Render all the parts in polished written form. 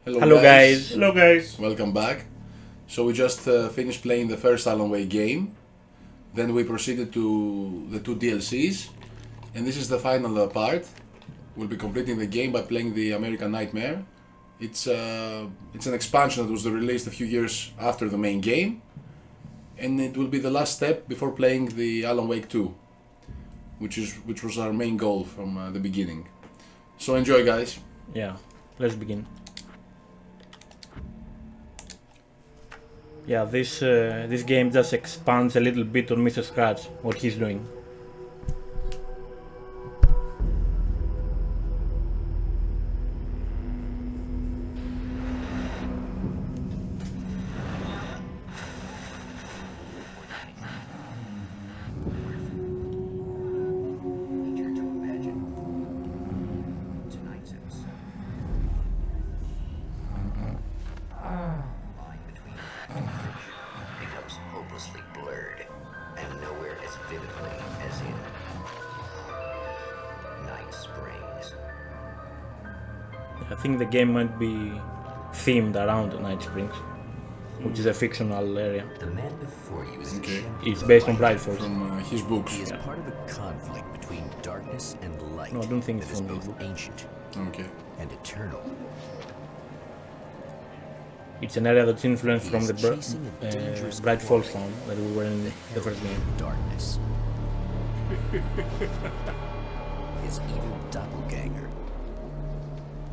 Hello guys. Hello guys. Welcome back. So we just finished playing the first Alan Wake game. Then we proceeded to the two DLCs. And this is the final part. We'll be completing the game by playing the American Nightmare. It's an expansion that was released a few years after the main game. And it will be the last step before playing the Alan Wake 2. Which was our main goal from the beginning. So enjoy guys. Yeah, let's begin. Yeah, this game just expands a little bit on Mr. Scratch, what he's doing. I think the game might be themed around Night Springs, which is a fictional area. The man before you is Okay. It's based on Bright Falls. From his books. He is part of a conflict between darkness and light. No, I don't think that it's is from his both book. ancient Okay. and eternal. It's an area that's influenced from the chasing a dangerous Bright Falls quarry. town that we were in the first game. Darkness. His evil doppelganger,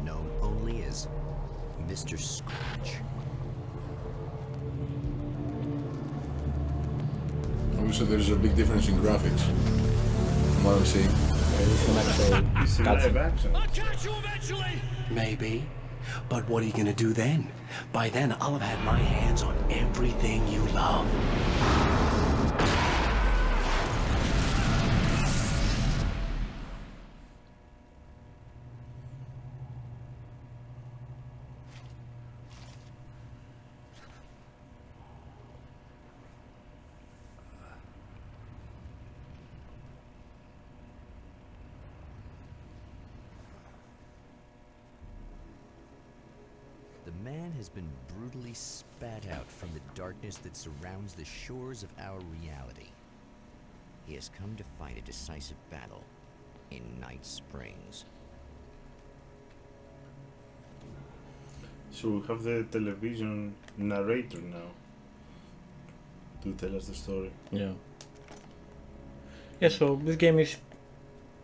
known only as Mr. Scratch. Obviously there's a big difference in graphics from what I'm seeing. It's an actual This is cutscene. live action. I'll catch you eventually! Maybe. But what are you gonna do then? By then, I'll have had my hands on everything you love. The man has been brutally spat out from the darkness that surrounds the shores of our reality. He has come to fight a decisive battle in Night Springs. So we have the television narrator now to tell us the story. Yeah. Yeah, so this game is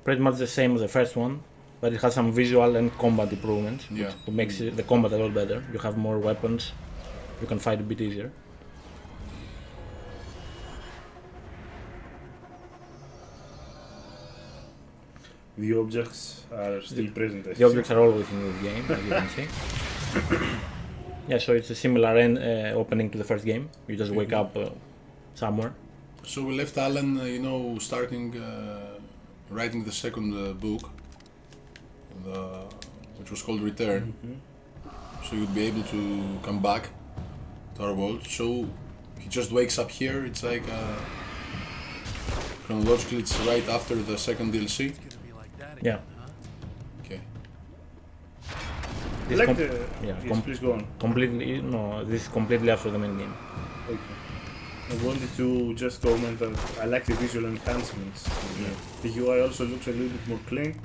pretty much the same as the first one, but it has some visual and combat improvements, Yeah. which makes the combat a lot better. You have more weapons, you can fight a bit easier. The objects are still present. I The objects are always in this game, as you can see. Yeah, so it's a similar opening to the first game. You just wake up somewhere. So we left Alan, starting writing the second book, which was called Return. So you'd be able to come back to our world. So he just wakes up here. It's like chronologically, it's right after the second DLC. Yeah. Okay. I This like com- the... yeah, yes, please go on. completely no, this is completely after the main game. Okay. I wanted to just comment that I like the visual enhancements. The UI also looks a little bit more clean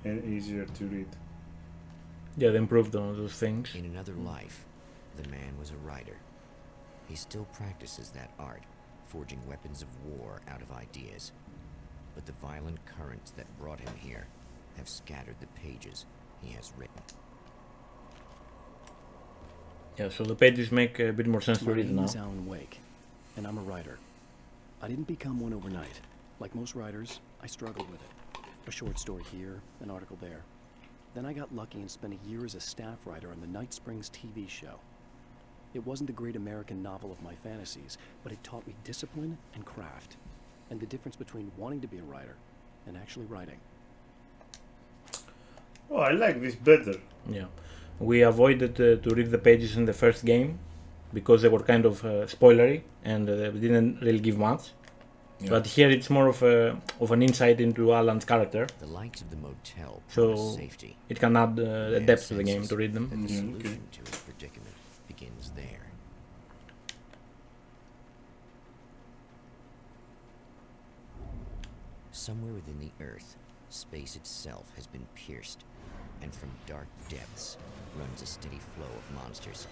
and easier to read. Yeah, they improved on those things. In another life, the man was a writer. He still practices that art, forging weapons of war out of ideas. But the violent currents that brought him here have scattered the pages he has written. Yeah, so the pages make a bit more sense to My read name now. is Alan Wake, and I'm a writer. I didn't become one overnight. Like most writers, I struggled with it. A short story here, an article there. Then I got lucky and spent a year as a staff writer on the Night Springs TV show. It wasn't the great American novel of my fantasies, but it taught me discipline and craft, and the difference between wanting to be a writer and actually writing. Oh, I like this better. Yeah, we avoided to read the pages in the first game because they were kind of spoilery and they didn't really give much. Yeah. But here it's more of an insight into Alan's character, The lights of the motel So, promise safety. it can add a Man depth to the game senses to read them. that the Yeah, solution okay. to his predicament begins there. Somewhere within the Earth, space itself has been pierced, and from dark depths runs a steady flow of monsters.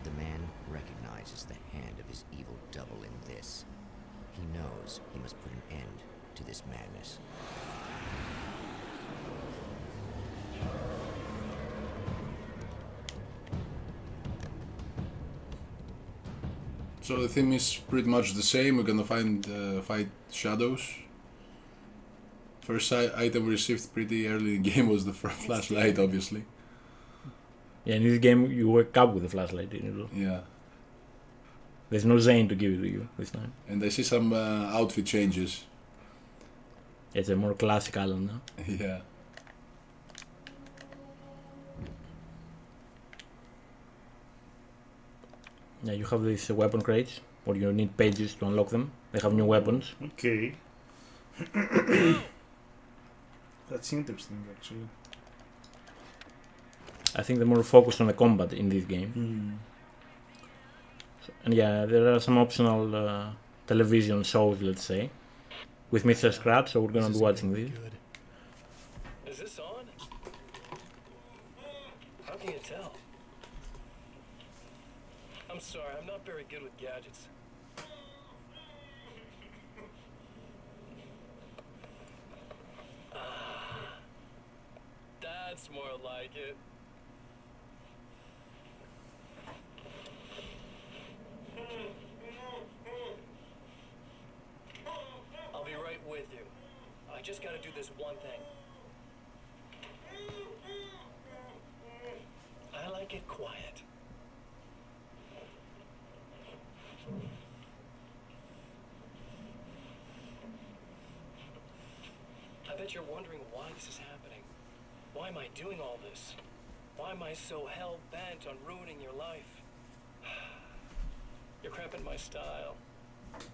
The man recognizes the hand of his evil double in this. He knows he must put an end to this madness. So the theme is pretty much the same. We're gonna fight shadows. First item we received pretty early in the game was the flashlight, obviously. Yeah, in this game you wake up with a flashlight, didn't you? Yeah, There's no Zane to give it to you this time. and I see some outfit changes. It's a more classic Alan now. Yeah. Yeah, you have these weapon crates, or you need pages to unlock them. They have new weapons. Okay. That's interesting, actually. I think they're more focused on the combat in this game. And yeah, there are some optional television shows, let's say, with Mr. Scratch, so we're gonna be watching these. Is this on? How can you tell? I'm sorry, I'm not very good with gadgets. That's more like it. I'll be right with you. I just gotta do this one thing. I like it quiet. I bet you're wondering why this is happening. Why am I doing all this? Why am I so hell-bent on ruining your life? You're cramping my style.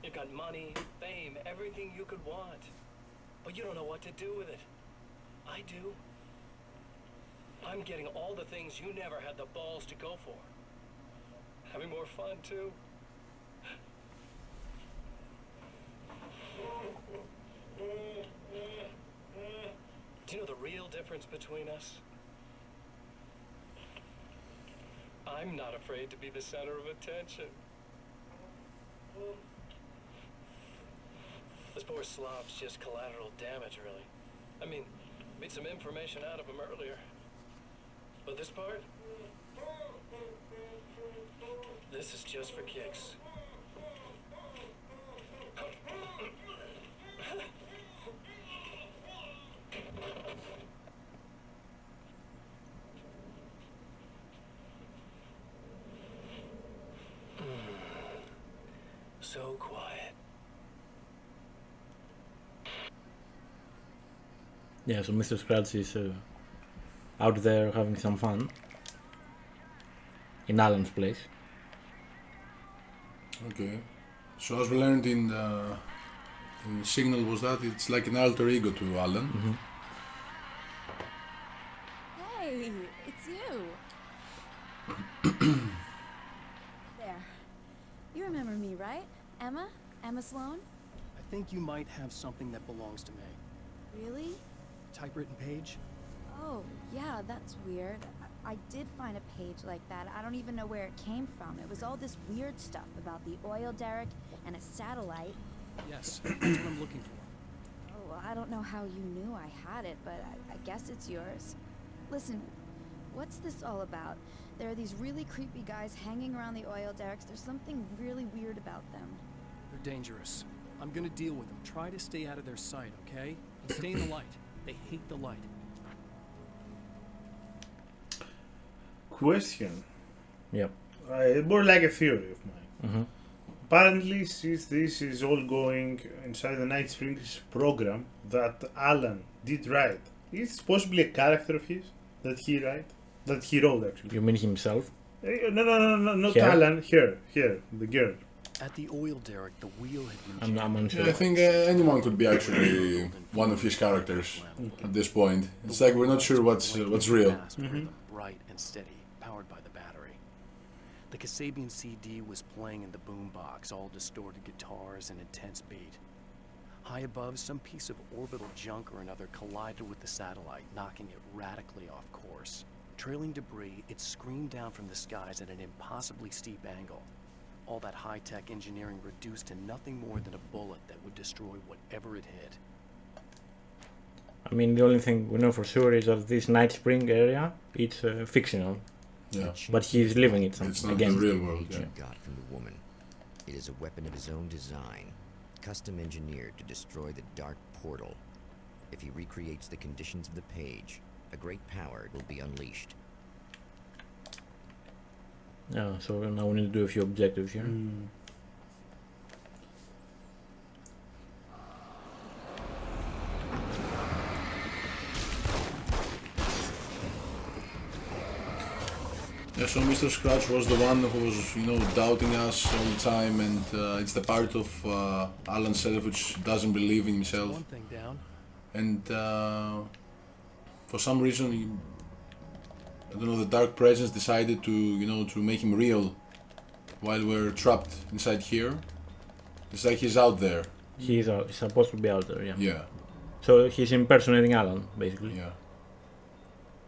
You've got money, fame, everything you could want. But you don't know what to do with it. I do. I'm getting all the things you never had the balls to go for. Having more fun, too. Do you know the real difference between us? I'm not afraid to be the center of attention. This poor slob's just collateral damage, really. I mean, made some information out of him earlier. But this part? This is just for kicks. So quiet. Yeah, so Mr. Scratch is out there having some fun in Alan's place. Okay. So as we learned in Signal was that it's like an alter ego to Alan. Mm-hmm. Hey, it's you. There. You remember me, right? Emma? Emma Sloan? I think you might have something that belongs to me. Really? Typewritten page? Oh, yeah, that's weird. I did find a page like that. I don't even know where it came from. It was all this weird stuff about the oil derrick and a satellite. Yes, that's what I'm looking for. Oh, I don't know how you knew I had it, but I guess it's yours. Listen, what's this all about? There are these really creepy guys hanging around the oil derricks. There's something really weird about them. They're dangerous. I'm gonna deal with them. Try to stay out of their sight, okay? And stay in the light. They hate the light. Question. Yep. More like a theory of mine. Mm-hmm. Apparently, since this is all going inside the Night Springs program that Alan did write, is it possibly a character of his that he wrote actually? You mean himself? No, not Here? Alan. Here, the girl. At the oil derrick, the wheel had been I'm unsure. Yeah, I think anyone could be actually one of his characters at this point. It's like we're not sure what's real. Bright and steady, powered by the battery. The Kasabian CD was playing in the boombox, all distorted guitars and intense beat. High above, some piece of orbital junk or another collided with the satellite, knocking it radically off course. Trailing debris, it screamed down from the skies at an impossibly steep angle. All that high-tech engineering reduced to nothing more than a bullet that would destroy whatever it hit. I mean, the only thing we know for sure is that this Night Spring area, it's fictional, Yeah, but he's living it it's not again. the real world. You Yeah. got from the woman. It is a weapon of his own design, custom engineered to destroy the dark portal. If he recreates the conditions of the page, a great power will be unleashed. Yeah, so now we need to do a few objectives here. Yeah, so Mr. Scratch was the one who was, doubting us all the time, and it's the part of Alan self which doesn't believe in himself. One thing down. And for some reason, I don't know, the dark presence decided to make him real while we're trapped inside here. It's like he's out there. He's supposed to be out there, yeah. Yeah, So he's impersonating Alan, basically. yeah.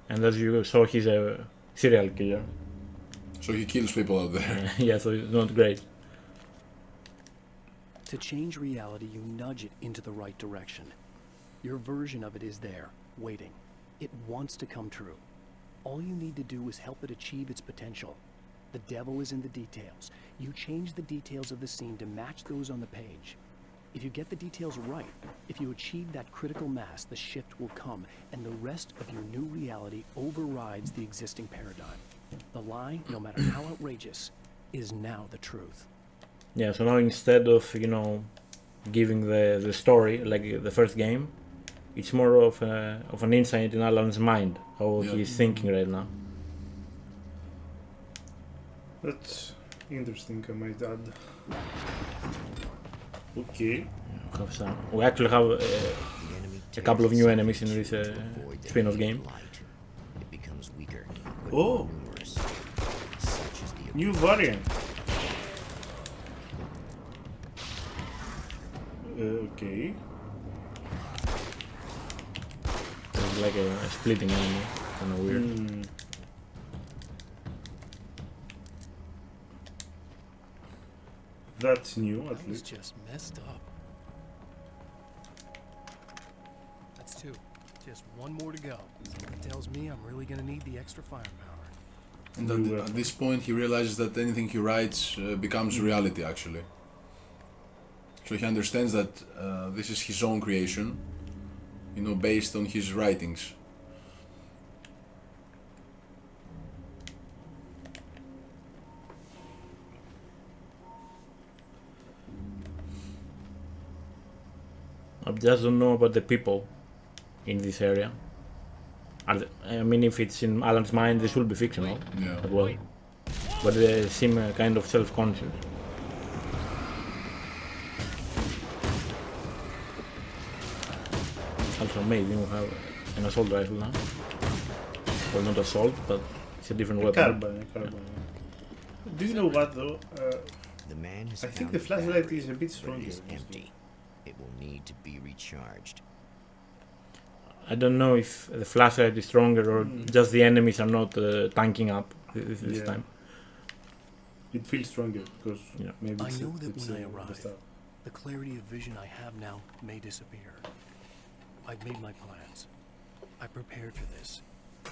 And as you saw, he's a serial killer. So he kills people out there. Yeah, so it's not great. To change reality, you nudge it into the right direction. Your version of it is there, waiting. It wants to come true. All you need to do is help it achieve its potential. The devil is in the details. You change the details of the scene to match those on the page. If you get the details right, if you achieve that critical mass, the shift will come, and the rest of your new reality overrides the existing paradigm. The lie, no matter how outrageous, is now the truth. Yeah, so now instead of, giving the story, like the first game, it's more of an insight in Alan's mind, how he's thinking right now. That's interesting, I might add. Okay. We actually have a couple of new enemies in this spin-off game. It becomes weaker, but Oh. more numerous. Such is the New variant. Okay. It's like a splitting enemy, kind of weird. That's new, at That was least. just messed up. That's two. Just one more to go. Something tells me I'm really gonna need the extra firepower. And at this point, he realizes that anything he writes becomes reality, actually. So he understands that this is his own creation, based on his writings. I just don't know about the people in this area. I mean, if it's in Alan's mind, this will be fictional Yeah. as well. But they seem kind of self-conscious. Also amazing, we have an assault rifle now. Well, not assault, but it's a different weapon. Carbine. Do you know what though? The man has I think found the flashlight battery, is a bit but stronger. it is empty. It will need to be recharged. I don't know if the flashlight is stronger or just the enemies are not tanking up this Yeah. time. It feels stronger because Yeah. maybe I it's, know that it's when I the arrive, stuff. the clarity of vision I have now may disappear. I've made my plans. I prepared for this,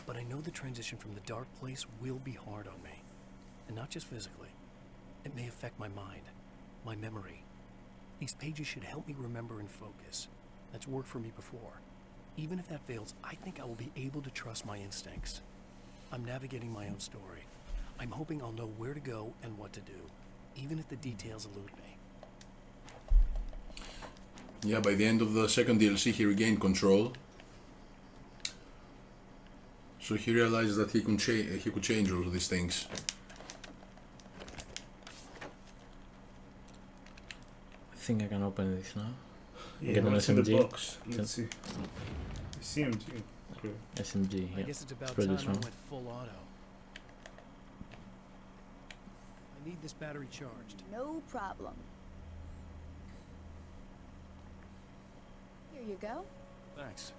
but I know the transition from the dark place will be hard on me. And not just physically. It may affect my mind, my memory. These pages should help me remember and focus. That's worked for me before. Even if that fails, I think I will be able to trust my instincts. I'm navigating my own story. I'm hoping I'll know where to go and what to do, even if the details elude me. Yeah, by the end of the second DLC, he regained control. So he realizes that he could change all of these things. think I can open this now. Yeah, Get an what's in the SMG. box? Let's see. CMG. Okay. SMG, I yeah. guess it's about pretty time I strong. went full auto. I need this battery charged. No problem. Here you go. Thanks.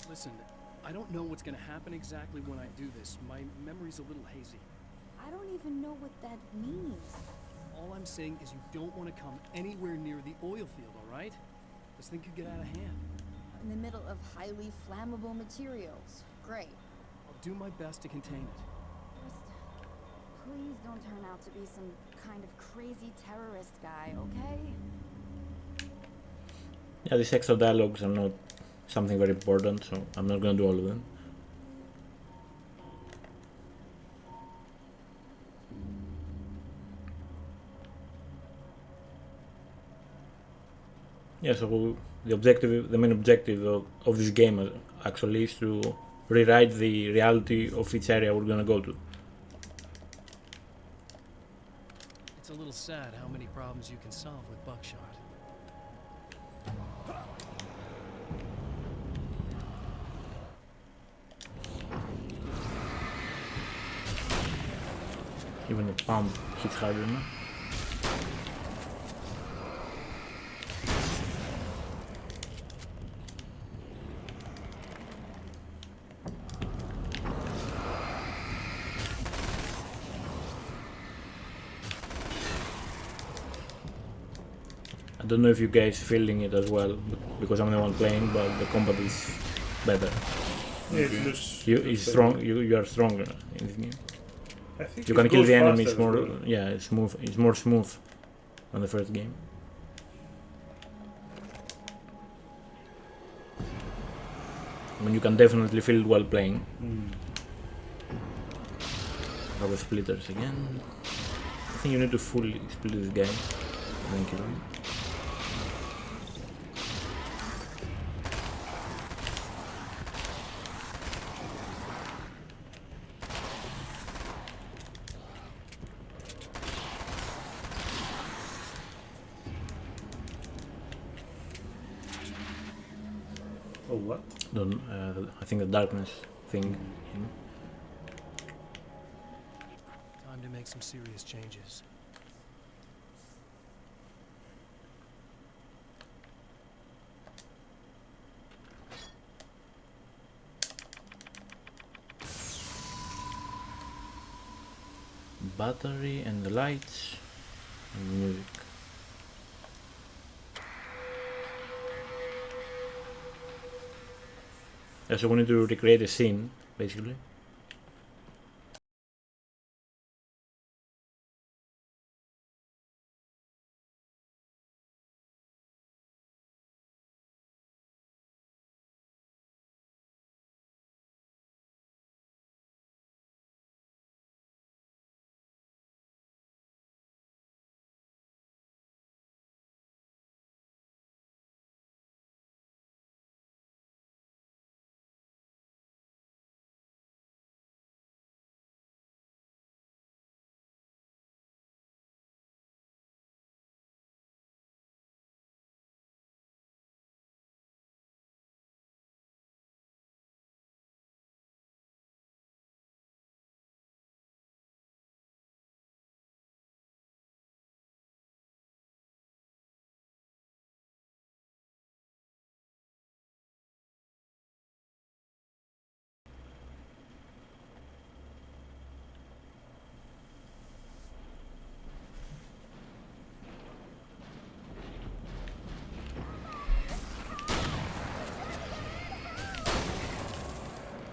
Listen, I don't know what's gonna happen exactly when I do this. My memory's a little hazy. I don't even know what that means. All I'm saying is you don't want to come anywhere near the oil field, all right? This thing could get out of hand. In the middle of highly flammable materials. Great. I'll do my best to contain it. Just please don't turn out to be some kind of crazy terrorist guy, okay? Yeah, these extra dialogues are not something very important, so I'm not gonna do all of them. Yeah, so the main objective of this game actually is to rewrite the reality of each area we're gonna go to. It's a little sad how many problems you can solve with buckshot. Even the pump hits harder now. I don't know if you guys feeling it as well, because I'm the one playing, but the combat is better. Yeah, it looks. You strong. You are stronger in this game. I think You it can kill goes the enemies faster as more. well. Yeah, it's smooth. It's more smooth than the first game. I mean, you can definitely feel it while playing. Rubber splitters again. I think you need to fully split this guy and then kill him. Oh, what? I think the darkness thing. Time to make some serious changes. Battery and the lights and music. Yeah, so we need to recreate a scene, basically.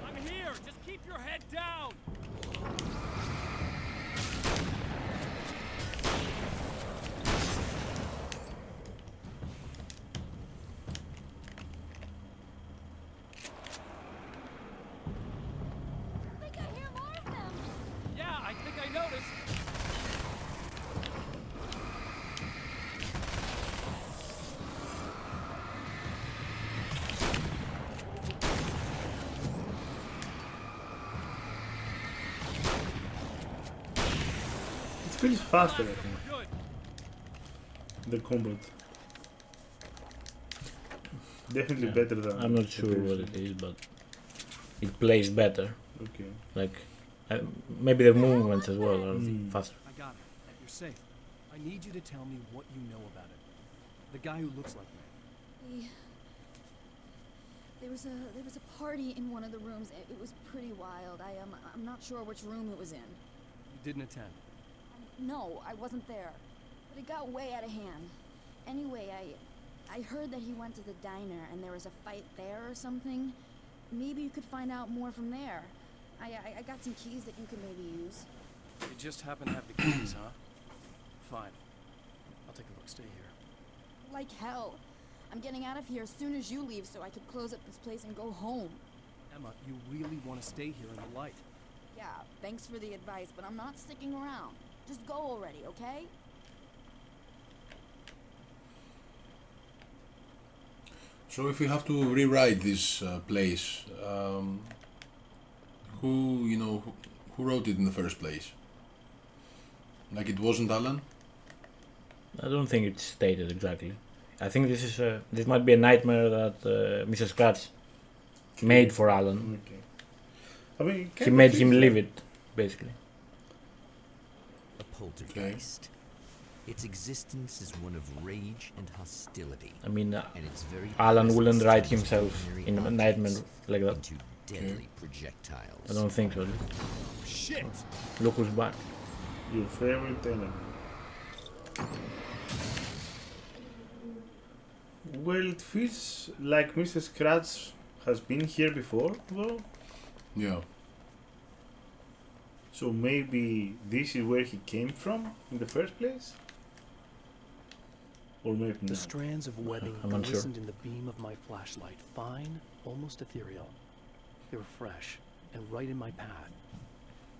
I'm here! Just keep your head down! I think I hear more of them. Yeah, I think I noticed. It feels faster, I think. Good. the combat. Definitely Yeah. better than. I'm not the sure previous what one. it is, but it plays better. Okay. Like maybe the movements as well are faster. I got it. You're safe. I need you to tell me what you know about it. The guy who looks like me. There was a party in one of the rooms. It was pretty wild. I'm not sure which room it was in. You didn't attend. No, I wasn't there. But it got way out of hand. Anyway, I heard that he went to the diner and there was a fight there or something. Maybe you could find out more from there. I got some keys that you could maybe use. You just happen to have the keys, huh? Fine. I'll take a look. Stay here. Like hell. I'm getting out of here as soon as you leave so I could close up this place and go home. Emma, you really want to stay here in the light. Yeah, thanks for the advice, but I'm not sticking around. Just go already, okay? So if we have to rewrite this place, who wrote it in the first place? Like it wasn't Alan? I don't think it's stated exactly. I think this might be a nightmare that Mr. Scratch made for Alan. Okay. I mean, it He kind made of him feels live like- it, basically. A poltergeist. Its existence is one of rage and hostility, I mean, and its very Alan presence wouldn't write turns himself ordinary in a objects nightmare like that. into deadly projectiles. I don't think so. Shit! Look who's back. Your favorite enemy. Well, it feels like Mr. Scratch has been here before, though. Yeah. So maybe this is where he came from in the first place? Or maybe The not. strands of webbing I'm unsure. glistened in the beam of my flashlight, fine, almost ethereal. They were fresh and right in my path.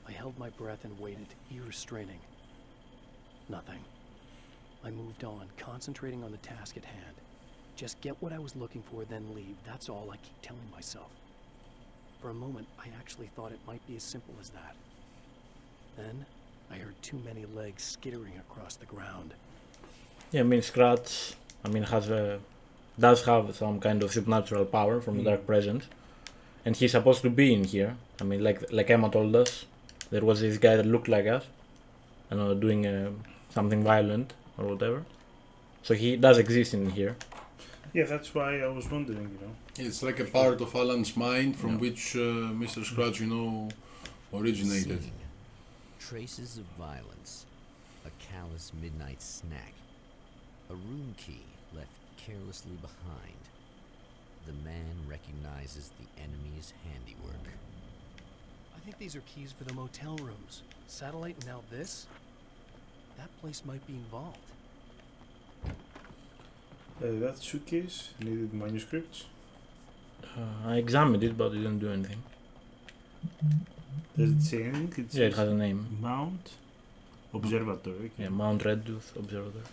I held my breath and waited, ears straining. Nothing. I moved on, concentrating on the task at hand. Just get what I was looking for, then leave. That's all I keep telling myself. For a moment, I actually thought it might be as simple as that. Then, I heard too many legs skittering across the ground. Yeah, I mean, Scratch, does have some kind of supernatural power from the Dark Presence, and he's supposed to be in here. I mean, like Emma told us, there was this guy that looked like us, doing something violent or whatever. So he does exist in here. Yeah, that's why I was wondering, It's like a part of Alan's mind from Yeah. which Mr. Scratch, originated. Scene. Traces of violence. A callous midnight snack. A room key left carelessly behind. The man recognizes the enemy's handiwork. I think these are keys for the motel rooms. Satellite and now this? That place might be involved. That suitcase needed manuscripts. I examined it, but it didn't do anything. Does it say anything? Yeah, it has a name. Mount Observatory. Yeah, Mount Red Tooth Observatory.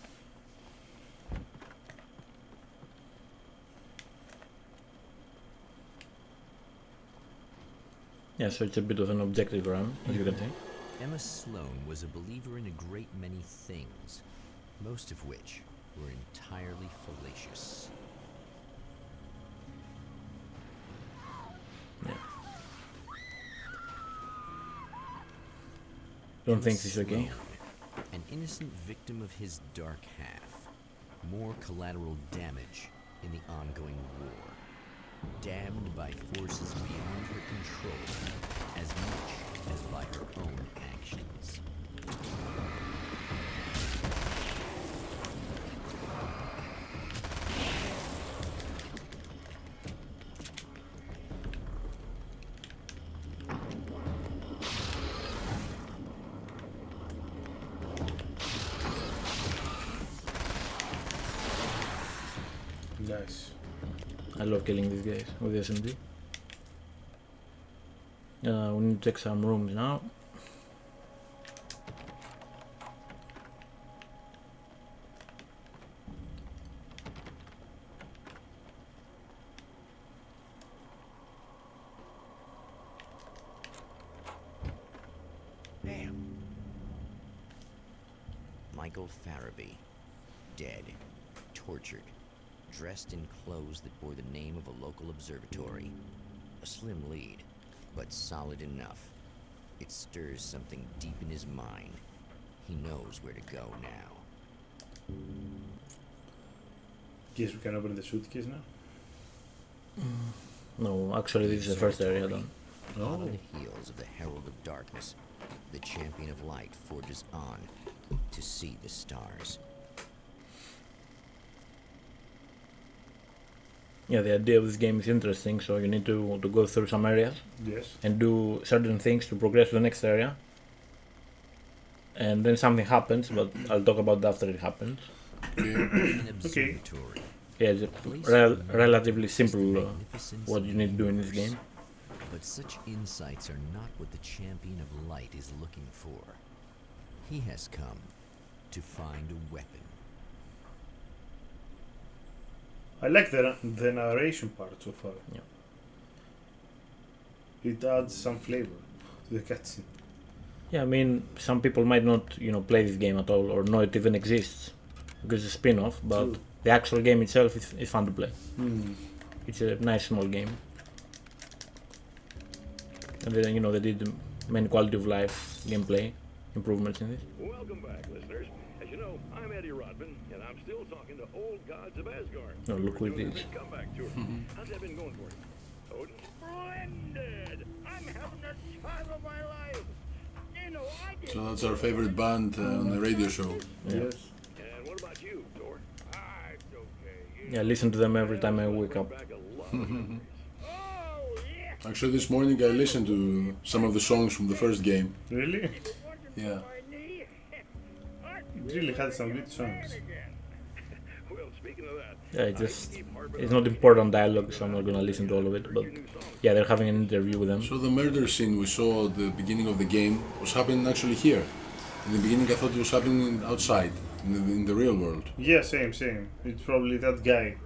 Yeah, so it's a bit of an objective run, as you can see. Emma Sloan was a believer in a great many things, most of which were entirely fallacious. Yeah. Don't Emma think this is okay. Sloan, an innocent victim of his dark half. More collateral damage in the ongoing war. Damned by forces beyond her control, as much as by her own actions. Nice. I love killing these guys with the SMG. We need to check some rooms now. Michael Farabee, dead, tortured, dressed in clothes that bore the name of a local observatory. A slim lead, but solid enough. It stirs something deep in his mind. He knows where to go now. Guess we can open the suitcase now. No, actually, this is the first area done. Hot on the heels of the Herald of Darkness, the Champion of Light forges on to see the stars. Yeah, the idea of this game is interesting, so you need to go through some areas Yes. and do certain things to progress to the next area. And then something happens, but I'll talk about that after it happens. An observatory. Yeah, it's relatively simple what you need to do in this game. But such insights are not what the Champion of Light is looking for. He has come to find a weapon. I like the narration part so far. Yeah. It adds some flavor to the cutscene. Yeah, I mean, some people might not, play this game at all or know it even exists because it's a spin-off, but True. the actual game itself is fun to play. Hmm. It's a nice small game. And then, they did many quality of life gameplay improvements in this. Welcome back, listeners. As you know, I'm Eddie Rodman, and I'm still talking to old gods of Asgard. Oh, look who it Doing a is. big comeback tour. How's that been going for you? Odin? Splendid! I'm having the time of my life. You know, I did. So that's our favorite band on the radio show. Yeah. Yes. And what about you, Thor? Ah, it's okay. Yeah, listen to them every time I wake up. Back a lot of memories. Oh, yeah! Actually, this morning I listened to some of the songs from the first game. Really? Yeah. My knee. It really had some good songs. Well, speaking of that, Yeah, it's not important dialogue, so I'm not gonna listen to all of it. But yeah, they're having an interview with them. So the murder scene we saw at the beginning of the game was happening actually here. In the beginning I thought it was happening outside, in the real world. Yeah, same. It's probably that guy.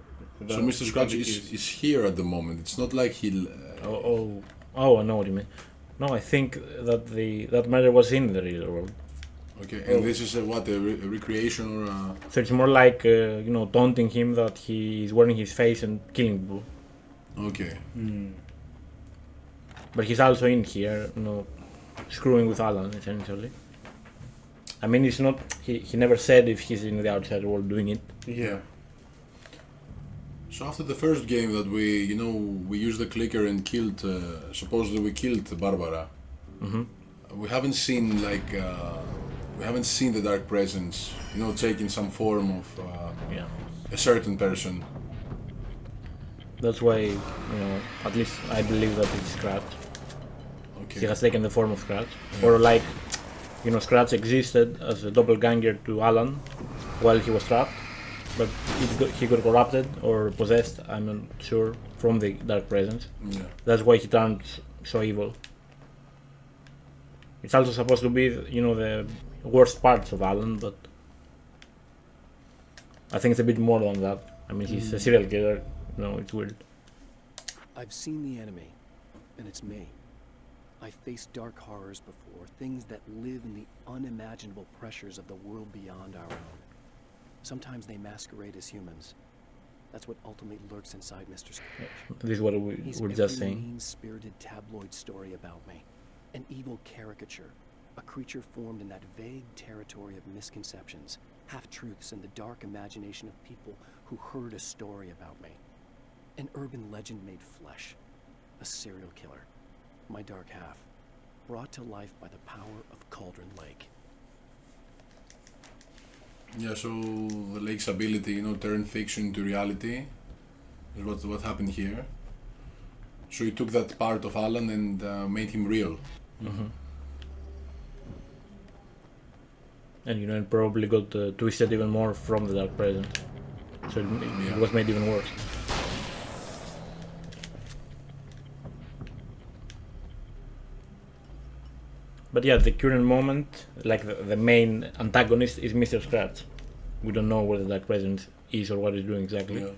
So Mr. Scratch is here at the moment. It's not like he... I know what you mean. No, I think that that murder was in the real world. Okay, and this is a recreation or a... So it's more like taunting him that he is wearing his face and killing people. Okay. But he's also in here, screwing with Alan essentially. I mean, it's not. He never said if he's in the outside world doing it. Yeah. So after the first game that we used the clicker and killed, supposedly we killed Barbara. Mm-hmm. We haven't seen the Dark Presence, taking some form of Yeah. a certain person. That's why, at least I believe that it's Scratch. Okay. He has taken the form of Scratch, or like, Scratch existed as a doppelganger to Alan while he was trapped, but he got corrupted or possessed. I'm not sure from the Dark Presence. Yeah. That's why he turned so evil. It's also supposed to be, the worst parts of Alan, but I think it's a bit more than that. I mean, he's a serial killer. It's weird. I've seen the enemy, and it's me. I've faced dark horrors before, things that live in the unimaginable pressures of the world beyond our own. Sometimes they masquerade as humans. That's what ultimately lurks inside Mr. Scratch. This is what we He's were every just saying. mean-spirited tabloid story about me. An evil caricature, a creature formed in that vague territory of misconceptions, half-truths, and the dark imagination of people who heard a story about me. An urban legend made flesh. A serial killer. My dark half. Brought to life by the power of Cauldron Lake. Yeah, so the lake's ability, turn fiction into reality is what happened here. So he took that part of Alan and made him real. Mm-hmm. And it probably got twisted even more from the Dark Presence. So it was made even worse. But yeah, the current moment, like the main antagonist is Mr. Scratch. We don't know where the Dark Presence is or what he's doing exactly. Yeah.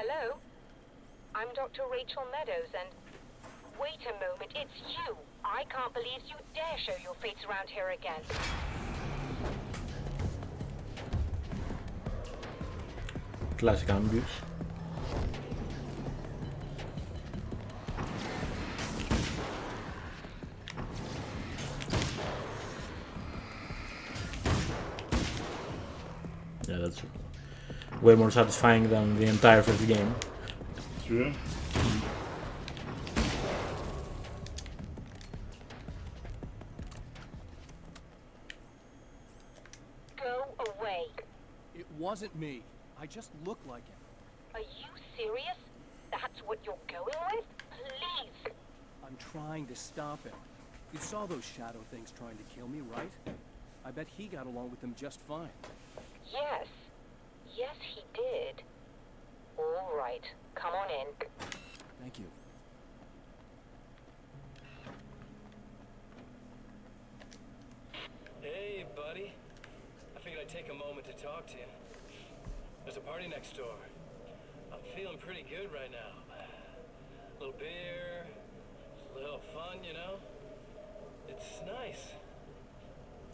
Hello? I'm Dr. Rachel Meadows, and... Wait a moment, it's you! I can't believe you dare show your face around here again. Classic ambush. Yeah, that's way more satisfying than the entire first game. True. Go away. It wasn't me. I just look like him. Are you serious? That's what you're going with? Please! I'm trying to stop him. You saw those shadow things trying to kill me, right? I bet he got along with them just fine. Yes. Yes, he did. All right. Come on in. Thank you. Hey, buddy. I figured I'd take a moment to talk to you. There's a party next door. I'm feeling pretty good right now. A little beer, a little fun, you know? It's nice.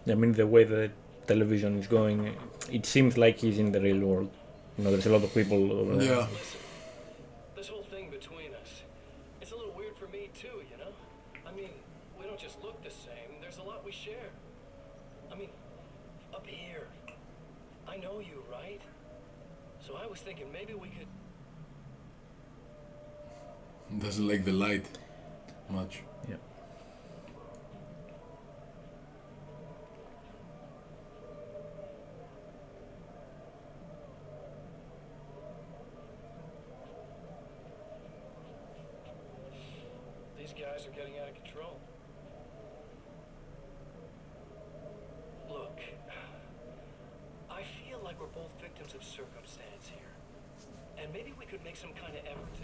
I mean, the way the television is going, it seems like he's in the real world. You know, there's a lot of people over there. Yeah. Listen, this whole thing between us, it's a little weird for me too, you know? I mean, we don't just look the same, there's a lot we share. I mean, up here, I know you, right? So I was thinking maybe we could... Doesn't like the light much. Yeah. These guys are getting out of control. Look, I feel like we're both victims of circumstance here. And maybe we could make some kind of effort to...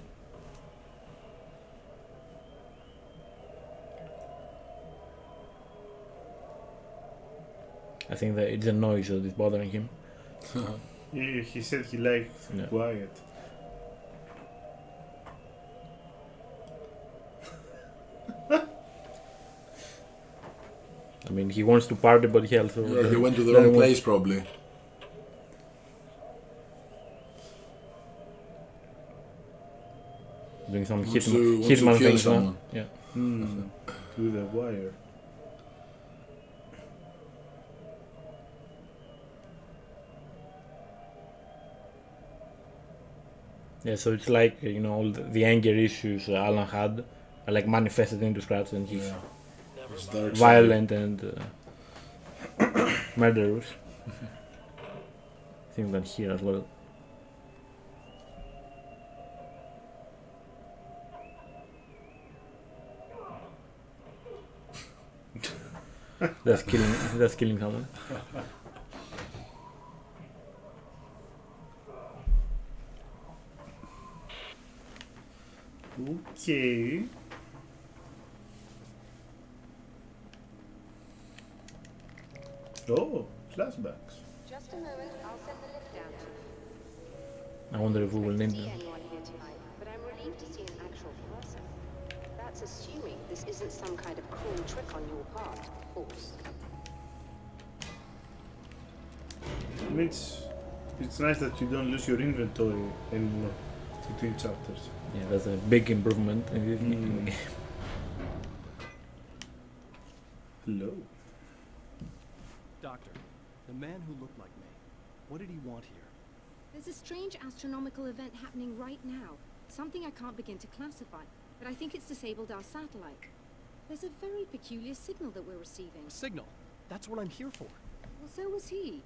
I think that it's the noise that is bothering him. He said he liked quiet. I mean, he wants to party, but he also... Yeah, he went to the doesn't wrong want- place probably. Doing some Wants to hitman kill things, huh? someone. Yeah. Through the wire. Yeah, so it's like, you know, all the anger issues Alan had are like manifested into Scratch, and he's It's dark side. violent and murderous. I think that here as well. That's killing someone. Okay. Oh, flashbacks. Just a moment, I'll send the lift down to you. I wonder if we will need see them. anyone here tonight, but I'm relieved to see an actual person. That's assuming this isn't some kind of cruel trick on your part, of course. I mean, it's nice that you don't lose your inventory anymore between chapters. Yeah, that's a big improvement in this game. Hello. Doctor, the man who looked like me, what did he want here? There's a strange astronomical event happening right now. Something I can't begin to classify, but I think it's disabled our satellite. There's a very peculiar signal that we're receiving. A signal? That's what I'm here for. Well, so was he.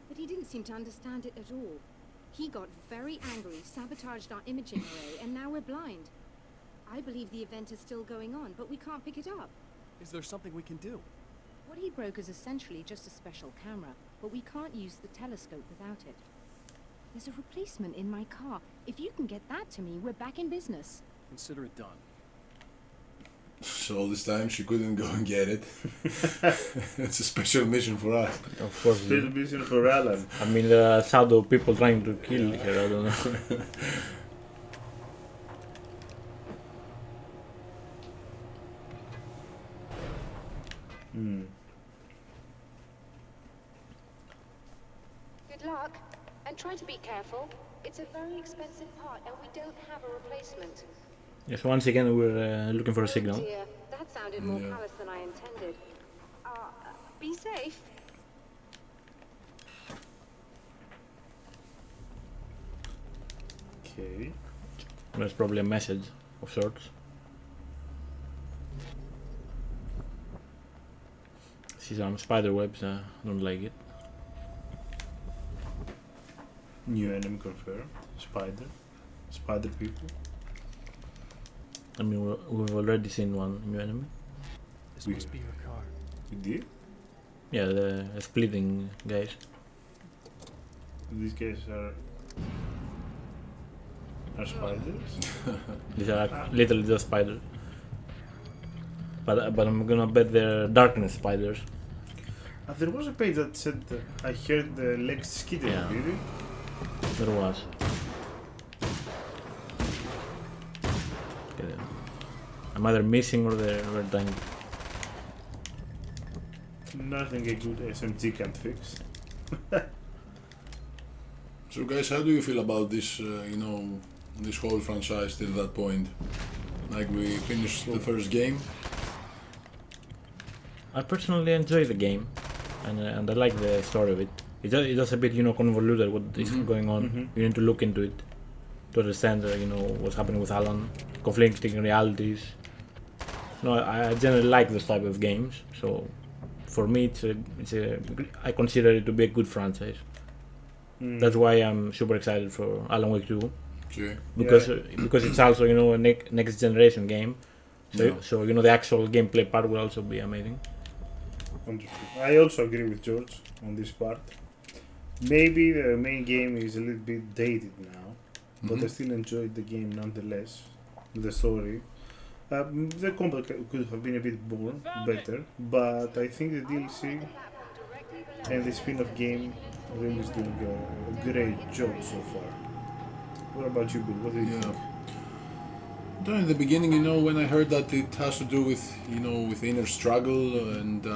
But he didn't seem to understand it at all. He got very angry, sabotaged our imaging array, and now we're blind. I believe the event is still going on, but we can't pick it up. Is there something we can do? What he broke is essentially just a special camera, but we can't use the telescope without it. There's a replacement in my car. If you can get that to me, we're back in business. Consider it done. So all this time she couldn't go and get it. It's a special mission for us. Of course. Special mission for Alan. I mean, there are shadow people trying to kill her, I don't know. Good luck, and try to be careful. It's a very expensive part, and we don't have a replacement. Yes, once again we're looking for a signal. Oh dear, that sounded more Yeah. callous than I intended. Be safe. Okay. There's probably a message of sorts. See some spider webs, don't like it. New enemy confirmed. Spider. Spider people. I mean, we've already seen one new enemy. This must be your car. We did? Yeah, the splitting guys. These guys are spiders? These are literally just spiders. But I'm gonna bet they're darkness spiders. There was a page that said I heard the legs skidding, Yeah. did it? There was. Okay, I'm either missing or they're dying. Nothing a good SMG can't fix. So guys, how do you feel about this, this whole franchise till that point? Like we finished the first game. I personally enjoy the game, and I like the story of it. It's just a bit, convoluted what is going on. You need to look into it to understand, what's happening with Alan, conflicting realities. No, I generally like this type of games, so for me, I consider it to be a good franchise. That's why I'm super excited for Alan Wake 2. Sure. Because it's also a next generation game, so the actual gameplay part will also be amazing. Wonderful. I also agree with George on this part. Maybe the main game is a little bit dated now, but I still enjoyed the game nonetheless. The story. The combat could have been a bit better, but I think the DLC and the spin-off game really is doing a great job so far. What about you, Bill? What do you think? In the beginning, when I heard that it has to do with, with inner struggle and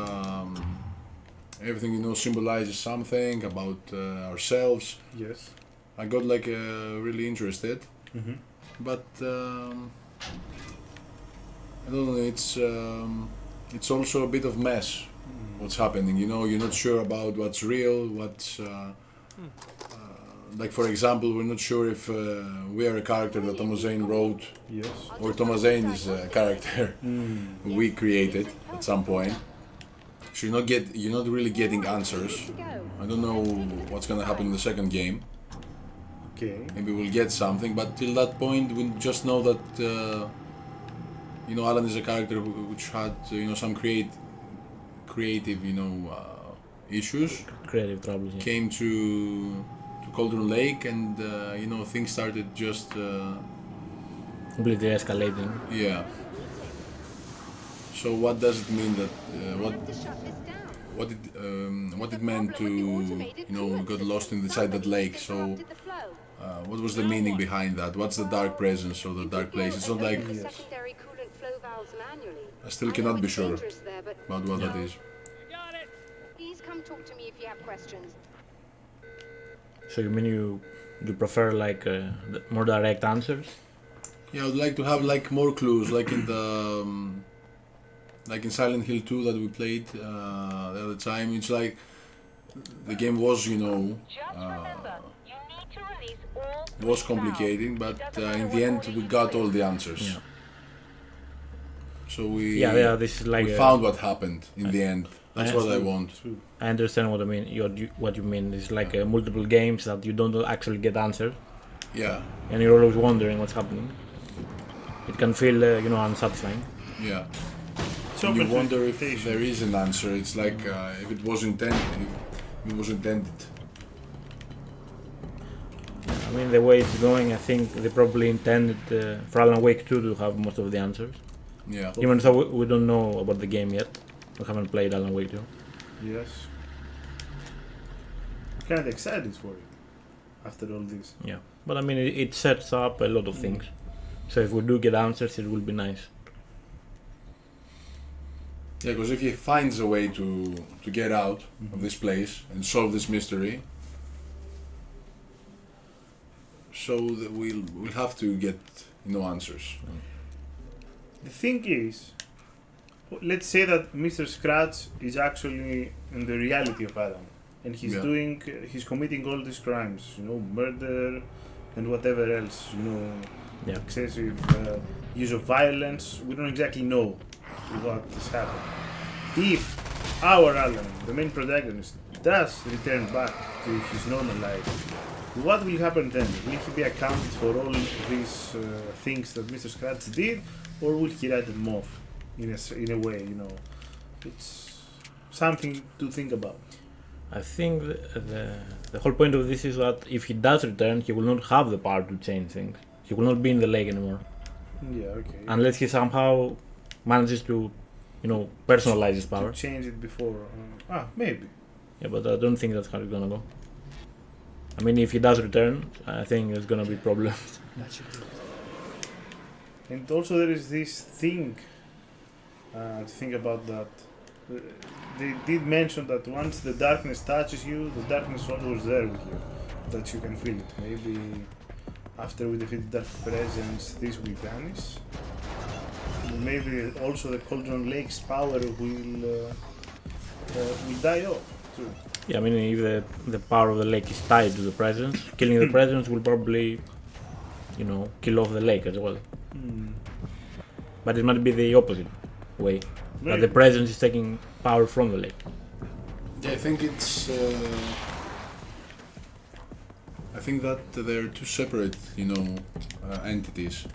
everything, symbolizes something about ourselves. Yes. I got really interested, but I don't know. It's also a bit of mess. What's happening? You're not sure about what's real, what's like for example, we're not sure if we are a character that Thomas Zane wrote, or Thomas Zane is a character we created at some point. So you're not really getting answers. I don't know what's gonna happen in the second game. Okay. Maybe we'll get something, but till that point, we just know that Alan is a character which had some creative issues. Creative troubles. Yeah. Came to Cauldron Lake, and things started just completely escalating. Yeah. So what does it mean that what it meant to we got lost inside that lake? So what was the meaning behind that? What's the dark presence or the dark place? It's not like I still cannot be sure about what that is. Please come talk to me if you have questions. So you mean you prefer more direct answers? Yeah, I would like to have more clues, like in the like in Silent Hill 2 that we played the other time. It's like the game was was complicating, but in the end we got all the answers. Yeah. So we this is like we found what happened in the end. That's what I want. I understand what I mean. What you mean is multiple games that you don't actually get answers. Yeah. And you're always wondering what's happening. It can feel unsatisfying. Yeah. So you wonder if there is an answer. It's like if it was intended. If it was intended. I mean, the way it's going, I think they probably intended for Alan Wake 2 to have most of the answers. Yeah. Even though we don't know about the game yet. We haven't played Alan Wake 2. Yes. I'm kind of excited for it after all this. Yeah. But I mean, it sets up a lot of things. So if we do get answers, it will be nice. Yeah, because if he finds a way to get out of this place and solve this mystery, so that we'll have to get answers. The thing is, let's say that Mr. Scratch is actually in the reality of Alan, and he's he's committing all these crimes, murder and whatever else, excessive use of violence. We don't exactly know what has happened. If our Alan, the main protagonist, does return back to his normal life, what will happen then? Will he be accounted for all these things that Mr. Scratch did, or will he write them off in a way? It's something to think about. I think the whole point of this is that if he does return, he will not have the power to change things. He will not be in the lake anymore. Yeah, okay. Unless he somehow manages to, personalize his power. To change it before. Maybe. Yeah, but I don't think that's how it's gonna go. I mean, if he does return, I think there's gonna be problems. That should do it. And also there is this thing to think about that. They did mention that once the darkness touches you, the darkness is always there with you. That you can feel it. Maybe after we defeat Dark Presence, this will vanish. Maybe also the Cauldron Lake's power will die off too. Yeah, I mean, if the power of the lake is tied to the presence, killing the presence will probably, kill off the lake as well. But it might be the opposite way. That the presence is taking power from the lake. Yeah, I think it's. I think that they're two separate, entities.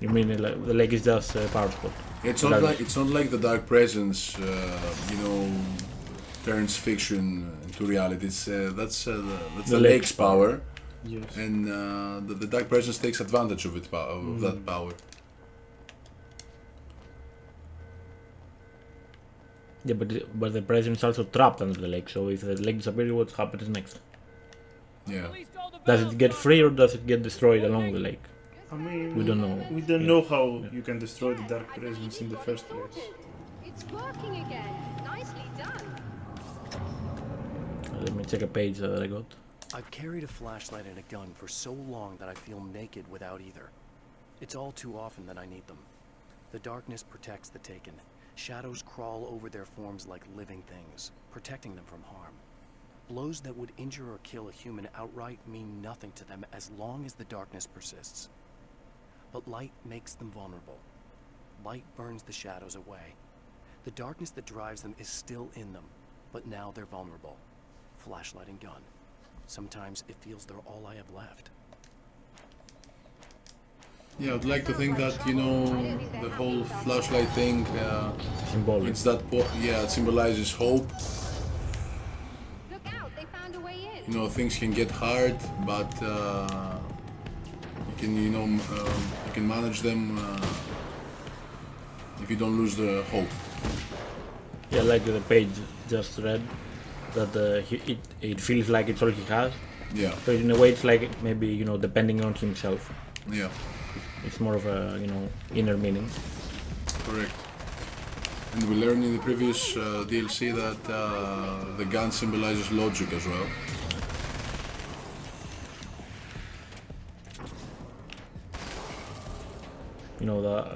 You mean the lake is just a power spot? It's not like the dark presence, turns fiction into reality. It's that's the lake's power, yes. And the dark presence takes advantage of of that power. Yeah, but the presence is also trapped under the lake. So if the lake disappears, what happens next? Yeah. Does it get free or does it get destroyed along the lake? I mean, we don't know. We don't know how you can destroy the dark presence in the first place. It's working again. Nicely done. Let me check a page that I got. I've carried a flashlight and a gun for so long that I feel naked without either. It's all too often that I need them. The darkness protects the taken. Shadows crawl over their forms like living things, protecting them from harm. Blows that would injure or kill a human outright mean nothing to them as long as the darkness persists. But light makes them vulnerable. Light burns the shadows away. The darkness that drives them is still in them, but now they're vulnerable. Flashlight and gun. Sometimes it feels they're all I have left. Yeah, I'd like to think that, the whole flashlight thing, symbolic. It's that, it symbolizes hope. Look out, they found a way in. Things can get hard, but you can manage them if you don't lose the hope. Yeah, like the page just read, that it feels like it's all he has. Yeah. So in a way, it's like maybe depending on himself. Yeah. It's more of a inner meaning. Correct. And we learned in the previous DLC that the gun symbolizes logic as well.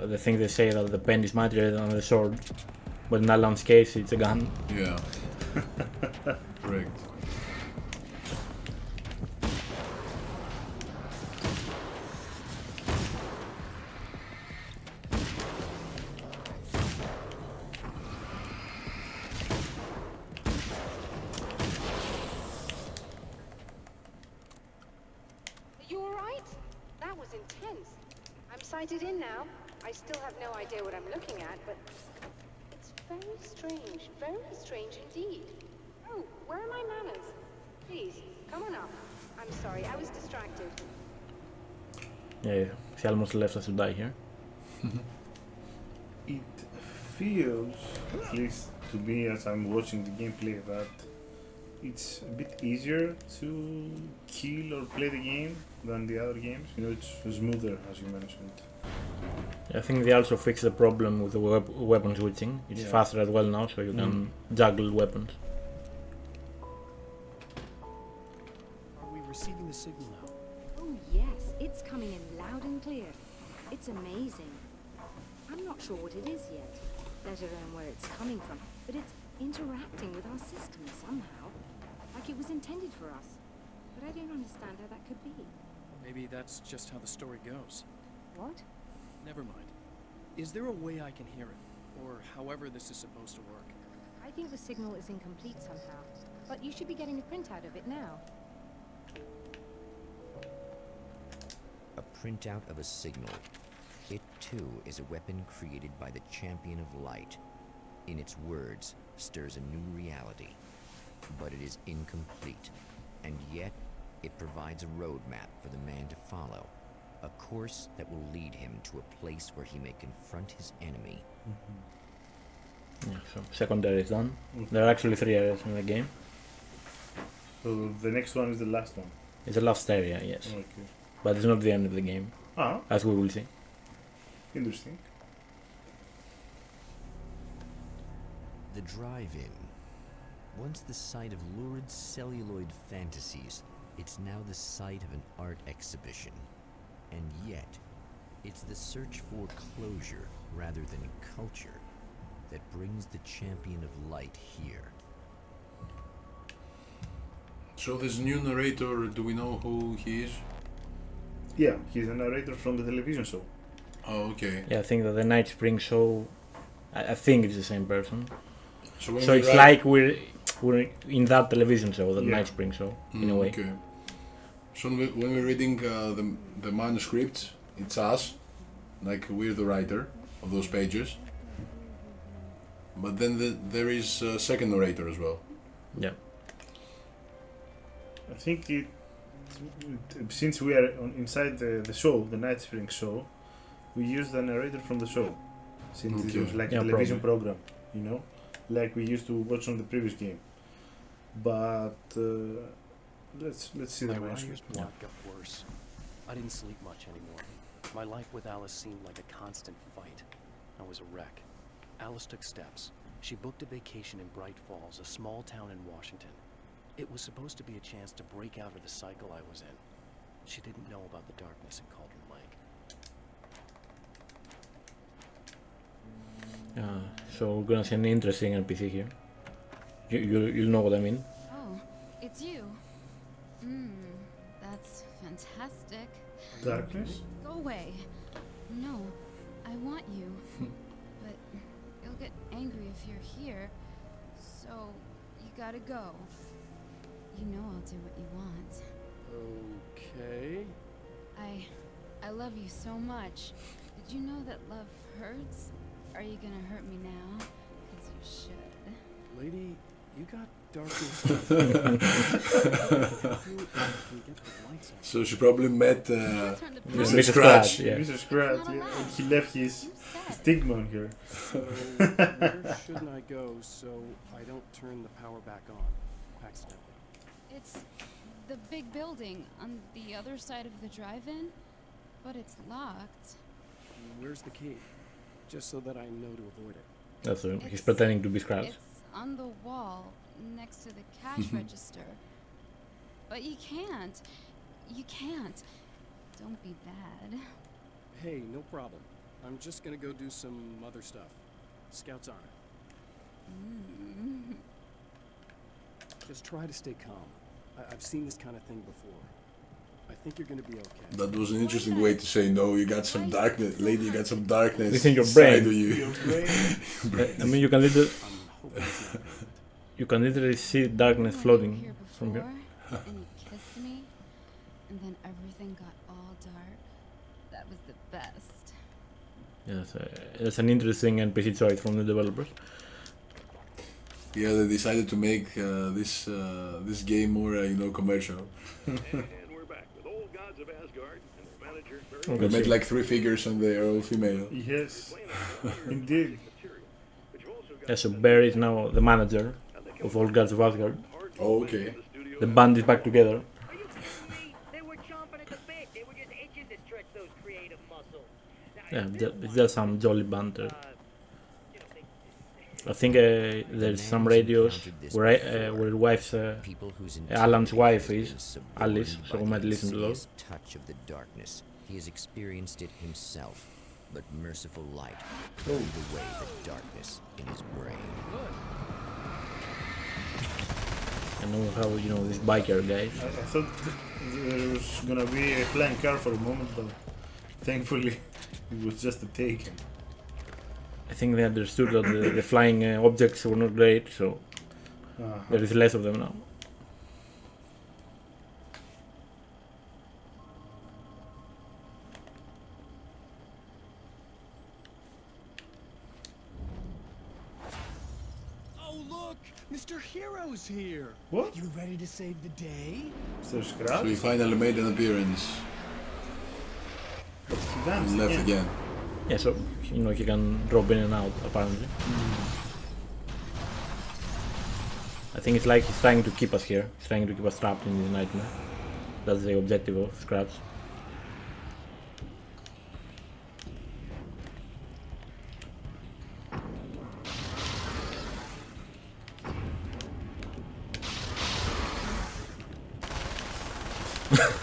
The thing they say that the pen is mightier than the sword, but in Alan's case, it's a gun. Yeah. Correct. Sighted in now. I still have no idea what I'm looking at, but it's very strange indeed. Oh, where are my manners? Please, come on up. I'm sorry, I was distracted. Yeah, she almost left us to die here. It feels, at least to me as I'm watching the gameplay, that it's a bit easier to kill or play the game than the other games. It's smoother, as you mentioned. I think they also fixed the problem with the weapon switching. It's faster as well now, so you can juggle weapons. Are we receiving the signal now? Oh yes, it's coming in loud and clear. It's amazing. I'm not sure what it is yet, let alone where it's coming from, but it's interacting with our system somehow, like it was intended for us. But I don't understand how that could be. Maybe that's just how the story goes. What? Never mind. Is there a way I can hear it? Or however this is supposed to work? I think the signal is incomplete somehow, but you should be getting a printout of it now. A printout of a signal. It too is a weapon created by the Champion of Light. In its words, stirs a new reality. But it is incomplete, and yet it provides a roadmap for the man to follow. A course that will lead him to a place where he may confront his enemy. Yeah, so secondary is done. There are actually 3 areas in the game. So the next one is the last one. It's the last area, yes. Okay. But it's not the end of the game, as we will see. Interesting. The drive-in. Once the site of lurid celluloid fantasies, it's now the site of an art exhibition. And yet, it's the search for closure rather than culture that brings the Champion of Light here. So this new narrator, do we know who he is? Yeah, he's a narrator from the television show. Oh, okay. Yeah, I think that the Night Spring show, I think it's the same person. So it's like we're in that television show, the Night Spring show, in a way. Okay. So when we're reading the manuscript, it's us, like we're the writer of those pages. But then there is a second narrator as well. Yeah. I think since we are inside the show, the Night Spring show, we use the narrator from the show. Since it was like a television program, you know, like we used to watch on the previous game. But let's see the My manuscript. writer's block got worse. I didn't sleep much anymore. My life with Alice seemed like a constant fight. I was a wreck. Alice took steps. She booked a vacation in Bright Falls, a small town in Washington. It was supposed to be a chance to break out of the cycle I was in. She didn't know about the darkness in Cauldron Lake. So we're gonna see an interesting NPC here. You'll know what I mean. Oh, it's you. That's fantastic. Darkness? Go away. No, I want you. But you'll get angry if you're here. So, you gotta go. You know I'll do what you want. Okay. I love you so much. Did you know that love hurts? Are you gonna hurt me now? 'Cause you should. Lady, you got darkness. So she probably met Mr. Scratch. Yeah. Mr. Scratch, yeah. And he left his stigma on here. So, where shouldn't I go so I don't turn the power back on accidentally? It's the big building on the other side of the drive-in, but it's locked. Where's the key? Just so that I know to avoid it. That's he's pretending to be Scratch. It's on the wall next to the cash register. But you can't. You can't. Don't be bad. Hey, no problem. I'm just gonna go do some other stuff. Scout's honor. Just try to stay calm. I've seen this kind of thing before. I think you're gonna be okay. That was an interesting way to say no. You got some darkness, lady. You got some darkness. It's in your brain. Of you. Your brain. I mean, you can literally see darkness floating from here. And you kissed me, and then everything got all dark. That was the best. Yes, it's an interesting NPC choice from the developers. Yeah, they decided to make this game more, commercial. And we're back with old gods of Asgard and their manager. They made like 3 figures and they are all female. Yes, indeed. Yeah, so Barry is now the manager of all gods of Asgard. Oh, okay. The band is back together. They were chomping at the bit. They were just itching to stretch those creative muscles. Now, Yeah, it's just some jolly banter. I think there's some radios where wife's Alan's wife is Alice, so we might listen to those. Touch of the darkness. He has experienced it himself, but merciful light Oh. cleared away the darkness in his brain. I know how these biker guys. I thought there was gonna be a flying car for a moment, but thankfully it was just a taken. I think they understood that the flying objects were not great, so there is less of them now. Oh, look! Mr. Hero's here! What? You ready to save the day? Is there So scraps? he finally made an appearance and left again. Yeah, so he can drop in and out apparently. I think it's like he's trying to keep us here. He's trying to keep us trapped in this nightmare. That's the objective of Scratch.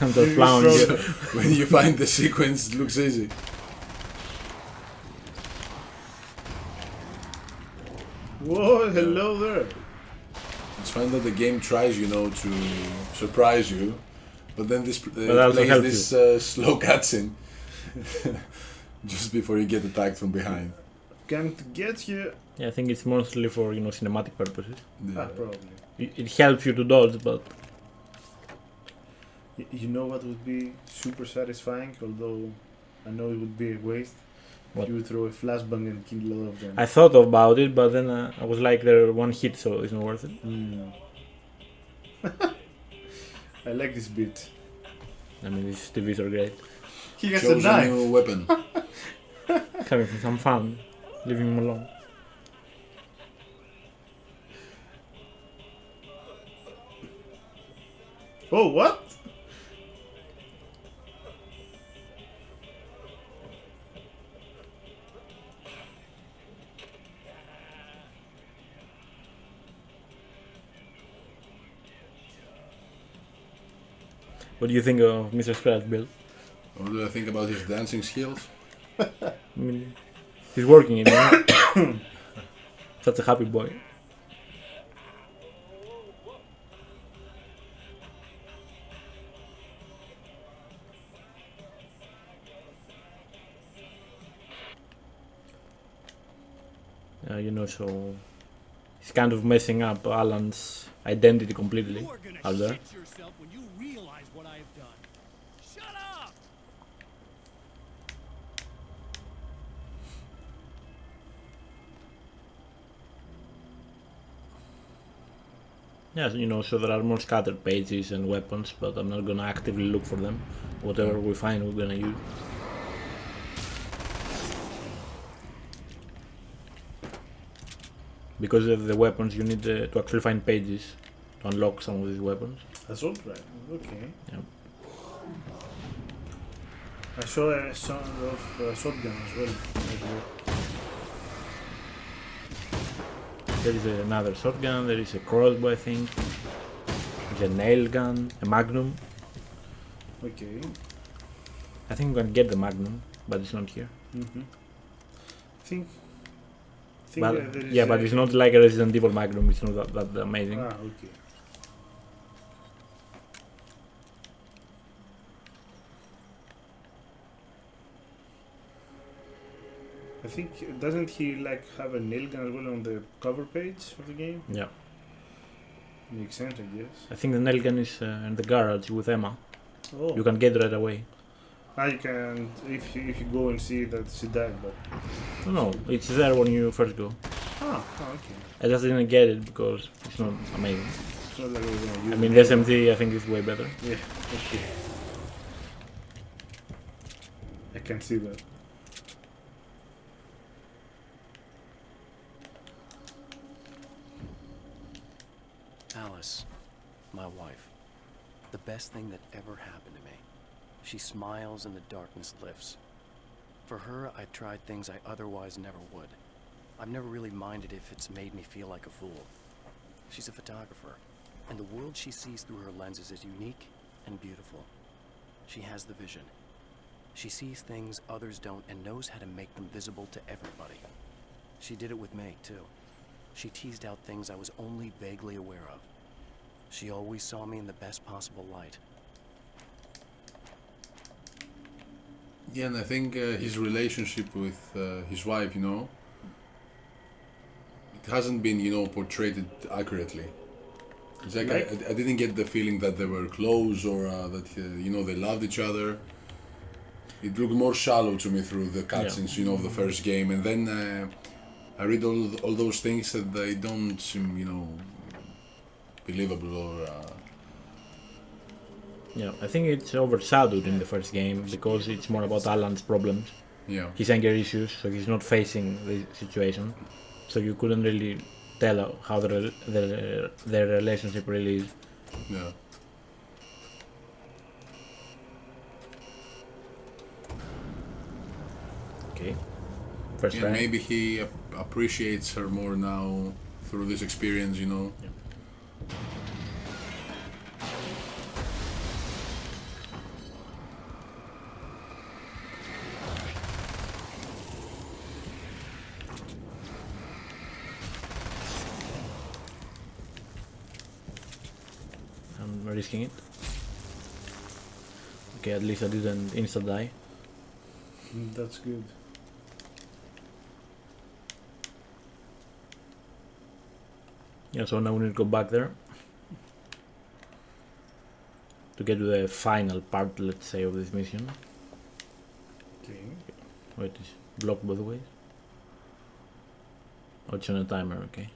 I'm just plowing here. When you find the sequence, it looks easy. Whoa, hello there. It's fine that the game tries, to surprise you, but then this also plays helps this slow cutscene just before you get attacked from behind. Can't get you. Yeah, I think it's mostly for cinematic purposes. Yeah. Probably. It helps you to dodge, but You know what would be super satisfying, although I know it would be a waste? What? You would throw a flashbang and kill all of them. I thought about it, but then I was like, they're one hit, so it's not worth it. I like this bit. I mean, these TVs are great. He has Chose a a knife. new weapon. Having some fun, leaving him alone. Oh, what? What do you think of Mr. Scratch, Bill? What do I think about his dancing skills? I mean, he's working it, Such a happy boy. So he's kind of messing up Alan's identity completely You are gonna out there. shit yourself when you realize what I have done. Shut up! Yeah, so there are more scattered pages and weapons, but I'm not gonna actively look for them. Whatever we find, we're gonna use. Because of the weapons, you need to actually find pages to unlock some of these weapons. Assault rifle. Okay. Yeah. I saw a son of shotgun as well. There is another shotgun, there is a crossbow, I think. There's a nail gun, a magnum. Okay. I think we can get the magnum, but it's not here. Think But, there is yeah, but it's not like a Resident Evil magnum, it's not that amazing. okay. I think, doesn't he like have a nail gun as well on the cover page of the game? Yeah. Makes sense, I guess. I think the nail gun is in the garage with Emma. Oh. You can get it right away. You can, if you go and see that she died, but... No, it's there when you first go. Okay. I just didn't get it because it's not amazing. It's not like we're gonna use I mean, it. the SMG I think is way better. Yeah, okay. I can see that. Alice, my wife. The best thing that ever happened to me. She smiles and the darkness lifts. For her, I tried things I otherwise never would. I've never really minded if it's made me feel like a fool. She's a photographer, and the world she sees through her lenses is unique and beautiful. She has the vision. She sees things others don't and knows how to make them visible to everybody. She did it with me, too. She teased out things I was only vaguely aware of. She always saw me in the best possible light. Yeah, and I think his relationship with his wife, you know, it hasn't been, you know, portrayed accurately. It's like I didn't get the feeling that they were close or that, you know, they loved each other. It looked more shallow to me through the cutscenes, you know, of the first game. And then I read all those things that they don't seem, you know, believable or... Yeah, I think it's overshadowed in the first game because it's more about Alan's problems. Yeah. His anger issues, so he's not facing the situation. So you couldn't really tell how their relationship really is. Yeah. Okay. First yeah, try. Maybe he appreciates her more now through this experience, you know. Yeah. I'm risking it. Okay, at least I didn't insta die. That's good. Yeah, so now we need to go back there to get to the final part, let's say, of this mission. Okay. Wait, it's blocked both ways? Oh, it's on a timer, okay.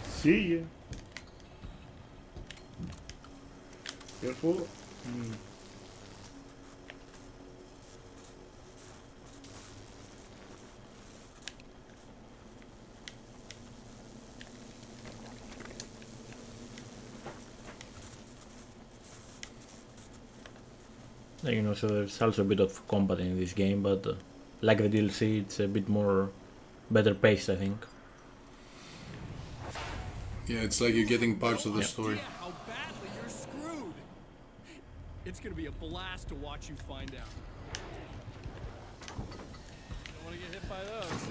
See ya. Careful. Yeah, you know, so there's also a bit of combat in this game, but like the DLC, it's a bit more better paced, I think. Yeah, it's like you're getting parts of the story. How badly you're screwed. It's gonna be a blast to watch you find out. Don't want to get hit by those.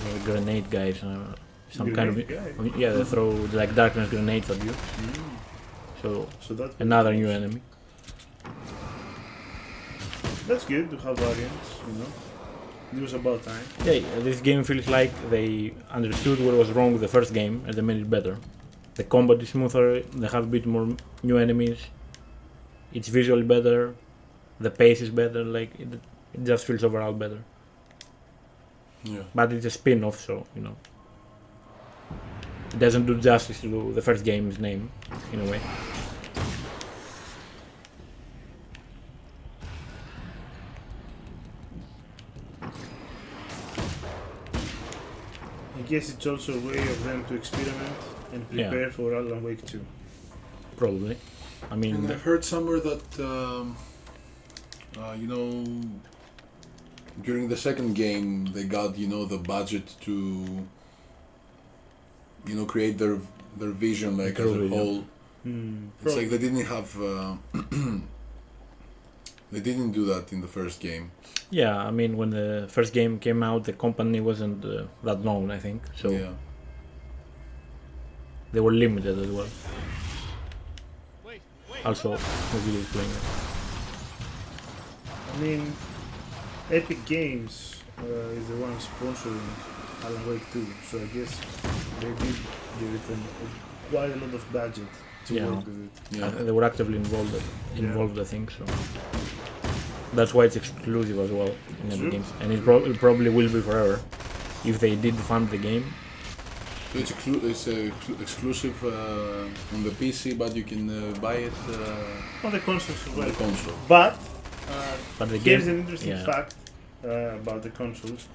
Those grenade guys, some Grenade kind guy? of yeah, they throw like darkness grenades at you. So that's another new enemy. That's good to have variants, you know. It was about time. Yeah, this game feels like they understood what was wrong with the first game and they made it better. The combat is smoother, they have a bit more new enemies, it's visually better, the pace is better, like it just feels overall better. Yeah. But it's a spin-off, so, you know. It doesn't do justice to the first game's name, in a way. I guess it's also a way of them to experiment and prepare for Alan Wake 2. Probably. I mean... And I've heard somewhere that, you know, during the second game they got, you know, the budget to, you know, create their vision like as a whole. It's like they didn't have... they didn't do that in the first game. Yeah, I mean, when the first game came out, the company wasn't that known, I think, so yeah. They were limited as well. Also, the video is playing it. I mean, Epic Games is the one sponsoring Alan Wake 2, so I guess they did give it quite a lot of budget to work with it. Yeah. They were actively involved, I think, so that's why it's exclusive as well in Epic Games, and it probably will be forever if they did fund the game. So it's exclusive on the PC, but you can buy it on the console as well. On the console. But the here's game, an interesting fact about the consoles.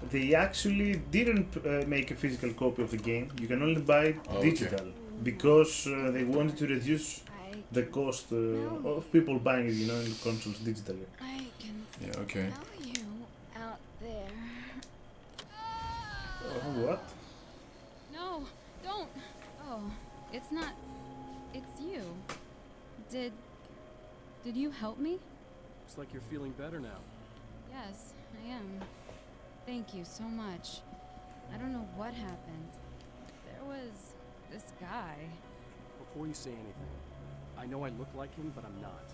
They actually didn't make a physical copy of the game. You can only buy it digital because they wanted to reduce the cost of people buying it, you know, in consoles digitally. I can Yeah, okay. smell you out there. What? No, don't. Oh, it's not. It's you. Did you help me? Looks like you're feeling better now. Yes, I am. Thank you so much. I don't know what happened. There was this guy. Before you say anything, I know I look like him, but I'm not.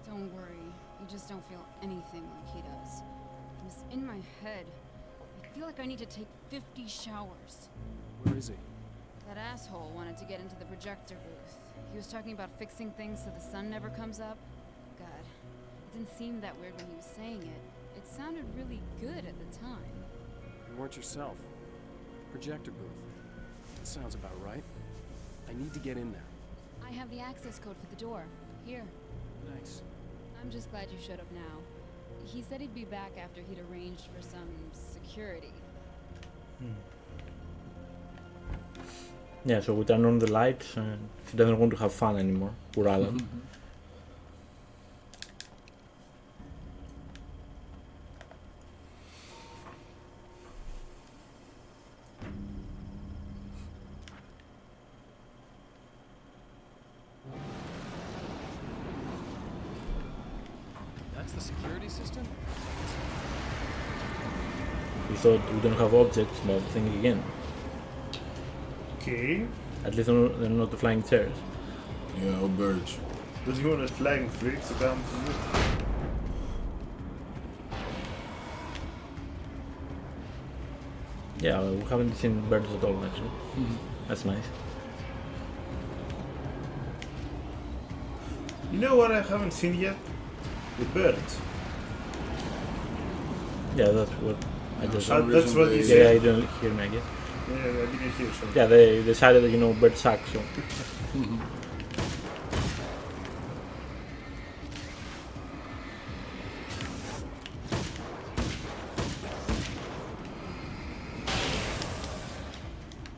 Don't worry. You just don't feel anything like he does. It's in my head. I feel like I need to take 50 showers. Where is he? That asshole wanted to get into the projector booth. He was talking about fixing things so the sun never comes up. God, it didn't seem that weird when he was saying it. It sounded really good at the time. You weren't yourself. Projector booth. That sounds about right. I need to get in there. I have the access code for the door. Here. Thanks. I'm just glad you showed up now. He said he'd be back after he'd arranged for some security. Yeah, so we turn on the lights and he doesn't want to have fun anymore. Poor Alan. That's the security system? We thought we don't have objects, but think again. Okay. At least they're not the flying chairs. Yeah, or birds. But you want a flying freaks to come to you? Yeah, we haven't seen birds at all actually. That's nice. You know what I haven't seen yet? The birds. Yeah, that's what I just. That's what you Yeah, said. you didn't hear me, I guess. Yeah, I didn't hear so. Yeah, they decided that, you know, birds suck, so.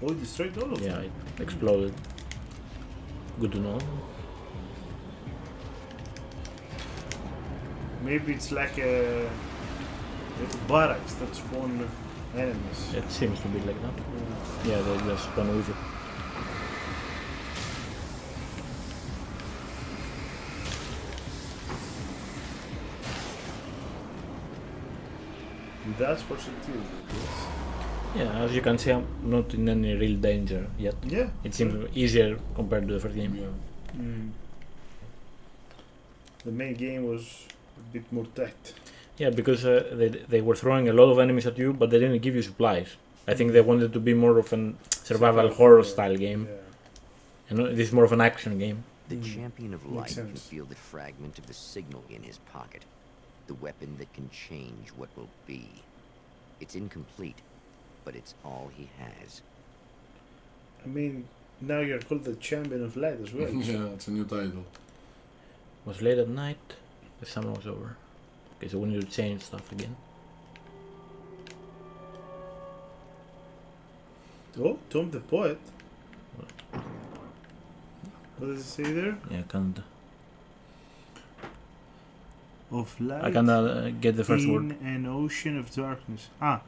Oh, it destroyed all of Yeah, them. it exploded. Good to know. Maybe it's like a barracks that spawn enemies. It seems to be like that. Yeah, they just spawn with it. That's for security, yes. Yeah, as you can see, I'm not in any real danger yet. Yeah. It seems easier compared to the first game. Yeah. The main game was a bit more tight. Yeah, because they were throwing a lot of enemies at you, but they didn't give you supplies. I think they wanted to be more of a survival horror style game. Yeah. And this is more of an action game. The champion of Makes light can sense. feel the fragment of the signal in his pocket. The weapon that can change what will be. It's incomplete, but it's all he has. I mean, now you're called the champion of light as well. Yeah, it's a new title. It was late at night, the summer was over. Okay, so we need to change stuff again. Oh, Tom the Poet. What does it say there? Yeah, I can't. Of light. I can't get the first in word. an ocean of darkness. Ah,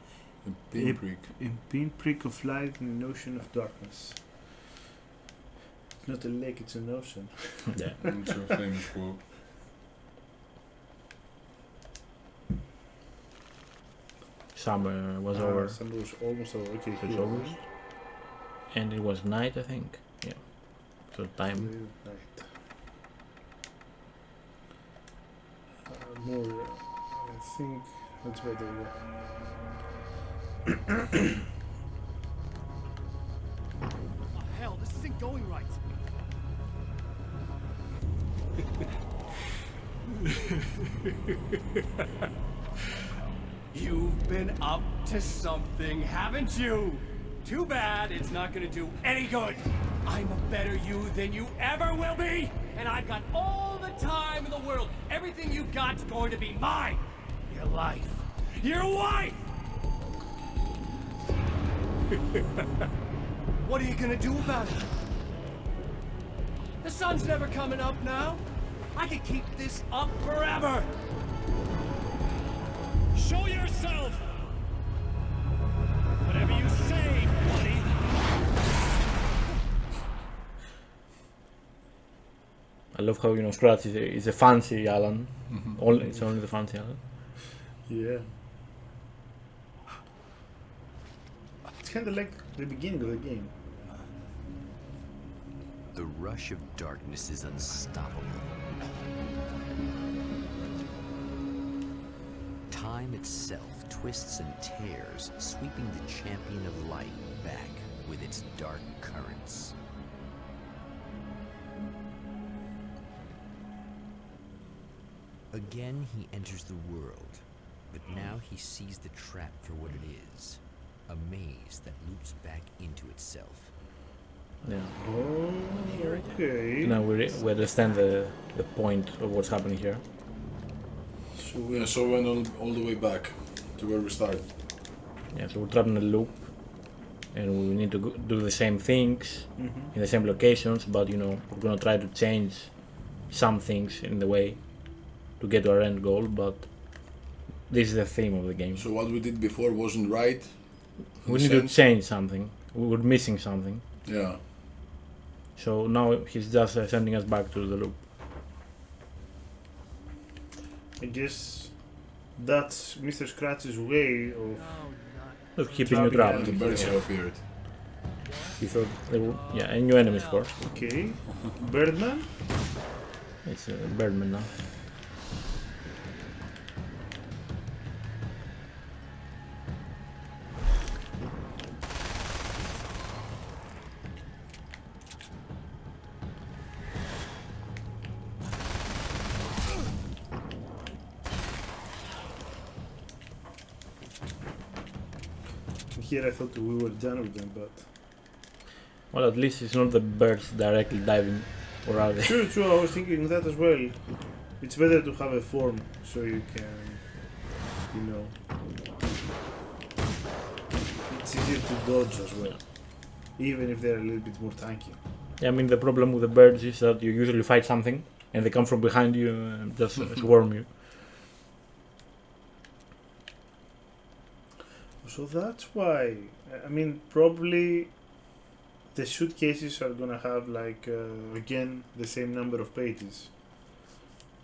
A pinprick. a pinprick of light in an ocean of darkness. It's not a lake, it's an ocean. Yeah. It's a famous quote. Summer was over. Summer was almost over. Okay, It was here. over. And it was night, I think. Yeah. So time. Night. More, I think that's better. Yeah. Oh, hell, this isn't going right. You've been up to something, haven't you? Too bad it's not gonna do any good. I'm a better you than you ever will be, and I've got all the time in the world. Everything you've got's going to be mine. Your life. Your wife! What are you gonna do about it? The sun's never coming up now. I could keep this up forever. Show yourself. Whatever you say, buddy. I love how, you know, Scratch is a fancy Alan. It's only the fancy Alan. Yeah. It's kind of like the beginning of the game. The rush of darkness is unstoppable. Time itself twists and tears, sweeping the champion of light back with its dark currents. Again, he enters the world, but now he sees the trap for what it is, a maze that loops back into itself. Yeah. Oh, okay. Now we understand the point of what's happening here. So we went all the way back to where we started. Yeah, so we're trapped in a loop, and we need to do the same things in the same locations, but, you know, we're gonna try to change some things in the way to get to our end goal, but this is the theme of the game. So what we did before wasn't right? We need to change something. We were missing something. Yeah. So now he's just sending us back to the loop. I guess that's Mr. Scratch's way Of keeping you trapped. The birds have appeared. He thought there were, yeah, and new enemies, of course. Okay. Birdman? It's a Birdman now. Here I thought we were done with them, but... Well, at least it's not the birds directly diving, or are they? True, I was thinking that as well. It's better to have a form, so you can, you know... It's easier to dodge as well, even if they're a little bit more tanky. Yeah, I mean, the problem with the birds is that you usually fight something, and they come from behind you and just swarm you. So that's why, I mean, probably the suitcases are gonna have like, again, the same number of pages.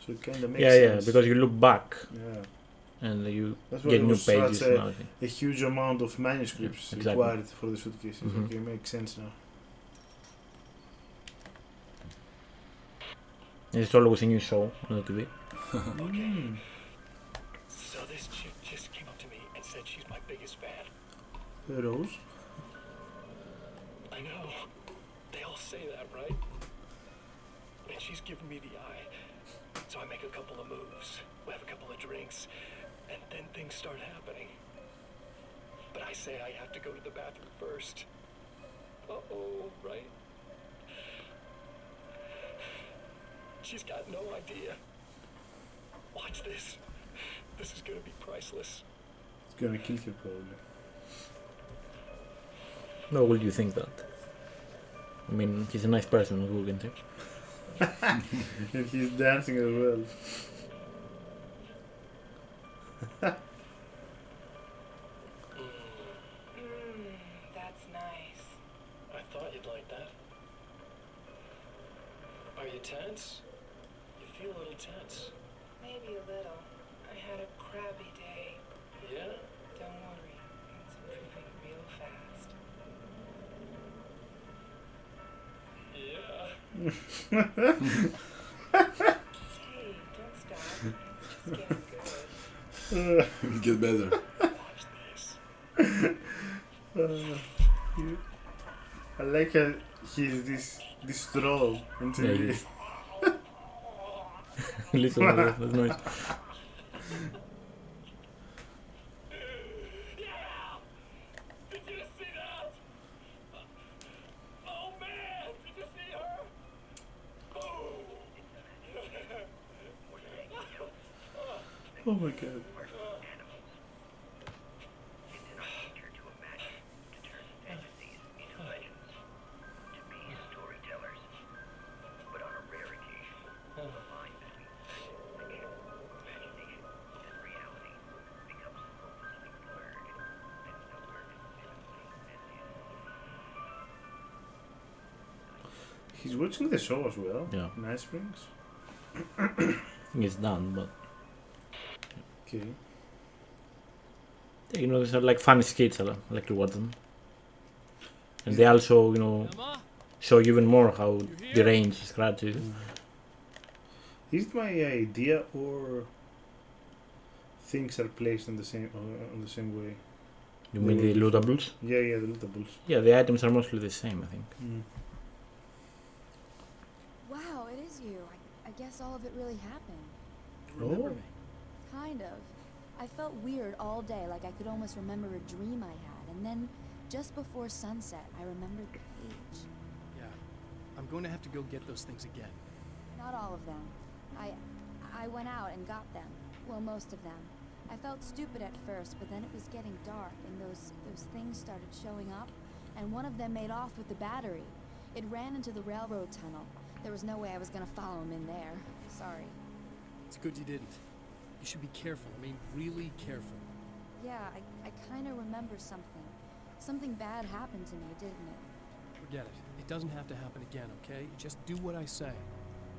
So it kinda makes sense. Yeah, because you look back. Yeah. And you That's why get there new was pages such and everything. a huge amount of manuscripts exactly. required for the suitcases. Okay, makes sense now. It's always a new show on the TV. Okay. So this chick just came up to me and said she's my biggest fan. Rose? I know. They all say that, right? And she's giving me the eye. So I make a couple of moves. We have a couple of drinks. And then things start happening. But I say I have to go to the bathroom first. Uh-oh, right? She's got no idea. Watch this. This is gonna be priceless. It's gonna kill her probably. No, would you think that? I mean, he's a nice person, as we can see. And he's dancing as well. That's nice. I thought you'd like that. Are you tense? You feel a little tense. Maybe a little. I had a crabby day. Yeah? Don't worry. It's improving real fast. Yeah. Hey, don't stop. It's just getting good. It'll get better. Watch this. I like how he's this troll until Yeah, he... Listen to that noise. Yeah! Did you see that? Oh man! Did you see her? Oh my god. He's watching the show as well. Yeah. Night Springs. I think it's done, but Okay. you know, these are like funny skits. I like to watch them, and they also, you know, show you even more how deranged Scratch is. Is it my idea or things are placed on the same way? You mean the lootables? Yeah, the lootables. Yeah, the items are mostly the same, I think. Wow, it is you. I guess all of it really happened. Remember me? Kind of. I felt weird all day, like I could almost remember a dream I had, and then just before sunset, I remembered the page. Yeah. I'm going to have to go get those things again. Not all of them. I went out and got them. Well, most of them. I felt stupid at first, but then it was getting dark, and those things started showing up, and one of them made off with the battery. It ran into the railroad tunnel. There was no way I was gonna follow him in there. Sorry. It's good you didn't. You should be careful. I mean, really careful. Yeah, I kinda remember something. Something bad happened to me, didn't it? Forget it. It doesn't have to happen again, okay? Just do what I say.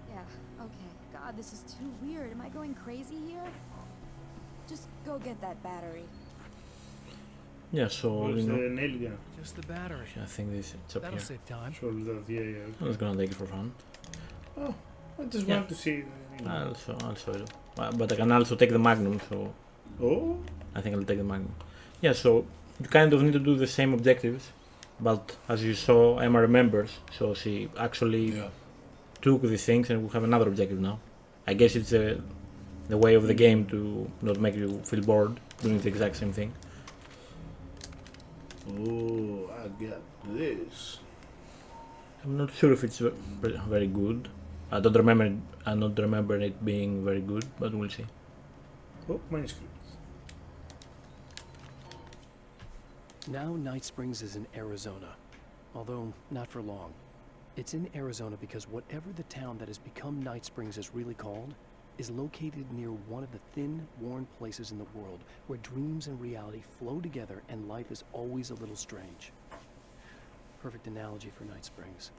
Yeah, okay. God, this is too weird. Am I going crazy here? Just go get that battery. Yeah, so Where's you know, the nail gun? Just the battery. I think it's up That'll here. save time. Sure, that, yeah. I'm just gonna take it for fun. Oh, I just Yeah. want to see. I'll show you. But I can also take the Magnum, so Oh, I think I'll take the Magnum. Yeah, so you kind of need to do the same objectives, but as you saw, Emma remembers, so she actually took these things, and we have another objective now. I guess it's the way of the game to not make you feel bored doing the exact same thing. oh, I got this. I'm not sure if it's very good. I don't remember it being very good, but we'll see. Oh, manuscript. Now Night Springs is in Arizona, although not for long. It's in Arizona because whatever the town that has become Night Springs is really called is located near one of the thin, worn places in the world where dreams and reality flow together and life is always a little strange. Perfect analogy for Night Springs.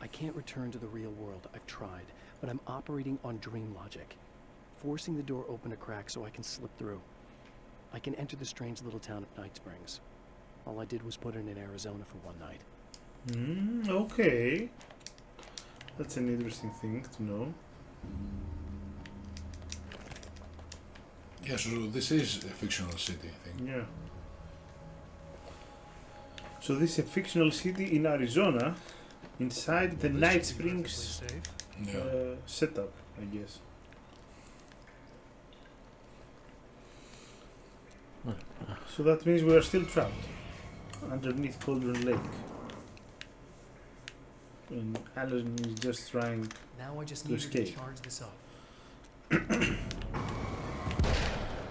I can't return to the real world. I've tried, but I'm operating on dream logic, forcing the door open a crack so I can slip through. I can enter the strange little town of Night Springs. All I did was put it in Arizona for one night. Okay. That's an interesting thing to know. Yeah, so this is a fictional city, I think. Yeah. So this is a fictional city in Arizona, inside the Night Springs setup, I guess. So that means we are still trapped underneath Cauldron Lake. And Alan is just trying Now I just to need to escape. charge this up.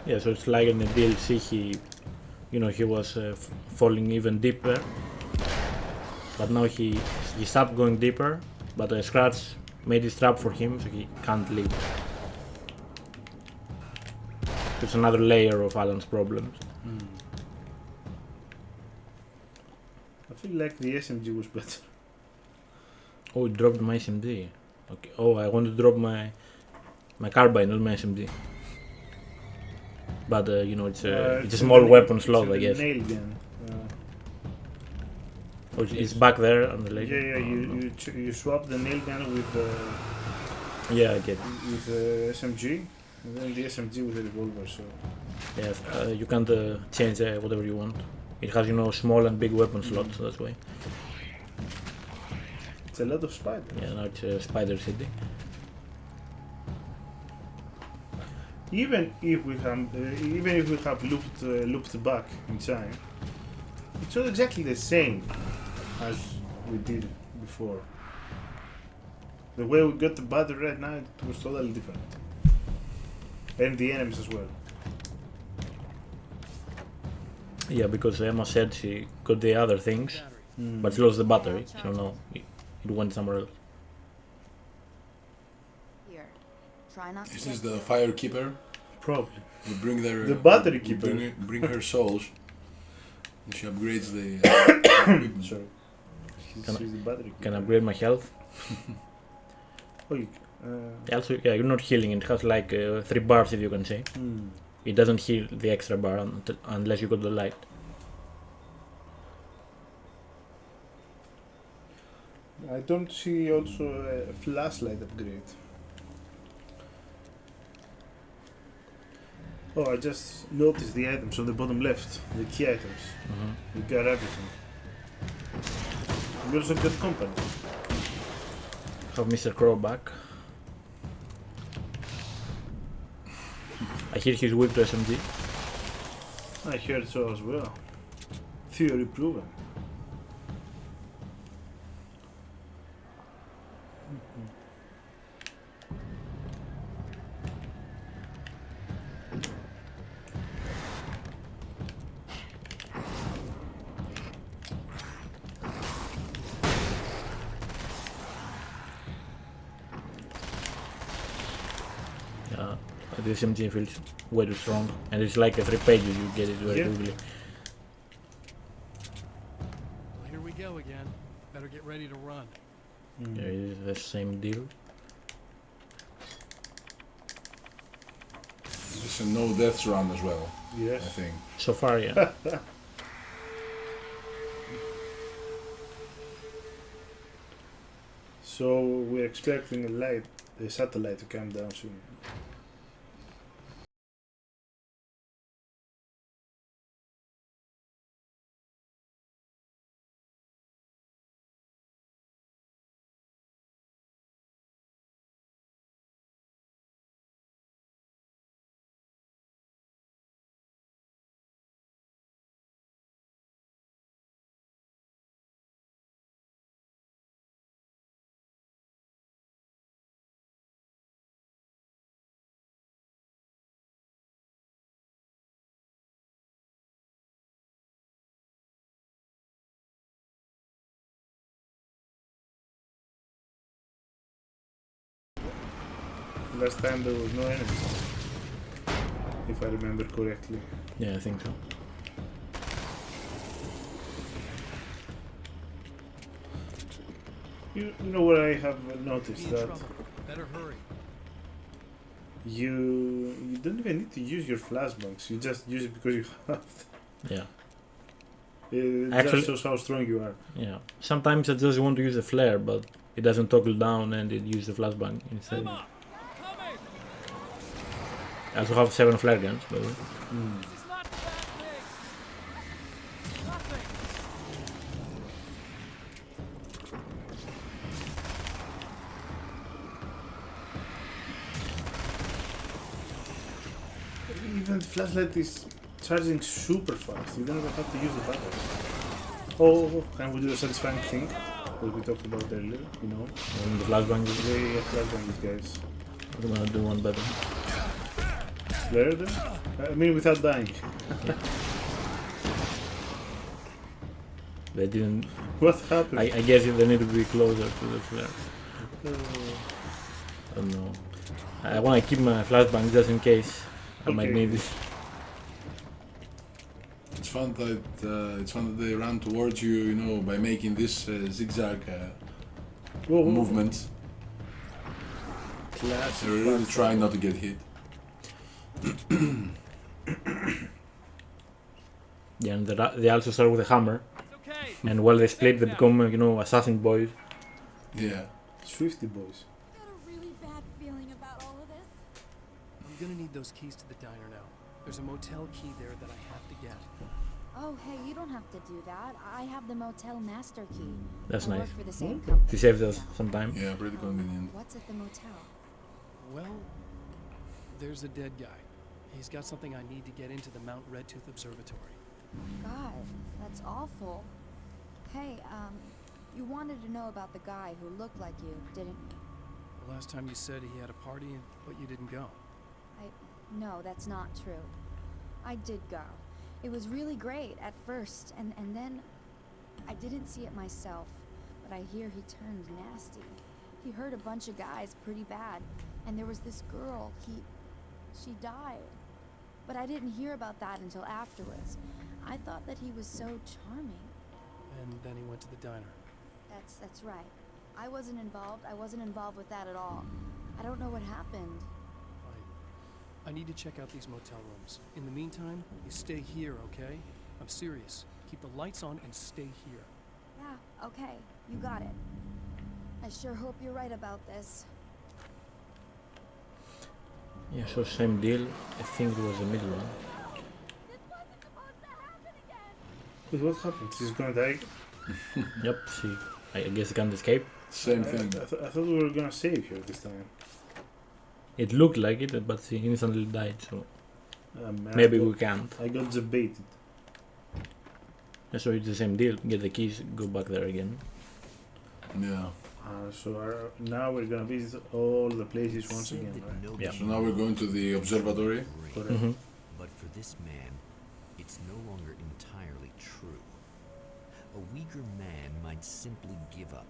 Yeah, so it's like in the DLC, he was falling even deeper, but now he stopped going deeper, but Scratch made his trap for him, so he can't leave. It's another layer of Alan's problems. I feel like the SMG was better. Oh, it dropped my SMG. Okay. Oh, I want to drop my carbine, not my SMG. But it's a small weapon slot, I guess. Nail gun. Oh, it's back there on the lake. Yeah. You swap the nail gun with Yeah, I get it. with the SMG, and then the SMG with the revolver. So Yeah, you can't change whatever you want. It has, small and big weapon slots, that's why. it's a lot of spiders. Yeah, now it's Spider City. Even if we have looped back in time, it's not exactly the same as we did before. The way we got the battery right now, it was totally different, and the enemies as well. Yeah, because Emma said she got the other things, but she lost the battery, so now it went somewhere else. Here, try not to Is get this the killed. firekeeper? Probably. We bring their The battery we keeper. bring her souls, and she upgrades the equipment. Sorry. He Can I- sees the battery. Can upgrade my health. Oh, you, Also, yeah, you're not healing. It has like 3 bars, if you can say. It doesn't heal the extra bar unless you got the light. I don't see also a flashlight upgrade. Oh, I just noticed the items on the bottom left, the key items. You got everything. You also got company. Have Mr. Crow back. I hear he's weak to SMG. I heard so as well. Theory proven. Yeah, the SMG feels way too strong, and it's like 3 pages. You get it very quickly. Well, here we go again. Better get ready to run. Yeah, it's the same deal. It's a no deaths run as well. Yes. I think. So far, yeah. So we're expecting a satellite to come down soon. Last time there was no enemies, if I remember correctly. Yeah, I think so. You know what I have noticed that Better hurry. you don't even need to use your flashbangs. You just use it because you have them. Yeah. It Actually- just shows how strong you are. Yeah. Sometimes I just want to use a flare, but it doesn't toggle down and it uses the flashbang instead. Come on, coming. I also have 7 flare guns, by the way. This is not the bad thing. Nothing. Even the flashlight is charging super fast. You don't even have to use the battery. Oh, can we do the satisfying thing that we talked about earlier? You know, And the flashbang is they flashbang these guys. I'm gonna do one better. Flare them? I mean, without dying. They didn't. What happened? I guess they need to be closer to the flare. I don't know. I wanna keep my flashbang just in case I might Okay. need it. It's fun that they run towards you, you know, by making this zigzag Whoa, whoa. movements. Classic. They're really fast trying not to get hit. Yeah, and they also start with a hammer, It's okay. and while they split, they become assassin boys. Yeah. Swifty boys. Got a really bad feeling about all of this. I'm gonna need those keys to the diner now. There's a motel key there that I have to get. Oh, hey, you don't have to do that. I have the motel master key. That's I nice. work for the same company. He saves us some time. Yeah, pretty convenient. What's at the motel? Well, there's a dead guy. He's got something I need to get into the Mount Redtooth Observatory. God, that's awful. Hey, you wanted to know about the guy who looked like you, didn't you? The last time you said he had a party, but you didn't go. No, that's not true. I did go. It was really great at first, and then I didn't see it myself, but I hear he turned nasty. He hurt a bunch of guys pretty bad, and there was this girl, she died. But I didn't hear about that until afterwards. I thought that he was so charming. And then he went to the diner. That's right. I wasn't involved. I wasn't involved with that at all. I don't know what happened. I need to check out these motel rooms. In the meantime, you stay here, okay? I'm serious. Keep the lights on and stay here. Yeah, okay. You got it. I sure hope you're right about this. Yeah, so same deal. I think it was the middle one. But what happened? She's gonna die? Yep, I guess he can't escape. Same thing. I thought we were gonna save her this time. It looked like it, but she instantly died, so Man, maybe we can't. I got debated. So it's the same deal. Get the keys, go back there again. Yeah. Now we're gonna visit all the places once again, right? Yeah. So now we're going to the observatory. Correct. Mm-hmm. But for this man, it's no longer entirely true. A weaker man might simply give up,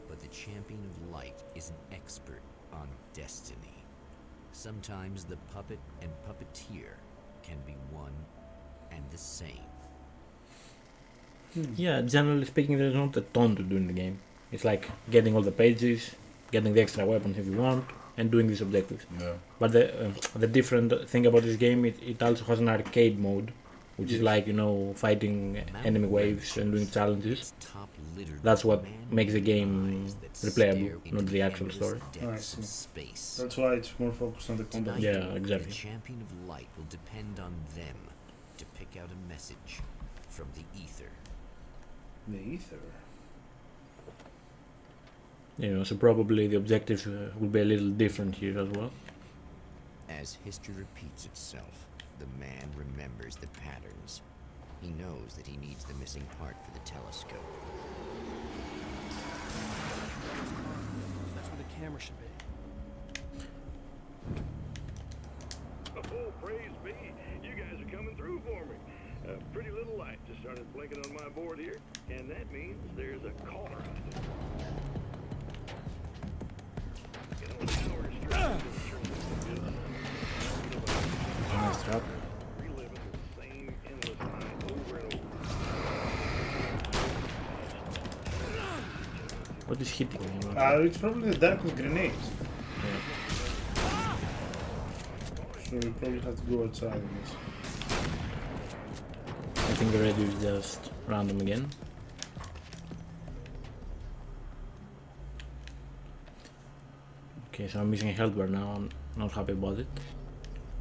but the champion of light is an expert on destiny. Sometimes the puppet and puppeteer can be one and the same. Yeah, generally speaking, there's not a ton to do in the game. It's like getting all the pages, getting the extra weapons if you want, and doing these objectives. Yeah. But the different thing about this game, it also has an arcade mode, which is like, fighting enemy waves and doing challenges. That's what makes the game replayable, not the actual story. I see. That's why it's more focused on the combat. Yeah, exactly. The champion of light will depend on them to pick out a message from the ether. The ether. So probably the objectives will be a little different here as well. As history repeats itself, the man remembers the patterns. He knows that he needs the missing part for the telescope. That's where the camera should be. Oh, praise be. You guys are coming through for me. A pretty little light just started blinking on my board here, and that means there's a caller out there. Nice trap. Reliving the same endless night over and over. What is hitting me? It's probably the darkness grenades. So we probably have to go outside, I guess. I think the radio is just random again. Okay, so I'm missing a health bar now. I'm not happy about it.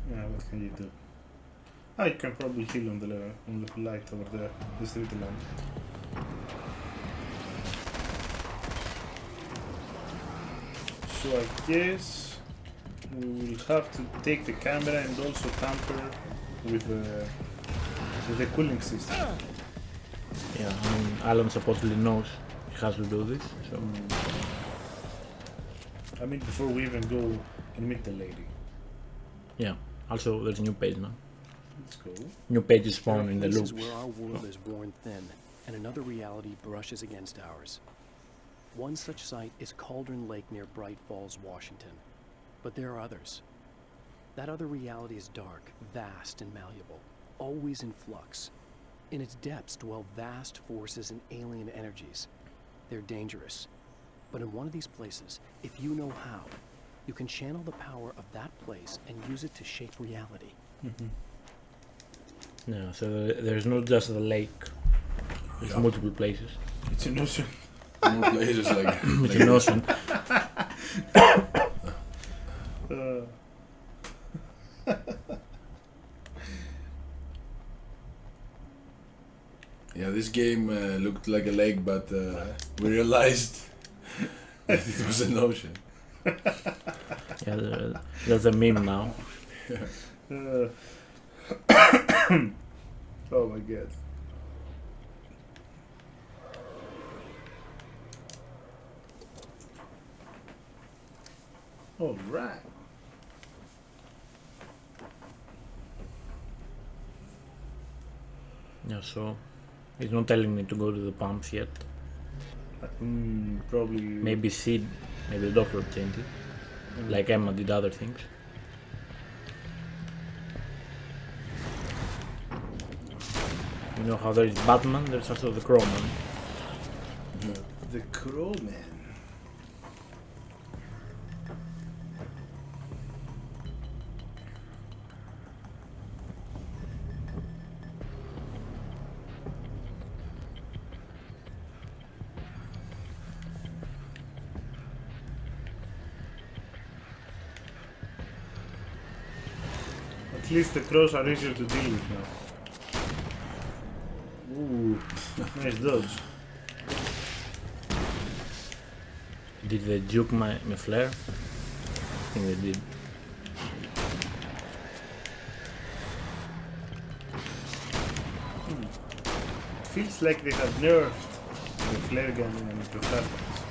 Yeah, what can you do? I can probably heal on the light over there, the street lamp. So I guess we will have to take the camera and also tamper with the cooling system. Yeah, Alan supposedly knows he has to do this, so... I mean, before we even go and meet the lady. Yeah, also there's a new page now. Let's go. New pages spawn in the Places loops. where our world is worn thin, and another reality brushes against ours. One such site is Cauldron Lake near Bright Falls, Washington. But there are others. That other reality is dark, vast, and malleable, always in flux. In its depths dwell vast forces and alien energies. They're dangerous. But in one of these places, if you know how, you can channel the power of that place and use it to shape reality. Yeah, so there's not just the lake. There's multiple places. It's an ocean. More places like It's an ocean. Yeah, this game looked like a lake, but we realized that it was an ocean. Yeah, there's a meme now. Oh my god. All right. Yeah, so he's not telling me to go to the pumps yet. Probably. Maybe Sid, maybe the doctor changed it. Like Emma did other things. You know how there is Batman, there's also the Crowman. The Crow Man. At least the crows are easier to deal with now. Ooh, nice dodge. Did they juke my flare? I think they did. It feels like they have nerfed the flare gun and the flashbangs.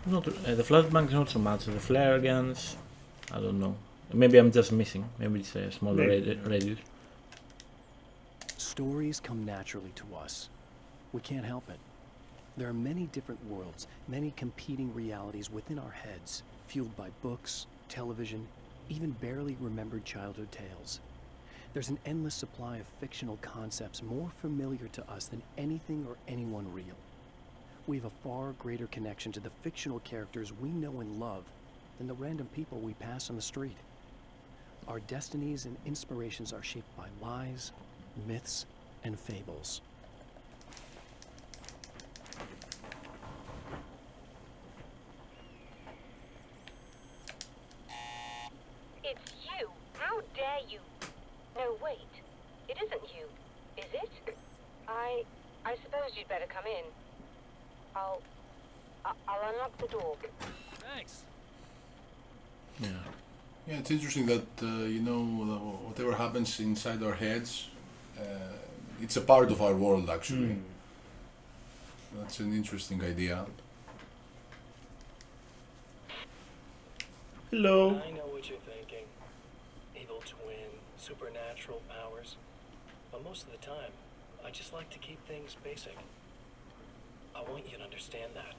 Not the flashbangs, not so much. The flare guns, I don't know. Maybe I'm just missing. Maybe it's a smaller radius. Stories come naturally to us. We can't help it. There are many different worlds, many competing realities within our heads, fueled by books, television, even barely remembered childhood tales. There's an endless supply of fictional concepts more familiar to us than anything or anyone real. We have a far greater connection to the fictional characters we know and love than the random people we pass on the street. Our destinies and inspirations are shaped by lies, myths, and fables. It's you. How dare you? No, wait. It isn't you, is it? I suppose you'd better come in. I'll unlock the door. Thanks. Yeah. Yeah, it's interesting that, you know, whatever happens inside our heads, it's a part of our world, actually. That's an interesting idea. Hello. I know what you're thinking. Evil twin, supernatural powers. But most of the time, I just like to keep things basic. I want you to understand that.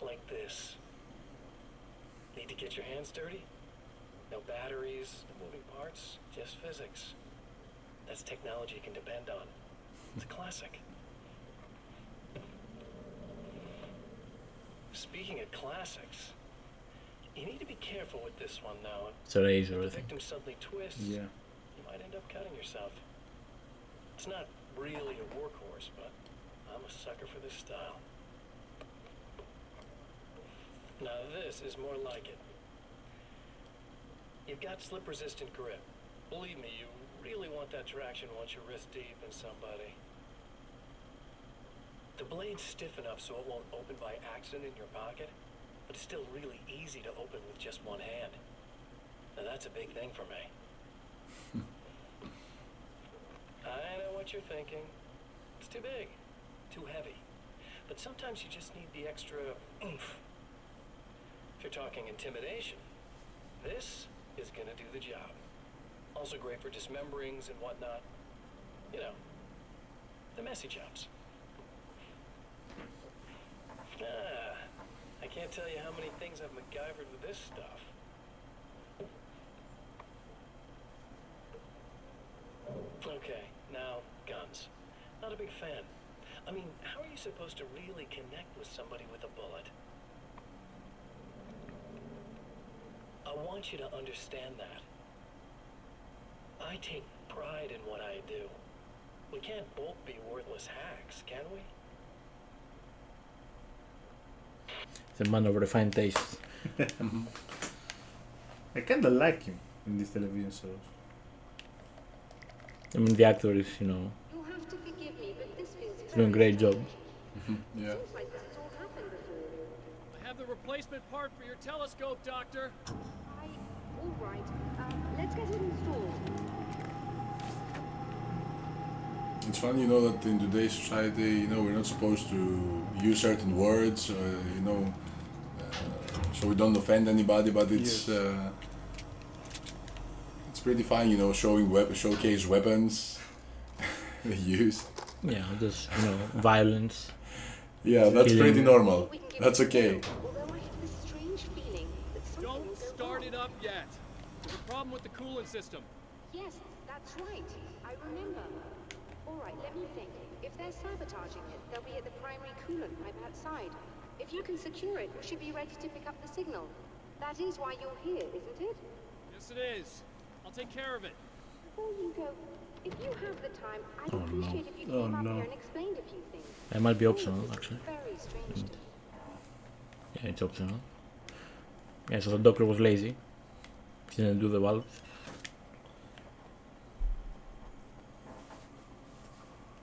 Like this. Need to get your hands dirty? No batteries, no moving parts, just physics. That's technology you can depend on. It's a classic. Speaking of classics, you need to be careful with this one now. It's a razor, I If the think. victim suddenly twists, Yeah. you might end up cutting yourself. It's not really a workhorse, but I'm a sucker for this style. Now this is more like it. You've got slip-resistant grip. Believe me, you really want that traction once you're wrist deep in somebody. The blade's stiff enough so it won't open by accident in your pocket, but it's still really easy to open with just one hand. Now that's a big thing for me. I know what you're thinking. It's too big, too heavy. But sometimes you just need the extra oomph. If you're talking intimidation, this is gonna do the job. Also great for dismemberings and whatnot. You know, the messy jobs. I can't tell you how many things I've MacGyvered with this stuff. Okay, now, guns. Not a big fan. I mean, how are you supposed to really connect with somebody with a bullet? I want you to understand that. I take pride in what I do. We can't both be worthless hacks, can we? The man of refined taste. I kinda like him in these television shows. I mean, the actor is, you know, You'll have to forgive me, but this feels doing a great job. Yeah. Seems like this has all happened before. I have the replacement part for your telescope, Doctor. All right. Let's get it installed. It's funny, you know, that in today's society, you know, we're not supposed to use certain words, you know, so we don't offend anybody. But it's it's pretty fine, you know, showcase weapons they use. Yeah, just, you know, violence. Yeah, that's Killing. pretty normal. That's okay. Although I have this strange feeling that something Don't will go start wrong. it up yet. There's a problem with the coolant system. Yes, That's right. I remember. All right, let me think. If they're sabotaging it, they'll be at the primary coolant pipe outside. If you can secure it, we should be ready to pick up the signal. That is why you're here, isn't it? Yes, it is. I'll take care of it. Before you go, if you have the time, I'd Oh, no. appreciate if you Oh, came up no. here and explained a few things. It might be All of optional, this is actually. very strange to me. Yeah, it's optional. Yeah, so the doctor was lazy. He didn't do the valves.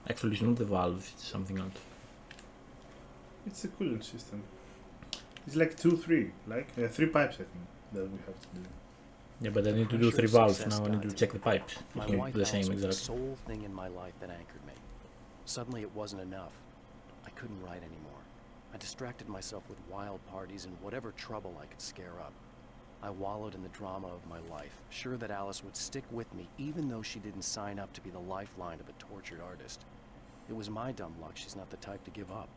Actually, it's not the valves, it's something else. It's the coolant system. It's like 3, like 3 pipes, I think, that we have to do. Yeah, but I need to do Pressure 3 of valves success now. I need got to to check me. the pipes. My It's not wife the Alice same was the exactly. sole thing in my life that anchored me. Suddenly it wasn't enough. I couldn't write anymore. I distracted myself with wild parties and whatever trouble I could scare up. I wallowed in the drama of my life, sure that Alice would stick with me even though she didn't sign up to be the lifeline of a tortured artist. It was my dumb luck she's not the type to give up.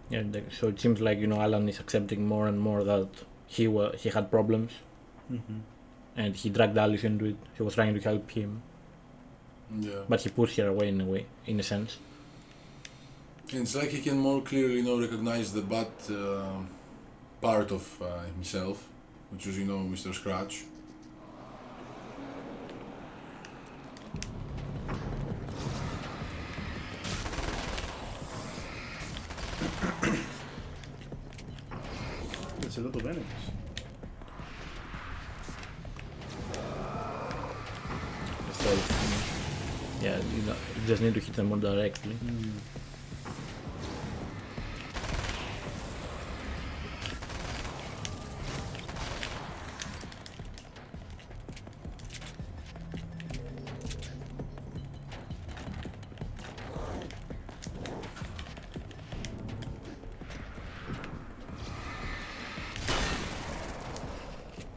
Yeah, so it seems like, you know, Alan is accepting more and more that he had problems, and he dragged Alice into it. He was trying to help him, Yeah. but he pushed her away in a sense. It's like he can more clearly, you know, recognize the bad part of himself, which is, you know, Mr. Scratch. It's a lot of enemies. So, yeah, you just need to hit them more directly.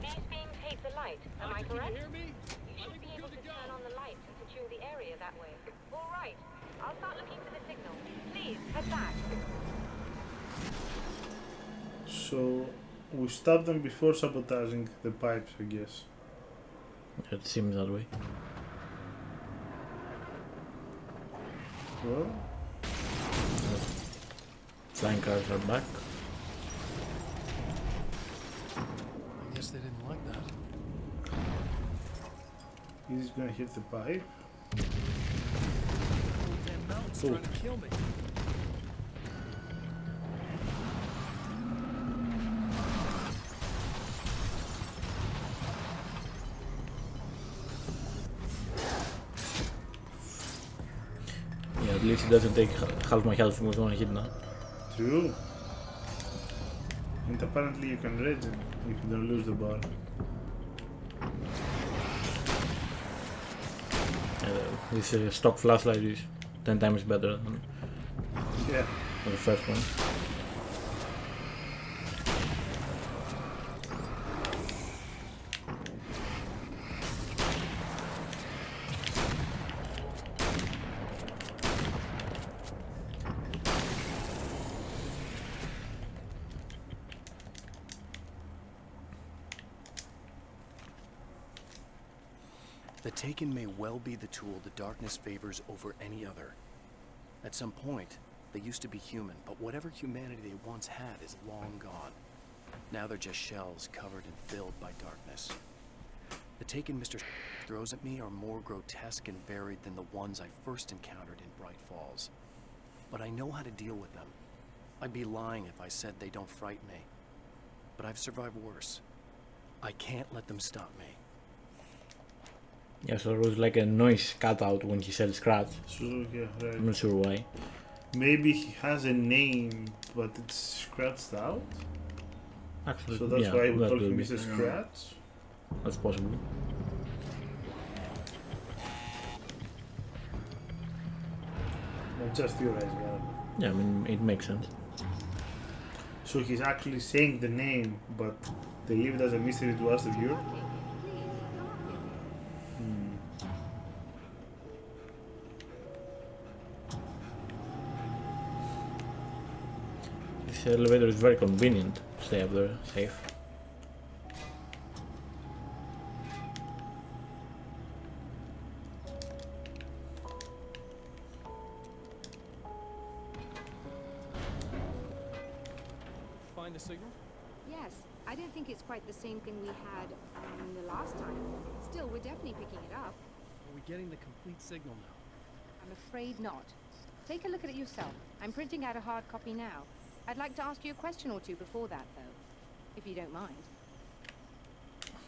These beams hate the light, am I Can correct? you hear me? You should be able to turn on the lights and secure the area that way. All right. I'll start looking for the signal. Please, head back. So we stop them before sabotaging the pipes, I guess. It seems that way. Well, Flying cars are back. I guess they didn't like that. he's gonna hit the pipe. Damn mountain's Oh. trying to kill me. Yeah, at least it doesn't take half my health with one hit now. True. And apparently you can regen if you don't lose the bar. This stock flashlight is 10 times better than Yeah. the first one. The Taken may well be the tool the darkness favors over any other. At some point, they used to be human, but whatever humanity they once had is long gone. Now they're just shells covered and filled by darkness. The Taken Mr. throws at me are more grotesque and varied than the ones I first encountered in Bright Falls. But I know how to deal with them. I'd be lying if I said they don't frighten me. But I've survived worse. I can't let them stop me. Yeah, so there was like a noise cut out when he said Scratch. So yeah, right. I'm not sure why. Maybe he has a name, but it's scratched out. Actually, So that's yeah, why we that call will him be. Mr. Scratch. That's possible. I'm just theorizing. Yeah, I mean, it makes sense. So he's actually saying the name, but they leave it as a mystery to us, the viewer. This elevator is very convenient to stay up there safe. find the signal? Yes, I don't think it's quite the same thing we had the last time. Still, we're definitely picking it up. Are we getting the complete signal now? I'm afraid not. Take a look at it yourself. I'm printing out a hard copy now. I'd like to ask you a question or two before that, though, if you don't mind.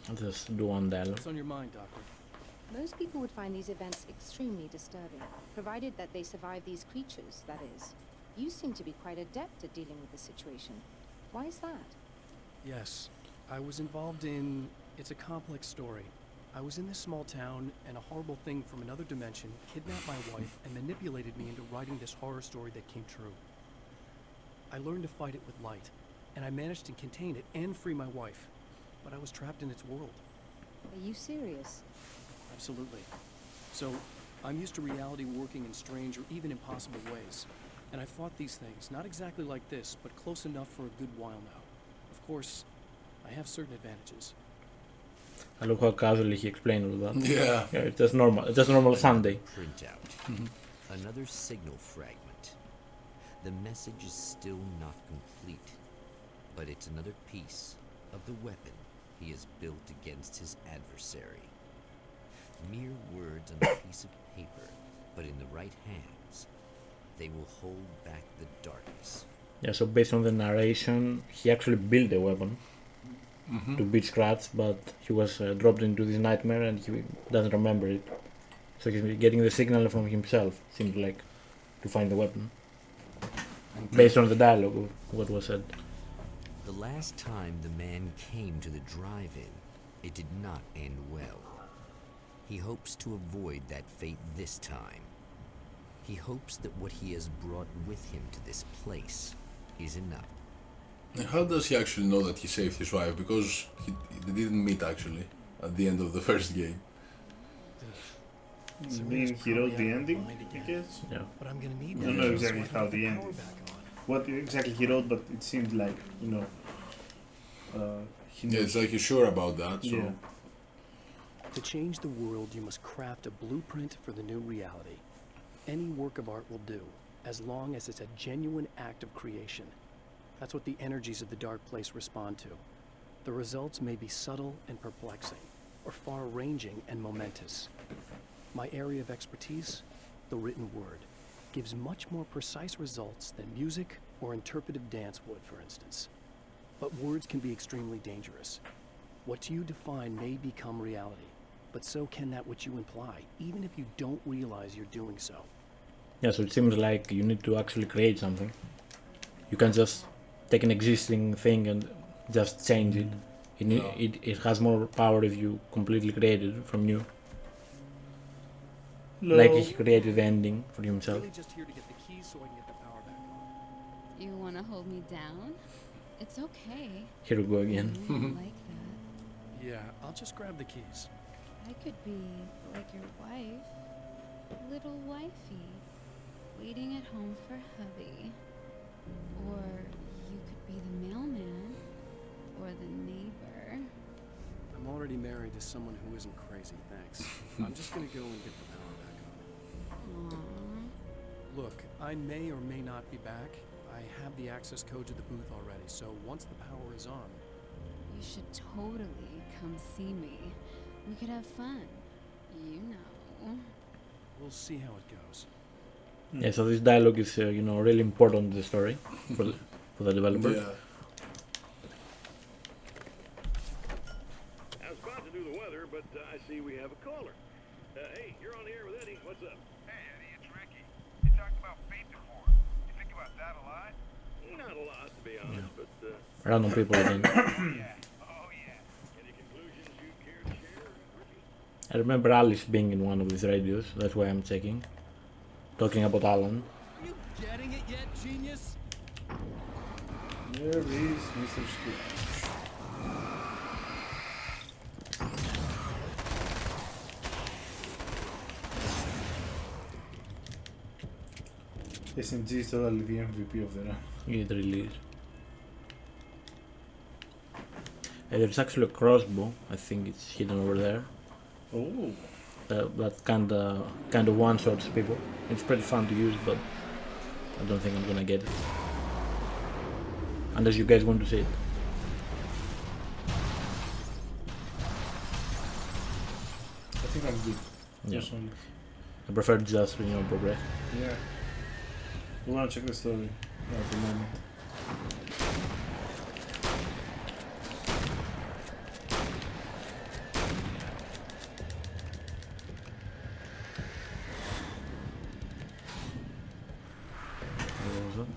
I'll just do one dialogue. What's on your mind, Doctor? Most people would find these events extremely disturbing, provided that they survive these creatures, that is. You seem to be quite adept at dealing with the situation. Why is that? Yes, I was involved in... It's a complex story. I was in this small town, and a horrible thing from another dimension kidnapped my wife and manipulated me into writing this horror story that came true. I learned to fight it with light, and I managed to contain it and free my wife. But I was trapped in its world. Are you serious? Absolutely. So, I'm used to reality working in strange or even impossible ways. And I fought these things, not exactly like this, but close enough for a good while now. Of course, I have certain advantages. I love how casually he explained all that. Yeah. Yeah, it's just normal. It's just normal Sunday. Printout. Another signal fragment. The message is still not complete, but it's another piece of the weapon he has built against his adversary. Mere words on a piece of paper, but in the right hands, they will hold back the darkness. Yeah, so based on the narration, he actually built a weapon to beat Scratch, but he was dropped into this nightmare and he doesn't remember it. So he's getting the signal from himself, seems like, to find the weapon. Based on the dialogue of what was said. The last time the man came to the drive-in, it did not end well. He hopes to avoid that fate this time. He hopes that what he has brought with him to this place is enough. And how does he actually know that he saved his wife? Because they didn't meet actually at the end of the first game. You mean he wrote the ending, I guess? Yeah. But I'm gonna need I don't know exactly how the end is. What exactly he wrote, but it seemed like, you know... Yeah, it's like he's sure about that, so... Yeah. To change the world, you must craft a blueprint for the new reality. Any work of art will do, as long as it's a genuine act of creation. That's what the energies of the dark place respond to. The results may be subtle and perplexing, or far-ranging and momentous. My area of expertise, the written word, gives much more precise results than music or interpretive dance would, for instance. But words can be extremely dangerous. What you define may become reality, but so can that which you imply, even if you don't realize you're doing so. Yeah, so it seems like you need to actually create something. You can't just take an existing thing and just change it. It has more power if you completely create it from new. No. Like he created the ending for himself. Really just here to get the keys so I can get the power back on. You wanna hold me down? It's okay. Here we go again. I like that. Yeah, I'll just grab the keys. I could be like your wife, little wifey, waiting at home for hubby. Or you could be the mailman, or the neighbor. I'm already married to someone who isn't crazy, thanks. I'm just gonna go and get the power back on. Aww. Look, I may or may not be back. I have the access code to the booth already, so once the power is on... You should totally come see me. We could have fun. You know. We'll see how it goes. Yeah, so this dialogue is, really important to the story for the developer. Yeah. I was about to do the weather, but I see we have a caller. Hey, you're on the air with Eddie. What's up? Hey, Eddie, it's Ricky. You talked about fate before. You think about that a lot? Not a lot, to be honest, but... Random people again. Oh, yeah. Any conclusions you care to share, Ricky? I remember Alice being in one of these radios, that's why I'm checking. Talking about Alan. Are you getting it yet, genius? Where is Mr. Scratch? SMG is totally the MVP of the run. It really is. There's actually a crossbow, I think it's hidden over there. Oh. That kind of one-shots people. It's pretty fun to use, but I don't think I'm gonna get it. unless you guys want to see it. I think I'm good. Yeah. Personally. I prefer just progress. Yeah. We wanna check the story at the moment. What was that?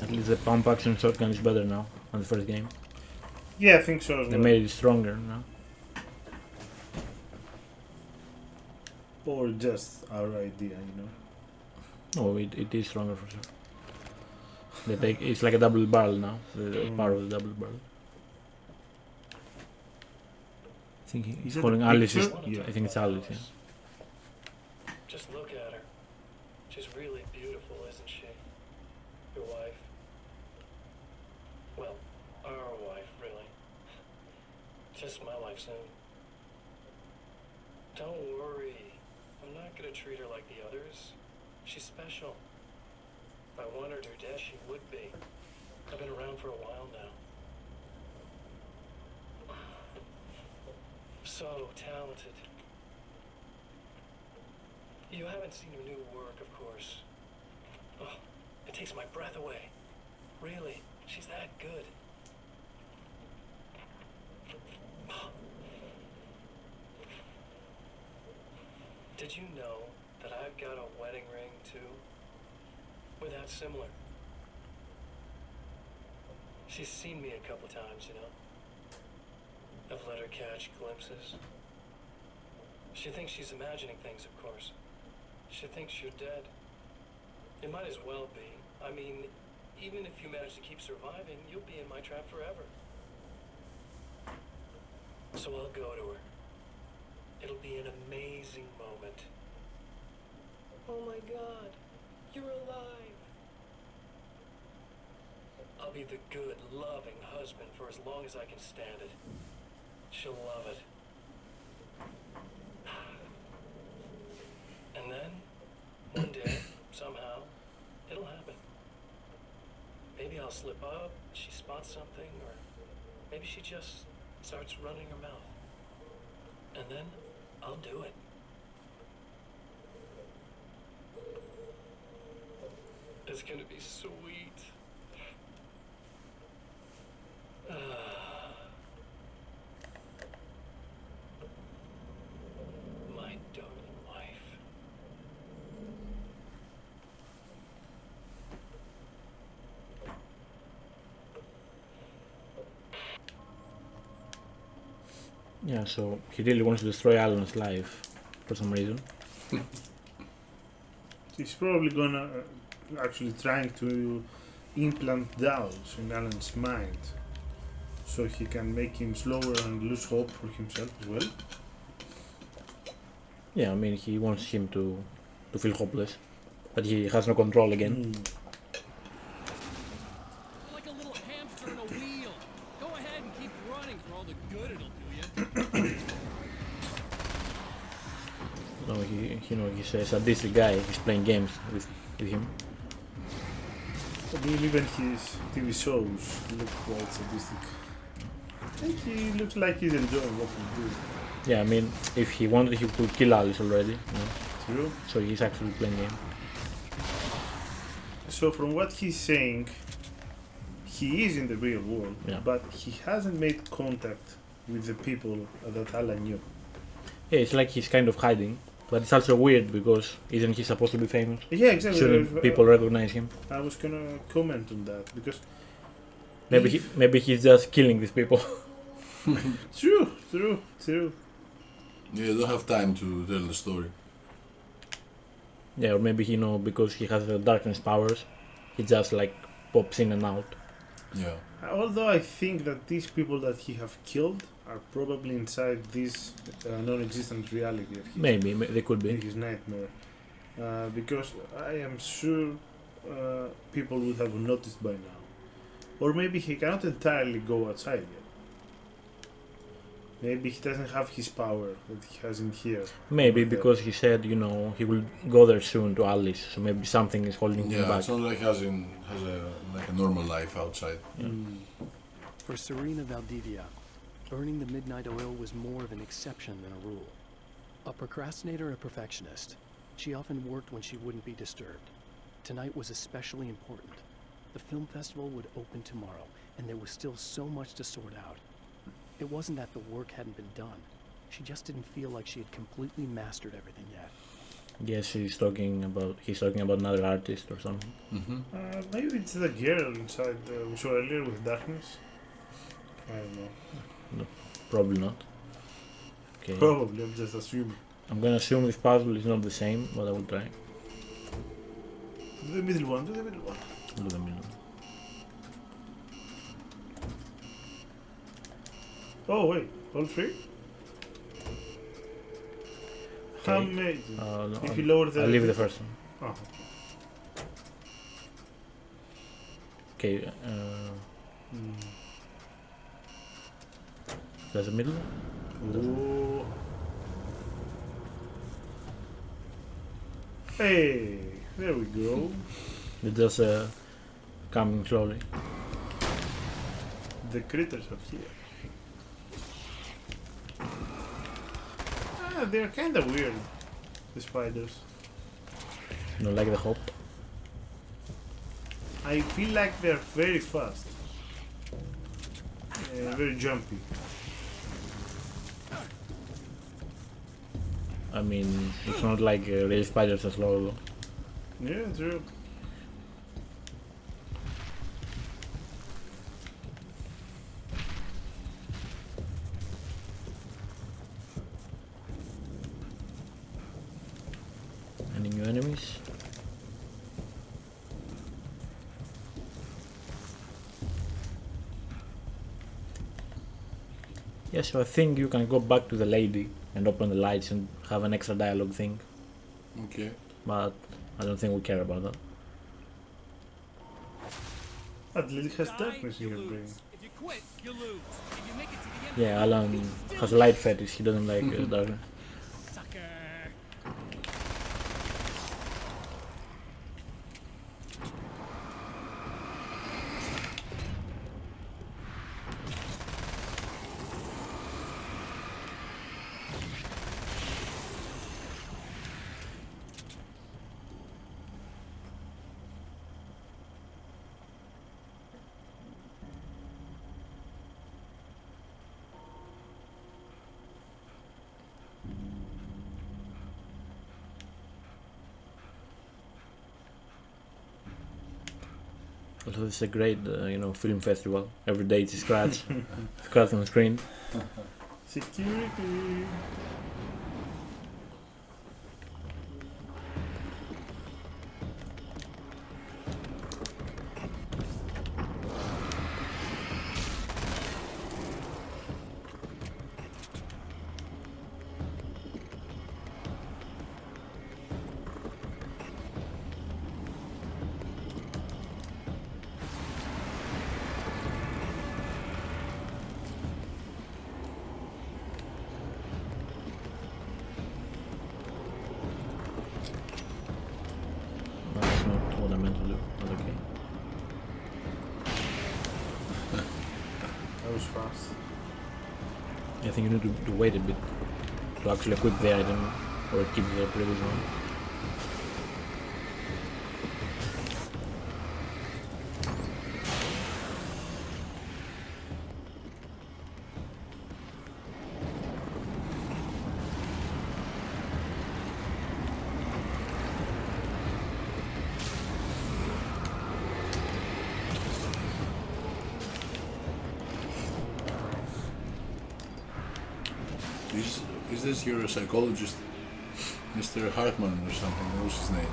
At least the pump action shotgun is better now than the first game. Yeah, I think so as They well. made it stronger now. Or just our idea, you know. Oh, it is stronger for sure. It's like a double barrel now. The power of the double barrel. I think Is he's that calling the Alice. picture? Yeah. I think it's Alice. Yeah. Just look at her. She's really beautiful, isn't she? Your wife. Well, our wife, really. Just my wife soon. Don't worry. I'm not gonna treat her like the others. She's special. If I wanted her dead, she would be. I've been around for a while now. So talented. You haven't seen her new work, of course. Oh, it takes my breath away. Really, she's that good. Did you know that I've got a wedding ring, too? We're that similar. She's seen me a couple times, you know? I've let her catch glimpses. She thinks she's imagining things, of course. She thinks you're dead. It might as well be. I mean, even if you manage to keep surviving, you'll be in my trap forever. So I'll go to her. It'll be an amazing moment. Oh my God, you're alive. I'll be the good, loving husband for as long as I can stand it. She'll love it. And then, one day, somehow, it'll happen. Maybe I'll slip up, she spots something, or maybe she just starts running her mouth. And then, I'll do it. It's gonna be sweet. My darling wife. Yeah, so he really wants to destroy Alan's life for some reason. He's probably gonna actually trying to implant doubts in Alan's mind so he can make him slower and lose hope for himself as well. Yeah, I mean, he wants him to feel hopeless, but he has no control again. Like a little hamster in a wheel. Go ahead and keep running for all the good it'll do you. No, he's a sadistic guy. He's playing games with him. I believe even his TV shows look quite sadistic. I think he looks like he's enjoying what he's doing. Yeah, I mean, if he wanted, he could kill Alice already. You know? True. So he's actually playing game. So from what he's saying, he is in the real world, Yeah. but he hasn't made contact with the people that Alan knew. Yeah, it's like he's kind of hiding, but it's also weird because isn't he supposed to be famous? Yeah, exactly. Shouldn't people recognize him? I was gonna comment on that because Maybe he's just killing these people. True. Yeah, you don't have time to tell the story. Yeah, or maybe because he has the darkness powers, he just like pops in and out. Yeah. Although I think that these people that he have killed are probably inside this non-existent reality of his. Maybe they could be. In his nightmare. Because I am sure people would have noticed by now. Or maybe he cannot entirely go outside yet. Maybe he doesn't have his power that he has in here. Maybe Over there. because he said, he will go there soon to Alice, so maybe something is holding him Yeah, back. it's not like has a normal life outside. For Serena Valdivia, burning the midnight oil was more of an exception than a rule. A procrastinator and a perfectionist, she often worked when she wouldn't be disturbed. Tonight was especially important. The film festival would open tomorrow, and there was still so much to sort out. It wasn't that the work hadn't been done. She just didn't feel like she had completely mastered everything yet. Yes, he's talking about another artist or something. Maybe it's the girl inside we saw earlier with darkness. I don't know. No, probably not. Okay. Probably, I'm just assuming. I'm gonna assume this puzzle is not the same, but I will try. Do the middle one, do the middle one. Do the middle. Oh wait, all three? How amazing. No, If you lower the... I'll leave the first one. Oh. Okay, there's a middle? Ooh. Hey, there we go. It's just coming slowly. The critters are here. They're kinda weird, the spiders. You don't like the hop? I feel like they're very fast. Very jumpy. I mean, it's not like real spiders are slow though. Yeah, true. Any new enemies? Yeah, so I think you can go back to the lady and open the lights and have an extra dialogue thing. Okay. But I don't think we care about that. That lady has darkness in her brain. If you quit, you lose. If you make it to the end, Yeah, Alan has a light fetish, he doesn't like darkness. sucker. Also, it's a great, film festival. Every day it's a scratch. Scratch on the screen. Security. That's not what I meant to do, but okay. That was fast. I think you need to wait a bit to actually equip the item or keep the previous one. Is this your psychologist, Mr. Hartman or something? What was his name?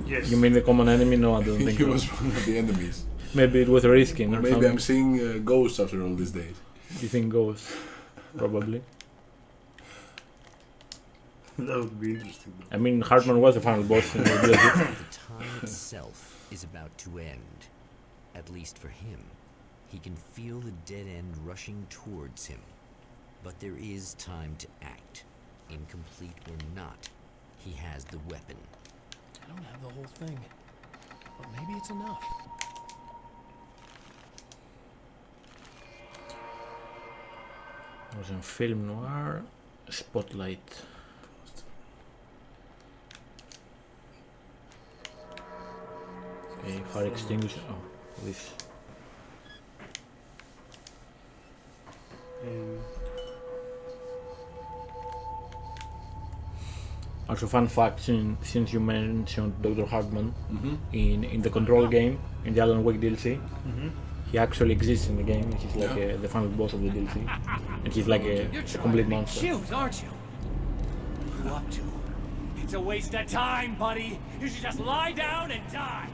Yes. You mean the common enemy? No, I I don't think think he so. was one of the enemies. Maybe it was risking Or or maybe something. I'm seeing ghosts after all these days. You think ghosts? Probably. That would be interesting though. I mean, Hartman was the final boss in the DLC. The time itself is about to end. At least for him. He can feel the dead end rushing towards him. But there is time to act. Incomplete or not, he has the weapon. I don't have the whole thing. But maybe it's enough. It was in film noir, Spotlight. Okay, fire extinguisher. Oh, this. Also, fun fact, since you mentioned Dr. Hartman, in the Control game, in the Alan Wake DLC, he actually exists in the game. He's like the final boss of the DLC, and he's like a complete monster. Cute, aren't you? What are you up to? It's a waste of time, buddy. You should just lie down and die.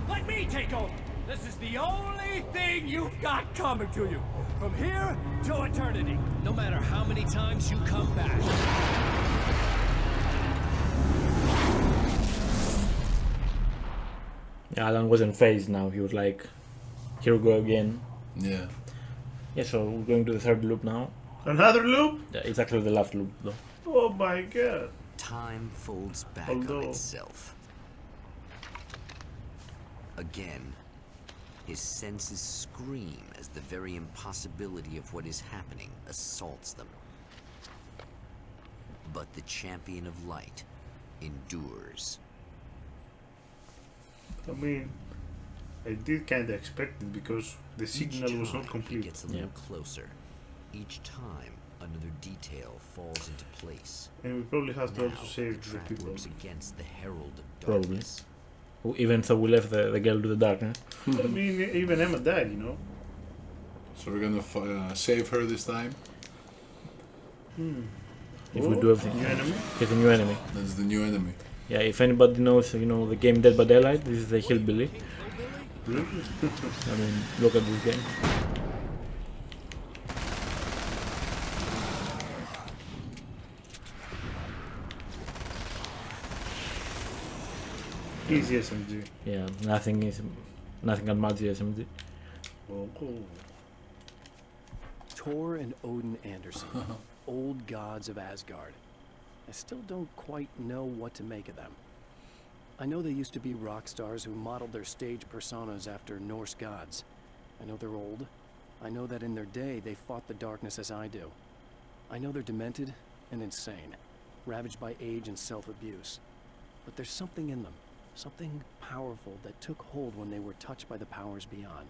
Let me take over. This is the only thing you've got coming to you. From here to eternity. No matter how many times you come back. Yeah, Alan wasn't phased now. He was like, here we go again. Yeah. Yeah, so we're going to the third loop now. Another loop? Yeah, it's actually the last loop though. Oh my god. Time folds back on itself. Again, his senses scream as the very impossibility of what is happening assaults them. But the champion of light endures. I mean, I did kinda expect it because the signal was not complete. He gets a little closer. Each time, another detail falls into place. And we probably have to Now, also save the trap people. works against the herald of Probably. darkness. Even though we left the girl to the darkness. I mean, even Emma died, you know? So we're gonna save her this time? If we do everything. New enemy? He's a new enemy. That's the new enemy. Yeah, if anybody knows, the game Dead by Daylight, this is the hillbilly. I mean, look at this game. Easy SMG. Yeah, nothing can match the SMG. Oh, cool. Thor and Odin Anderson, old gods of Asgard. I still don't quite know what to make of them. I know they used to be rock stars who modeled their stage personas after Norse gods. I know they're old. I know that in their day they fought the darkness as I do. I know they're demented and insane, ravaged by age and self-abuse. But there's something in them, something powerful that took hold when they were touched by the powers beyond.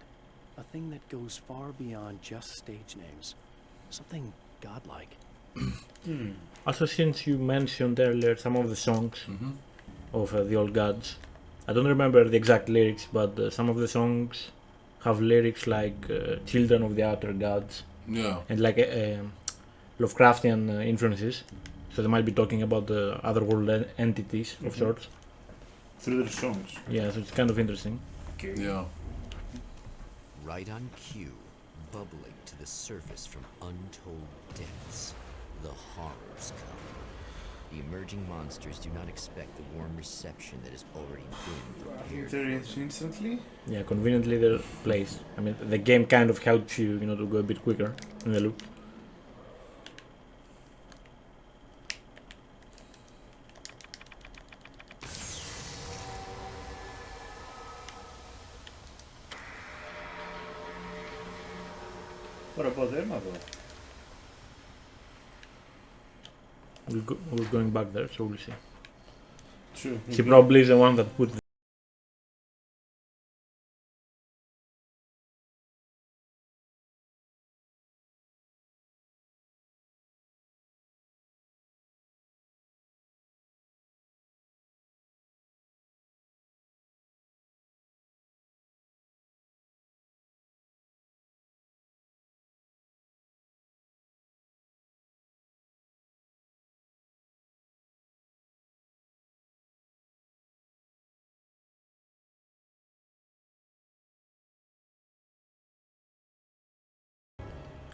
A thing that goes far beyond just stage names. Something godlike. Also, since you mentioned earlier some of the songs of the old gods, I don't remember the exact lyrics, but some of the songs have lyrics like "Children of the Outer Gods," and like Lovecraftian influences. So they might be talking about the otherworld entities of sorts. Through their songs. Yeah, so it's kind of interesting. Okay. Yeah. Right on cue, bubbling to the surface from untold depths, the horrors come. The emerging monsters do not expect the warm reception that has already been prepared. They're instantly? Yeah, conveniently they're placed. I mean, the game kind of helps you, to go a bit quicker in the loop. What about Emma though? We're going back there, so we'll see. True. She probably is the one that put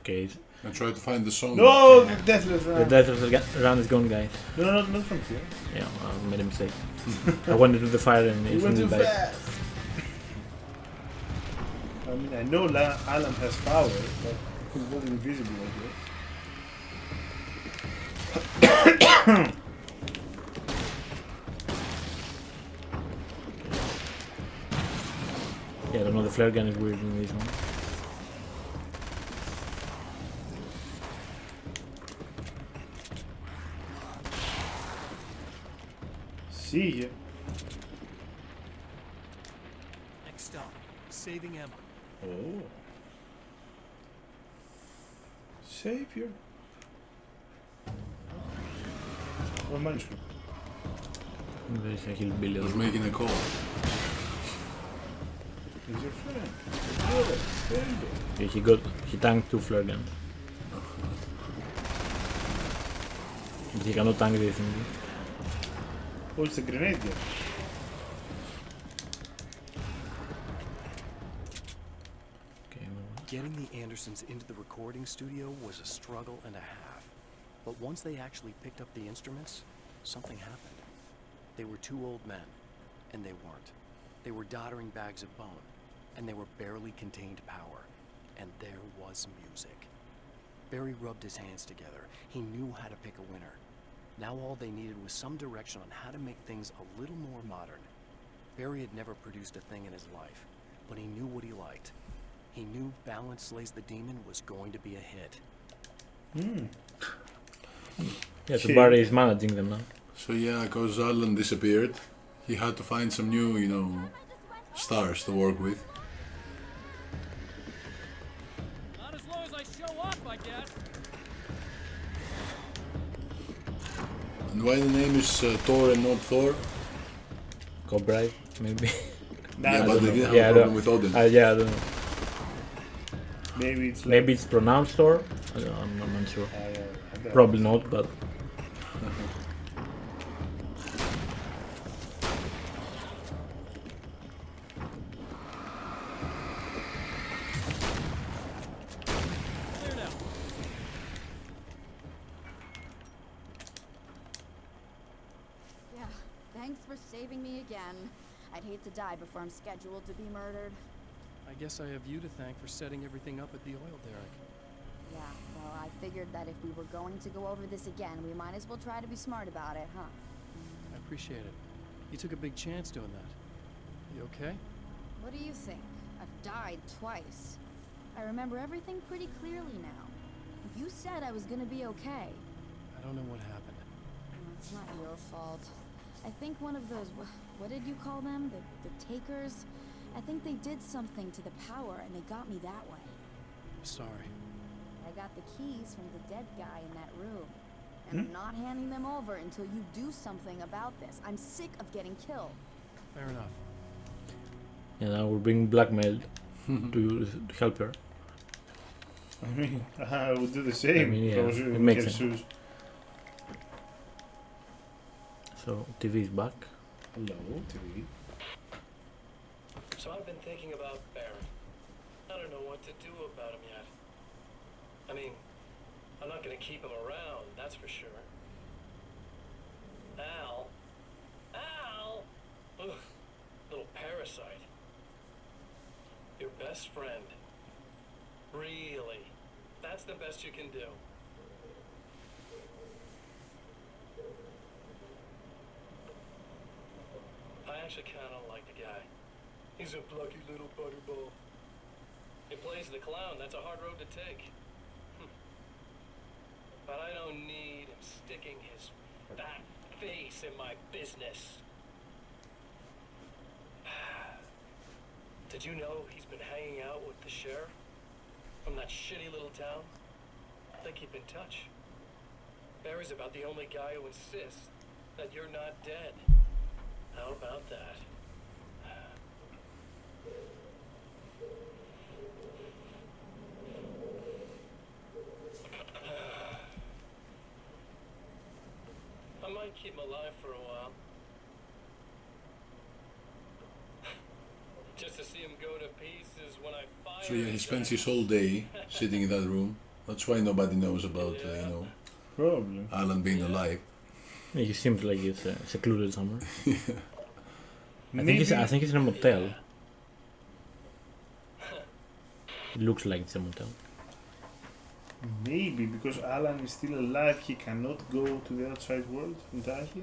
Okay. I tried to find the song. No, the Deathless Run. The Deathless Run is gone, guys. No, not from here. Yeah, I made a mistake. I went into the fire and You went too died. fast. I mean, I know Alan has power, but he's not invisible, I guess. Yeah, I don't know, the flare gun is weird in this one. See ya. Next stop, saving Emma. Oh. Savior. What manuscript? There is a hillbilly. I was making a call. He's your friend. Good. Very good. Yeah, he tanked 2 flare guns. But he cannot tank this thing. Oh, it's a grenade gun. Okay, Getting the Andersons into the recording studio was a struggle and a half. But once they actually picked up the instruments, something happened. They were 2 old men, and they weren't. They were doddering bags of bone, and they were barely contained power. And there was music. Barry rubbed his hands together. He knew how to pick a winner. Now all they needed was some direction on how to make things a little more modern. Barry had never produced a thing in his life, but he knew what he liked. He knew Balance Slays the Demon was going to be a hit. Yeah, so Barry is managing them now. So yeah, because Alan disappeared, he had to find some new, you know, stars to work with. Not as long as I show up, I guess. And why the name is Thor and not Thor? Cobra, maybe. Yeah, but they didn't have Yeah, a problem with Odin. Yeah, I don't know. Maybe it's like... Maybe it's pronounced Thor. I'm not sure. Probably not, but. Yeah, thanks for saving me again. I'd hate to die before I'm scheduled to be murdered. I guess I have you to thank for setting everything up at the oil derrick. Yeah, well, I figured that if we were going to go over this again, we might as well try to be smart about it, huh? I appreciate it. You took a big chance doing that. You okay? What do you think? I've died twice. I remember everything pretty clearly now. You said I was gonna be okay. I don't know what happened. It's not your fault. I think one of those, what did you call them? The takers? I think they did something to the power and they got me that way. I'm sorry. I got the keys from the dead guy in that room. And I'm not handing them over until you do something about this. I'm sick of getting killed. Fair enough. Yeah, now we're being blackmailed to help her. I mean, I would do the same. I mean, yeah, if I was it in makes her sense. shoes. So TV is back. Hello, TV. So I've been thinking about Baron. I don't know what to do about him yet. I mean, I'm not gonna keep him around, that's for sure. Al? Ugh, little parasite. Your best friend. Really? That's the best you can do. I actually kinda like the guy. He's a plucky little butterball. He plays the clown, that's a hard road to take. But I don't need him sticking his fat face in my business. Did you know he's been hanging out with the sheriff from that shitty little town? They keep in touch. Barry's about the only guy who insists that you're not dead. How about that? I might keep him alive for a while. Just to see him go to pieces when I fire. So yeah, he spends his whole day sitting in that room. That's why nobody knows about, you know, Probably. Alan being alive. Yeah, he seems like he's secluded somewhere. I Maybe. think it's in a motel. It looks like it's a motel. Maybe because Alan is still alive, he cannot go to the outside world entirely.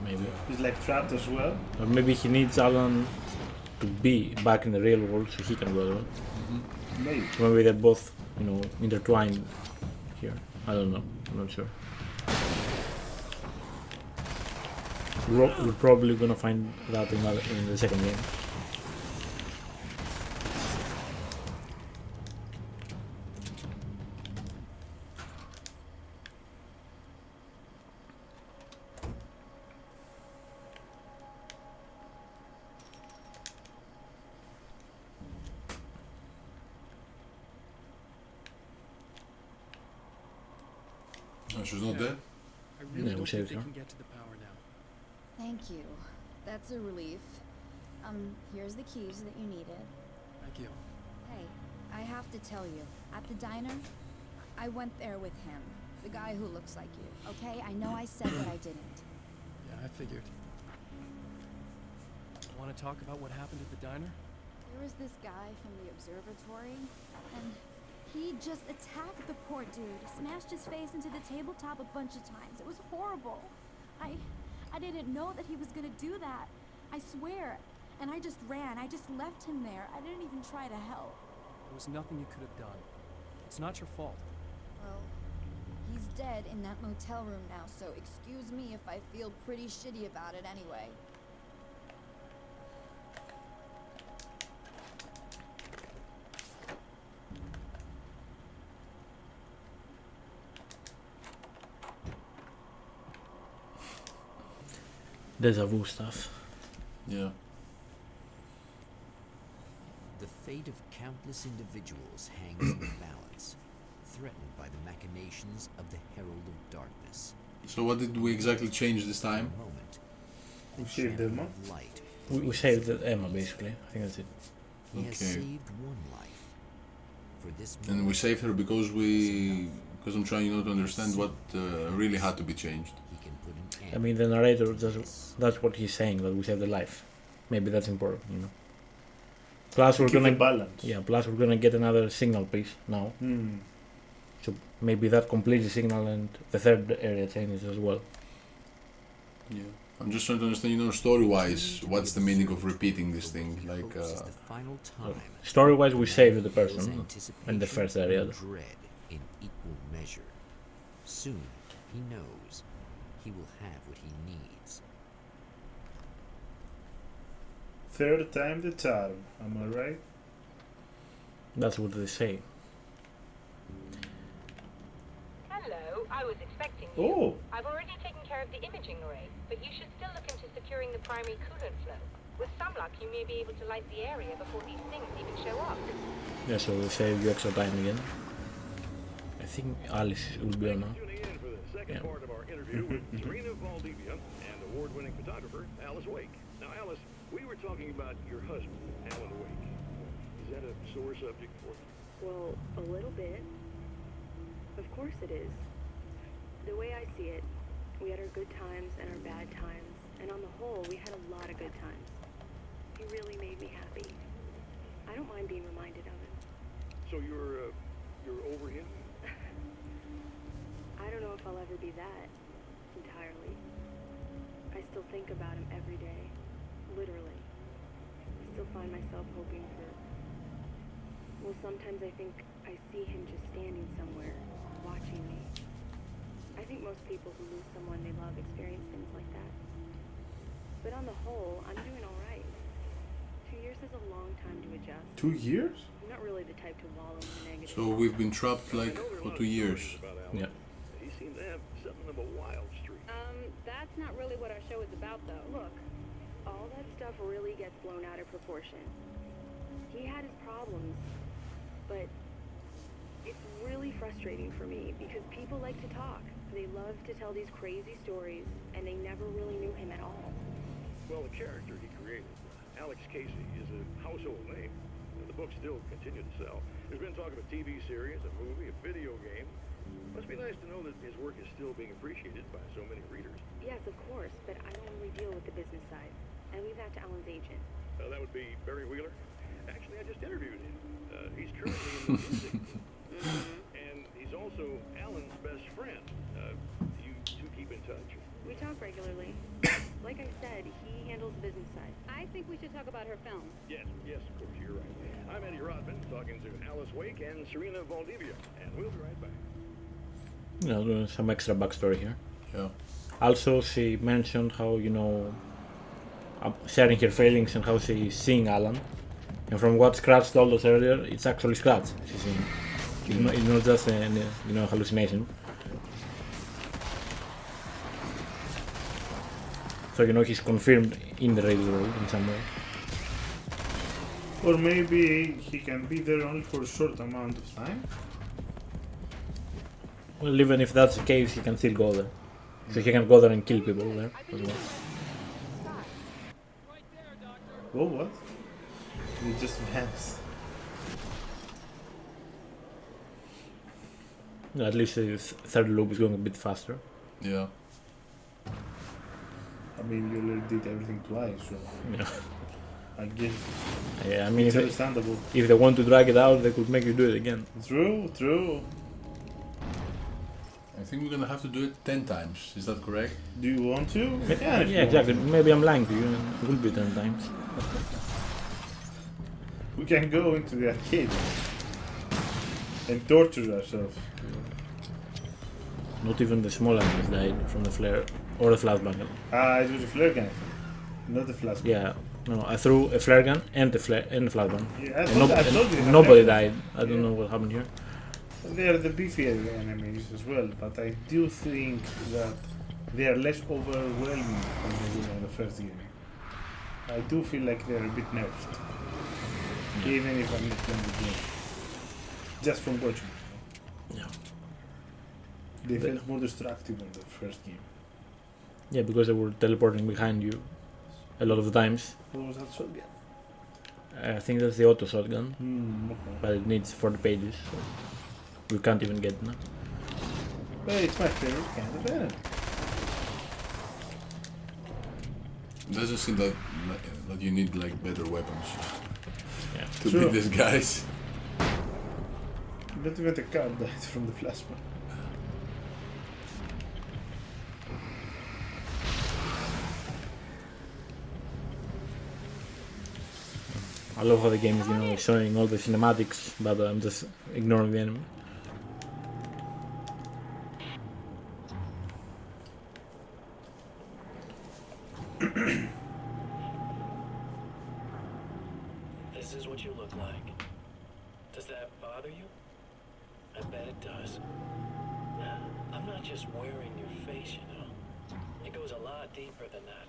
Maybe. He's like trapped as well. Or maybe he needs Alan to be back in the real world so he can go there. Maybe. Maybe they're both, intertwined here. I don't know. I'm not sure. We're probably gonna find that in the second game. Oh, she's not dead? I really Yeah, we don't saved think they her. can get to the power now. Thank you. That's a relief. Here's the keys that you needed. Thank you. Hey, I have to tell you, at the diner, I went there with him. The guy who looks like you, okay? I know I said that I didn't. Yeah, I figured. Want to talk about what happened at the diner? There was this guy from the observatory, and he just attacked the poor dude, smashed his face into the tabletop a bunch of times. It was horrible. I didn't know that he was gonna do that. I swear. And I just ran. I just left him there. I didn't even try to help. There was nothing you could have done. It's not your fault. Well, he's dead in that motel room now, so excuse me if I feel pretty shitty about it anyway. Deja vu stuff. Yeah. The fate of countless individuals hangs in the balance, threatened by the machinations of the Herald of Darkness. So what did we exactly change this time? Moment, We saved Emma. light. We saved Emma, basically. I think that's it. He has Okay. saved one life. For this And we saved her because I'm trying to understand what really had to be changed. he can put an end I mean, the narrator, that's what he's saying, that we saved the life. Maybe that's important. Plus, we're Keep gonna the balance. Yeah. Plus, we're gonna get another signal piece now. So maybe that completes the signal and the third area changes as well. Yeah. I'm just trying to understand, story-wise, what's the meaning of repeating this thing? Like, This is the final time. Story-wise, we saved the His person in the anticipation first area. and dread in equal measure. Soon, he knows he will have what he needs. Third time the charm. Am I right? That's what they say. Hello, I was expecting you. Oh. I've already taken care of the imaging array, but you should still look into securing the primary coolant flow. With some luck, you may be able to light the area before these things even show up. Yeah, so we save you extra time again. I think Alice will be on now. Tuning in for the second part of our interview with Serena Valdivia and award-winning photographer Alice Wake. Now, Alice, we were talking about your husband, Alan Wake. Is that a sore subject for you? Well, a little bit. Of course it is. The way I see it, we had our good times and our bad times, and on the whole, we had a lot of good times. He really made me happy. I don't mind being reminded of him. So you're over him? I don't know if I'll ever be that, entirely. I still think about him every day, literally. I still find myself hoping for... Well, sometimes I think I see him just standing somewhere, watching me. I think most people who lose someone they love experience things like that. But on the whole, I'm doing all right. 2 years is a long time to adjust. 2 years? I'm not really the type to wallow in the negative. so we've been trapped like for 2 years. Yeah. He seemed to have something of a wild streak. That's not really what our show is about, though. Look, all that stuff really gets blown out of proportion. He had his problems, but it's really frustrating for me because people like to talk. They love to tell these crazy stories, and they never really knew him at all. Well, the character he created, Alex Casey, is a household name. The books still continue to sell. There's been talk of a TV series, a movie, a video game. Must be nice to know that his work is still being appreciated by so many readers. Yes, of course, but I don't really deal with the business side. I leave that to Alan's agent. That would be Barry Wheeler. Actually, I just interviewed him. He's currently in the music. And he's also Alan's best friend. You two keep in touch? We talk regularly. Like I said, he handles the business side. I think we should talk about her film. Yes, of course, you're right. I'm Eddie Rodman, talking to Alice Wake and Serena Valdivia, and we'll be right back. Some extra backstory here. Yeah. Also, she mentioned how, sharing her feelings and how she's seeing Alan. And from what Scratch told us earlier, it's actually Scratch she's seeing. It's not just a hallucination. So, he's confirmed in the real world in some way. Or maybe he can be there only for a short amount of time. Well, even if that's the case, he can still go there. So he can go there and kill people there as well. Oh, what? He just vanished. At least the third loop is going a bit faster. Yeah. I mean, you already did everything twice, so Yeah. I guess Yeah, I mean, it's understandable. if they want to drag it out, they could make you do it again. True. I think we're gonna have to do it 10 times. Is that correct? Do you want to? Yeah, exactly. Maybe I'm lying to you, and it will be 10 times. We can go into the arcade and torture ourselves. Not even the small animals died from the flare or the flashbang. It was a flare gun, not a flashbang. Yeah, no, I threw a flare gun and a flashbang. Yeah, And I told you. nobody died. I don't know what happened here. They are the beefier enemies as well, but I do think that they are less overwhelming than they were in the first game. I do feel like they are a bit nerfed, even if I'm not playing the game. Just from watching. Yeah. They felt more destructive in the first game. Yeah, because they were teleporting behind you a lot of the times. What was that shotgun? I think that's the auto shotgun, Okay. but it needs 40 pages, so we can't even get it now. But it's my favorite kind of enemy. It doesn't seem that you need like better weapons to True. beat these guys. Not even the car died from the flashbang. I love how the game is, showing all the cinematics, but I'm just ignoring the enemy. This is what you look like. Does that bother you? I bet it does. I'm not just wearing your face, It goes a lot deeper than that.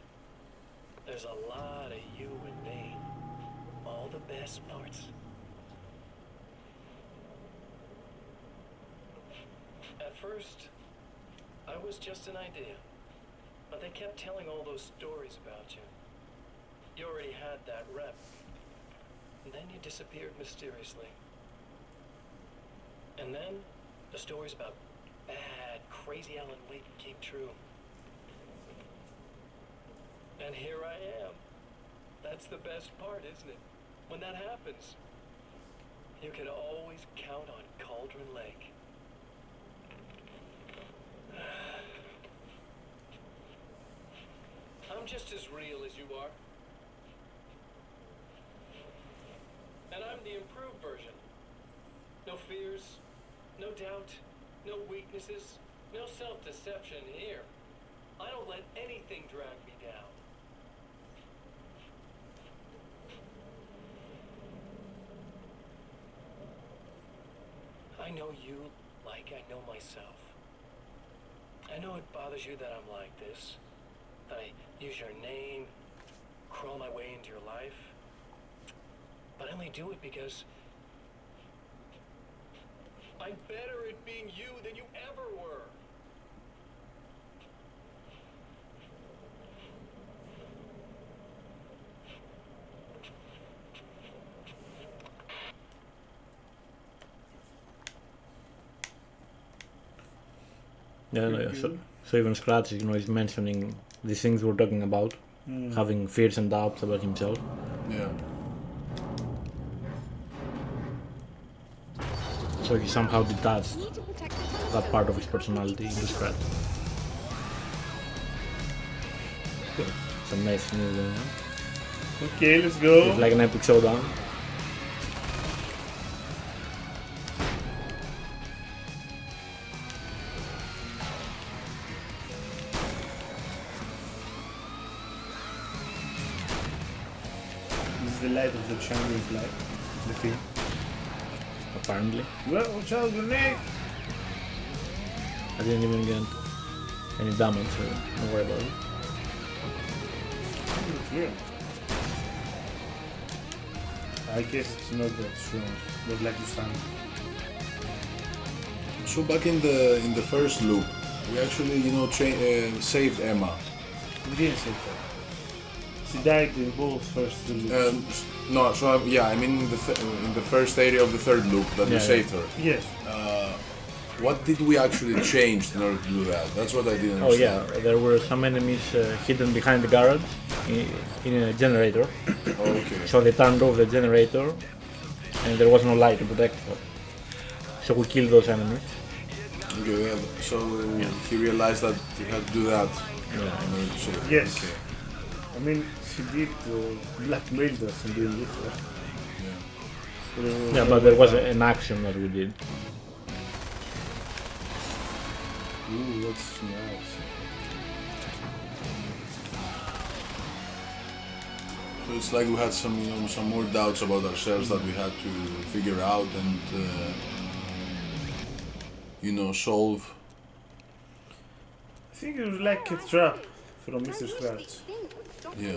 There's a lot of you and me. All the best parts. At first, I was just an idea. But they kept telling all those stories about you. You already had that rep. And then you disappeared mysteriously. And then, the stories about bad, crazy Alan Wake came true. And here I am. That's the best part, isn't it? When that happens, you can always count on Cauldron Lake. I'm just as real as you are. And I'm the improved version. No fears, no doubt, no weaknesses, no self-deception here. I don't let anything drag me down. I know you like I know myself. I know it bothers you that I'm like this, that I use your name, crawl my way into your life. But I only do it because I'm better at being you than you ever were. Yeah, so even Scratch, is mentioning the things we're talking about, having fears and doubts about himself. Yeah. So he's somehow detached. We need to protect the that part of his personality into scratch. Some nice news going on. Okay, let's go. It's like an epic showdown. This is the light of the champion's light. The film. Apparently. Well, watch out, grenade! I didn't even get any damage, so don't worry about it. Yeah. I guess it's not that strong. Not like you stand. So back in the first loop, we actually, you know, saved Emma. We didn't save her. She died in both first two loops. No, so I mean in the first area of the third loop that we saved her. Yes. What did we actually change in order to do that? That's what I didn't Oh yeah, understand. there were some enemies hidden behind the garage in a generator. Okay. So they turned off the generator and there was no light to protect her. So we killed those enemies. Okay, yeah, so he realized that he had to do that in order to save her. Yes. Okay. I mean, she did blackmail us in doing it. Yeah, but there was an action that we did. Ooh, that's nice. So it's like we had some, you know, some more doubts about ourselves that we had to figure out and, you know, solve. I think it was like a trap from Mr. Scratch. Yeah.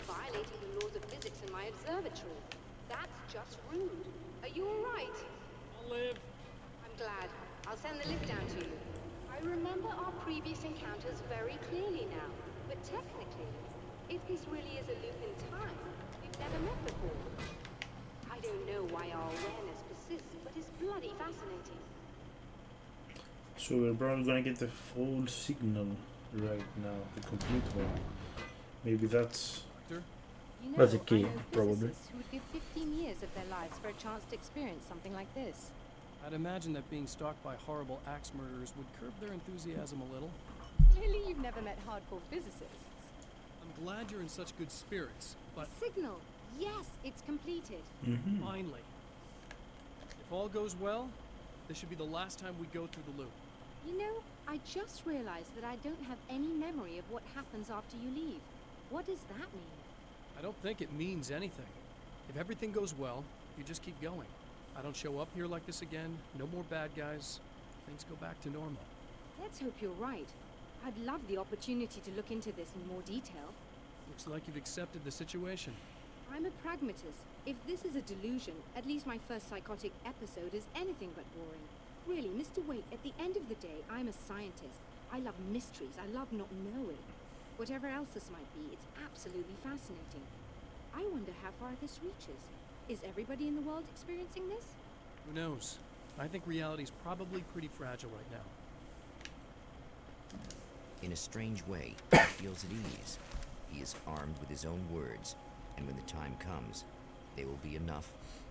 Violating the laws of physics in my observatory. That's just rude. Are you alright? I'll live. I'm glad. I'll send the lift down to you. I remember our previous encounters very clearly now. But technically, if this really is a loop in time, we've never met before. I don't know why our awareness persists, but it's bloody fascinating. So we're probably gonna get the full signal right now, the complete one. Maybe that's... You know, That's a key, I know probably. physicists who would give 15 years of their lives for a chance to experience something like this. I'd imagine that being stalked by horrible axe murderers would curb their enthusiasm a little. Clearly you've never met hardcore physicists. I'm glad you're in such good spirits, but Signal! Yes, it's completed. finally. If all goes well, this should be the last time we go through the loop. You know, I just realized that I don't have any memory of what happens after you leave. What does that mean? I don't think it means anything. If everything goes well, you just keep going. I don't show up here like this again, no more bad guys, things go back to normal. Let's hope you're right. I'd love the opportunity to look into this in more detail. Looks like you've accepted the situation. I'm a pragmatist. If this is a delusion, at least my first psychotic episode is anything but boring. Really, Mr. Waite, at the end of the day, I'm a scientist. I love mysteries. I love not knowing. Whatever else this might be, it's absolutely fascinating. I wonder how far this reaches. Is everybody in the world experiencing this? Who knows? I think reality's probably pretty fragile right now. In a strange way, he feels at ease. He is armed with his own words, and when the time comes, they will be enough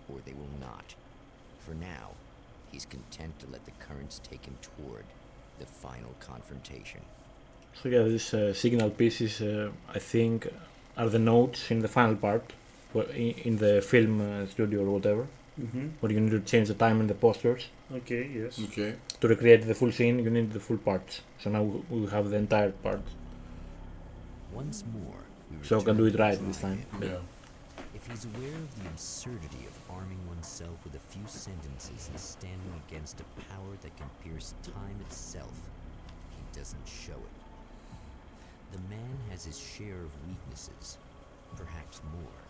or they will not. For now, he's content to let the currents take him toward the final confrontation. So yeah, these signal pieces, I think, are the notes in the final part, in the film studio or whatever, where you need to change the time in the posters. Okay, yes. Okay. To recreate the full scene, you need the full parts. So now we have the entire part. Once more, we So I can do it return right to this time. Yeah. If he's aware of the absurdity of arming oneself with a few sentences and standing against a power that can pierce time itself, he doesn't show it. The man has his share of weaknesses, perhaps more,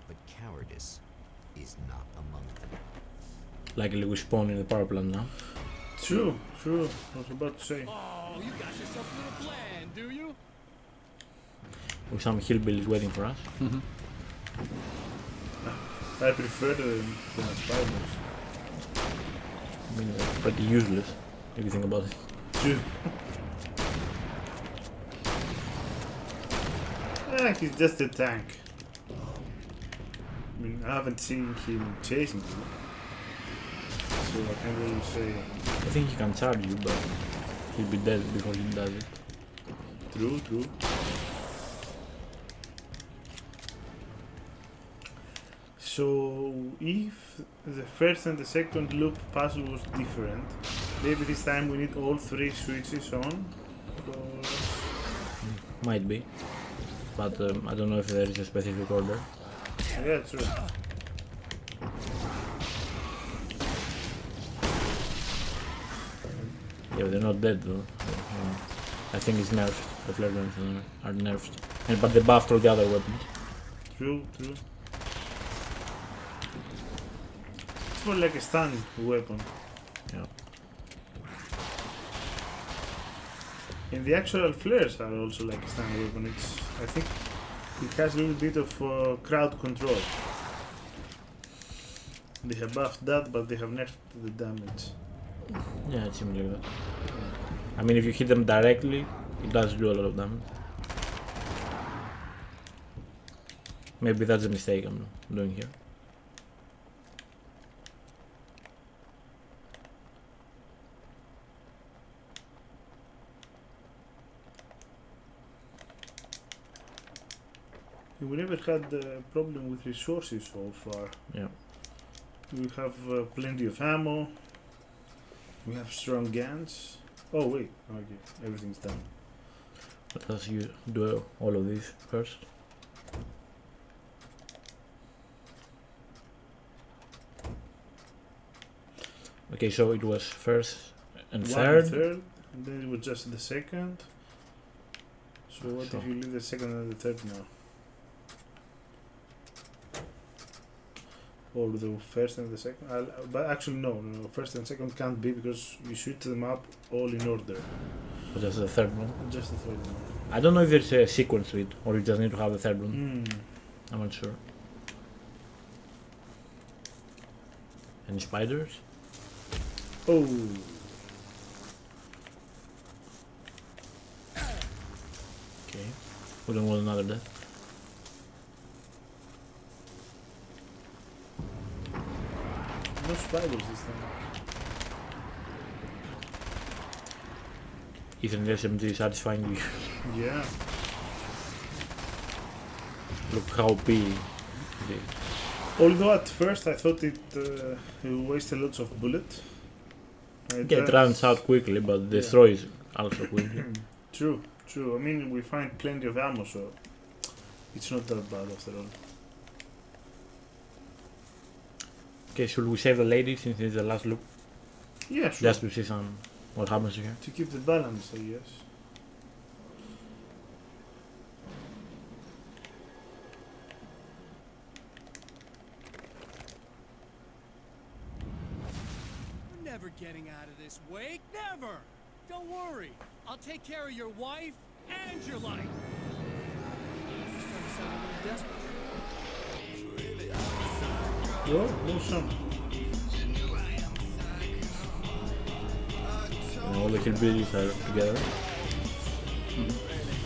but cowardice is not among them. Likely we spawn in the power plant now. True, true. I was about to say. Oh, you got yourself a little plan, do you? With some hillbillies waiting for us. I prefer the spiders. I mean, they're pretty useless, if you think about it. True. He's just a tank. I mean, I haven't seen him chasing you. so I can't really say. I think he can charge you, but he'll be dead before he does it. True, true. So if the first and the second loop puzzle was different, maybe this time we need all three switches on. Might be, but I don't know if there is a specific order. Yeah, true. Yeah, they're not dead though. I think it's nerfed. The flare guns are nerfed, but they buffed all the other weapons. True, true. It's more like a stun weapon. Yeah. And the actual flares are also like a stun weapon. I think it has a little bit of crowd control. They have buffed that, but they have nerfed the damage. Yeah, it seems like that. I mean, if you hit them directly, it does do a lot of damage. Maybe that's a mistake I'm doing here. We never had a problem with resources so far. Yeah. We have plenty of ammo. We have strong guns. Oh wait, okay, everything's done. But as you do all of these first. Okay, so it was first and third. And then it was just the second. So what if you leave the second and the third now? Or the first and the second? But actually no, first and second can't be because you switch them up all in order. Or just the third one? Just the third one. I don't know if there's a sequence to it, or you just need to have the third one. I'm not sure. Any spiders? Oh! Okay, we don't want another death. No spiders this time. Isn't the SMG satisfying you? Yeah. Look how OP it is. Although at first I thought it wasted lots of bullets. Yeah, it runs out quickly, but destroys also quickly. True, true. I mean, we find plenty of ammo, so it's not that bad after all. Okay, should we save the lady since it's the last loop? Yeah, sure. Just to see what happens here. To keep the balance, I guess. We're never getting out of this, Wake. Never! Don't worry. I'll take care of your wife and your life. It's starting to sound a little desperate. No some. All the hillbillies are together.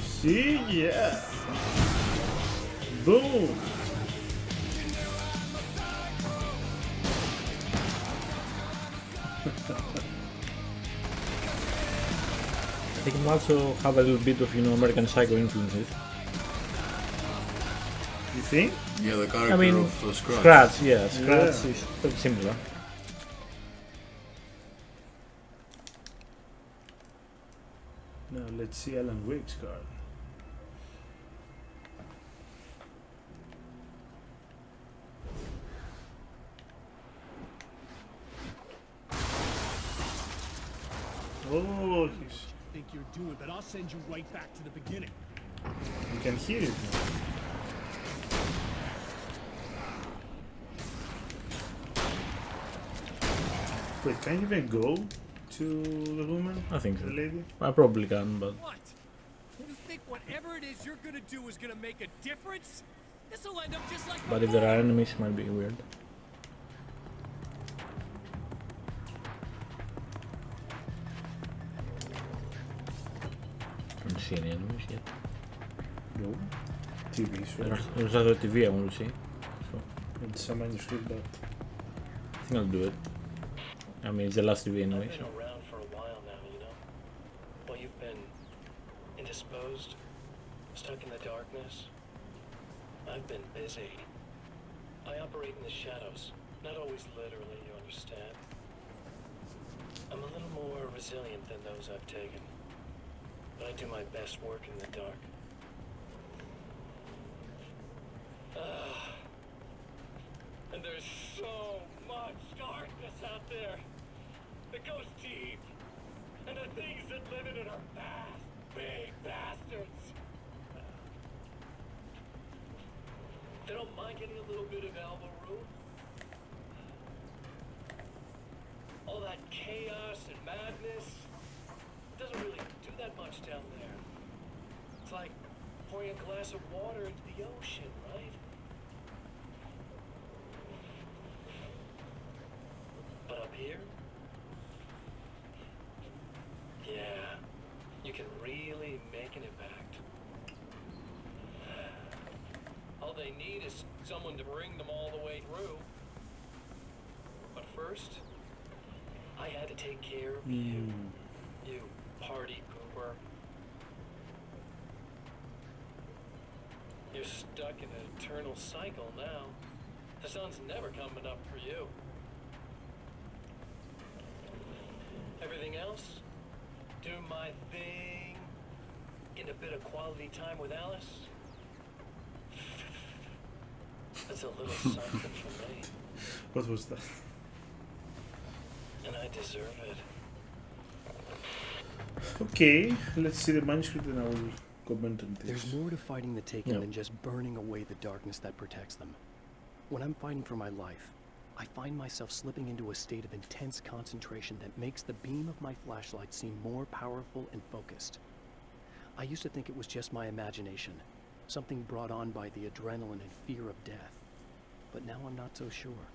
See? Yeah. Boom. They can also have a little bit of, American Psycho influences. You think? Yeah, the character of Scratch. Scratch, yeah. Scratch is pretty similar. Now let's see Alan Wake's card. Oh, he's... Think you're doing, but I'll send you right back to the beginning. You can hear it now. Wait, can you even go to the woman? I think so. The lady? I probably can, but... What? You think whatever it is you're gonna do is gonna make a difference? This'll end up just like But if there are enemies, it might be weird. Don't see any enemies yet. No. TV, sure. There's other TV I want to see. So And some manuscript, but... I think I'll do it. I mean, it's the last TV anyway. I've been around for a while now, you know? While you've been indisposed, stuck in the darkness, I've been busy. I operate in the shadows, not always literally, you understand? I'm a little more resilient than those I've taken, but I do my best work in the dark. And there's so much darkness out there that goes deep, and the things that live in it are fast, big bastards. They don't mind getting a little bit of elbow room. All that chaos and madness, it doesn't really do that much down there. It's like pouring a glass of water into the ocean, right? But up here, yeah, you can really make an impact. All they need is someone to bring them all the way through. But first, I had to take care of you. You party pooper. You're stuck in an eternal cycle now. The sun's never coming up for you. Everything else, do my thing, get a bit of quality time with Alice. That's a little something for me. What was that? And I deserve it. Okay, let's see the manuscript and I will comment on this. There's more to fighting the Taken than just burning away the darkness that protects them. When I'm fighting for my life, I find myself slipping into a state of intense concentration that makes the beam of my flashlight seem more powerful and focused. I used to think it was just my imagination, something brought on by the adrenaline and fear of death. But now I'm not so sure.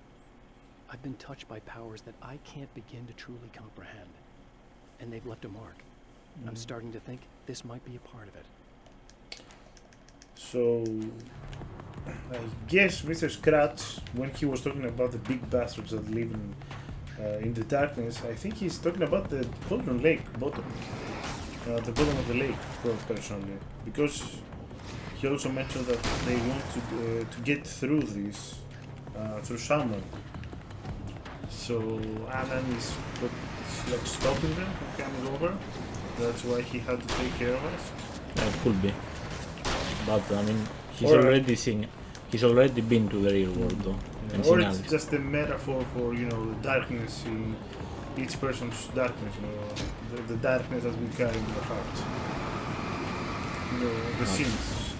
I've been touched by powers that I can't begin to truly comprehend. And they've left a mark. I'm starting to think this might be a part of it. So, I guess Mr. Scratch, when he was talking about the big bastards that live in the darkness, I think he's talking about the bottom lake, the bottom of the lake, personally, because he also mentioned that they want to get through this through someone. So Alan is like stopping them from coming over. That's why he had to take care of us. It could be, but I mean, he's already been to the real world though. And Or it's just a metaphor for the darkness in each person's darkness. The darkness that we carry in the heart. The sins.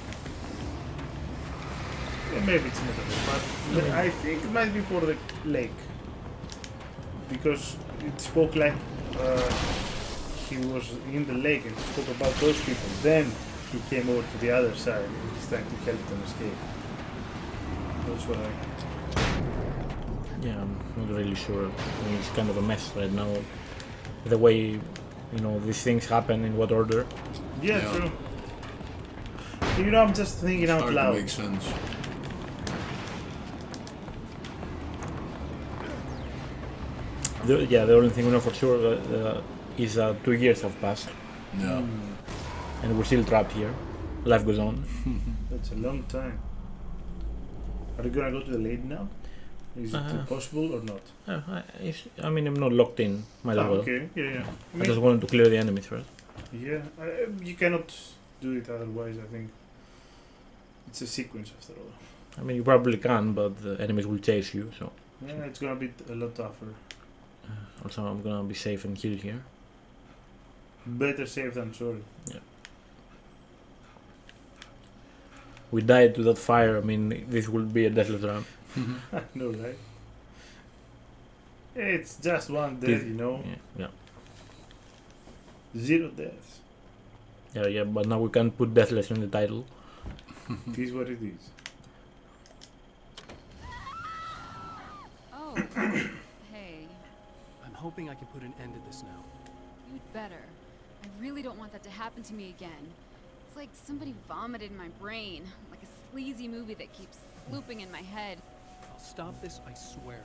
Yeah, maybe it's metaphor, but I think it might be for the lake, because it spoke like he was in the lake and spoke about those people. Then he came over to the other side and he's trying to help them escape. That's what I... Yeah, I'm not really sure. I mean, it's kind of a mess right now. The way, these things happen, in what order. Yeah, true. I'm just thinking out loud. Makes sense. The only thing we know for sure is 2 years have passed. Yeah. And we're still trapped here. Life goes on. That's a long time. Are you gonna go to the lady now? Is it possible or not? I mean, I'm not locked in. Might as well. Okay, yeah. I just wanted to clear the enemies first. Yeah, you cannot do it otherwise, I think. It's a sequence after all. I mean, you probably can, but the enemies will chase you, so... Yeah, it's gonna be a lot tougher. Also, I'm gonna be safe and heal here. Better safe than sorry. Yeah. We died to that fire, I mean, this will be a deathless run. I know, right? It's just one death, Yeah. 0 deaths. Yeah, but now we can't put deathless in the title. It is what it is. Oh, hey. I'm hoping I can put an end to this now. You'd better. I really don't want that to happen to me again. It's like somebody vomited in my brain, like a sleazy movie that keeps looping in my head. I'll stop this, I swear.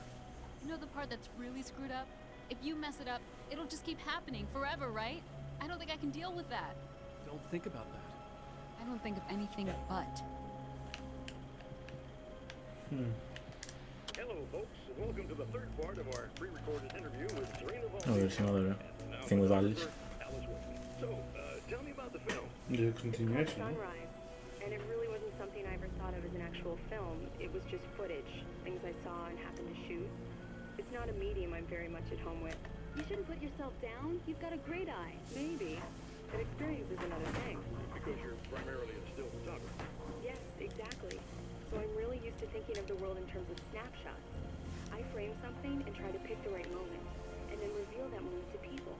You know the part that's really screwed up? If you mess it up, it'll just keep happening forever, right? I don't think I can deal with that. Don't think about that. I don't think of anything but. Hello, folks, and welcome to the third part of our pre-recorded interview with Serena Oh, there's another thing with Alice. So, tell me about the film. The It's continuation. called Sunrise, and it really wasn't something I ever thought of as an actual film. It was just footage, things I saw and happened to shoot. It's not a medium I'm very much at home with. You shouldn't put yourself down. You've got a great eye. Maybe, but experience is another thing. Because you're primarily a still photographer. Yes, exactly. So I'm really used to thinking of the world in terms of snapshots. I frame something and try to pick the right moment, and then reveal that moment to people.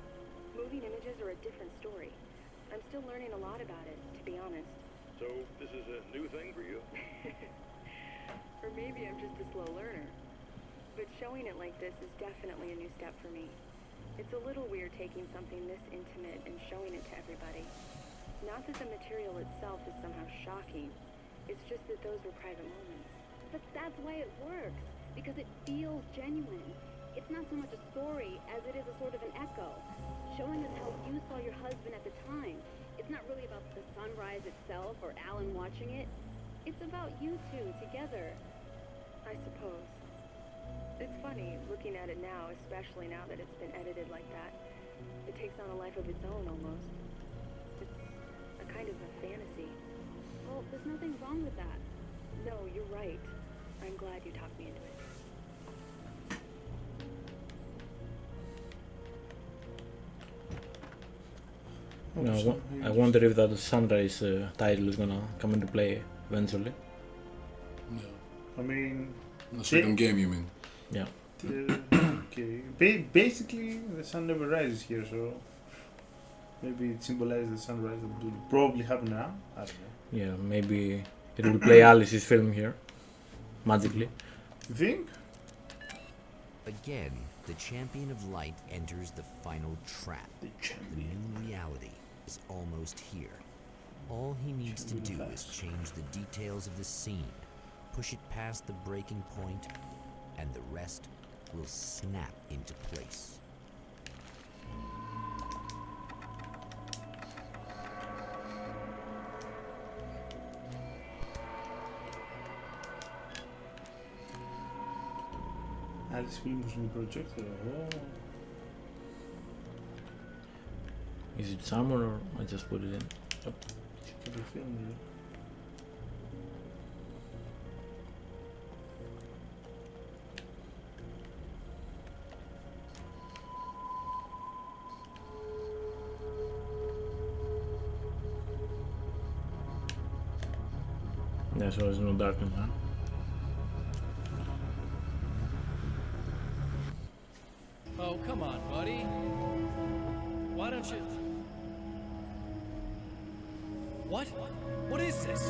Moving images are a different story. I'm still learning a lot about it, to be honest. So, this is a new thing for you? Or maybe I'm just a slow learner. But showing it like this is definitely a new step for me. It's a little weird taking something this intimate and showing it to everybody. Not that the material itself is somehow shocking. It's just that those were private moments. But that's why it works. Because it feels genuine. It's not so much a story as it is a sort of an echo. Showing us how you saw your husband at the time. It's not really about the sunrise itself or Alan watching it. It's about you two together. I suppose. It's funny, looking at it now, especially now that it's been edited like that. It takes on a life of its own, almost. It's a kind of a fantasy. Well, there's nothing wrong with that. No, you're right. I'm glad you talked me into it. No, I wonder if that sunrise title is gonna come into play eventually. No. I mean, The second game, you mean? Yeah. Okay. Basically, the sun never rises here, so maybe it symbolizes the sunrise that will probably happen now. I don't know. Yeah, maybe it will play Alice's film here, magically. You think? Again, the champion of light enters the final trap. The new reality is almost here. All he needs to do is change the details of the scene, push it past the breaking point, and the rest will snap into place. Alice film's new projector. Oh. Is it summer or I just put it in? Yep. Check the film here. Yeah, so there's no darkness, huh? Oh, come on, buddy. Why don't you... What? What is this?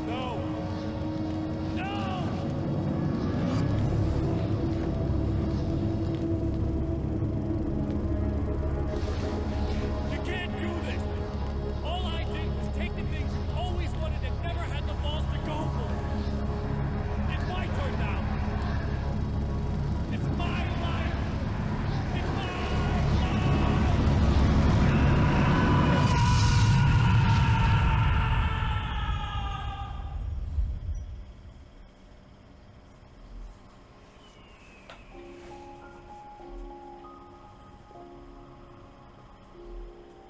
No! No! You can't do this! All I did was take the things you always wanted and never had the balls to go for. It's my turn now. It's my life. It's my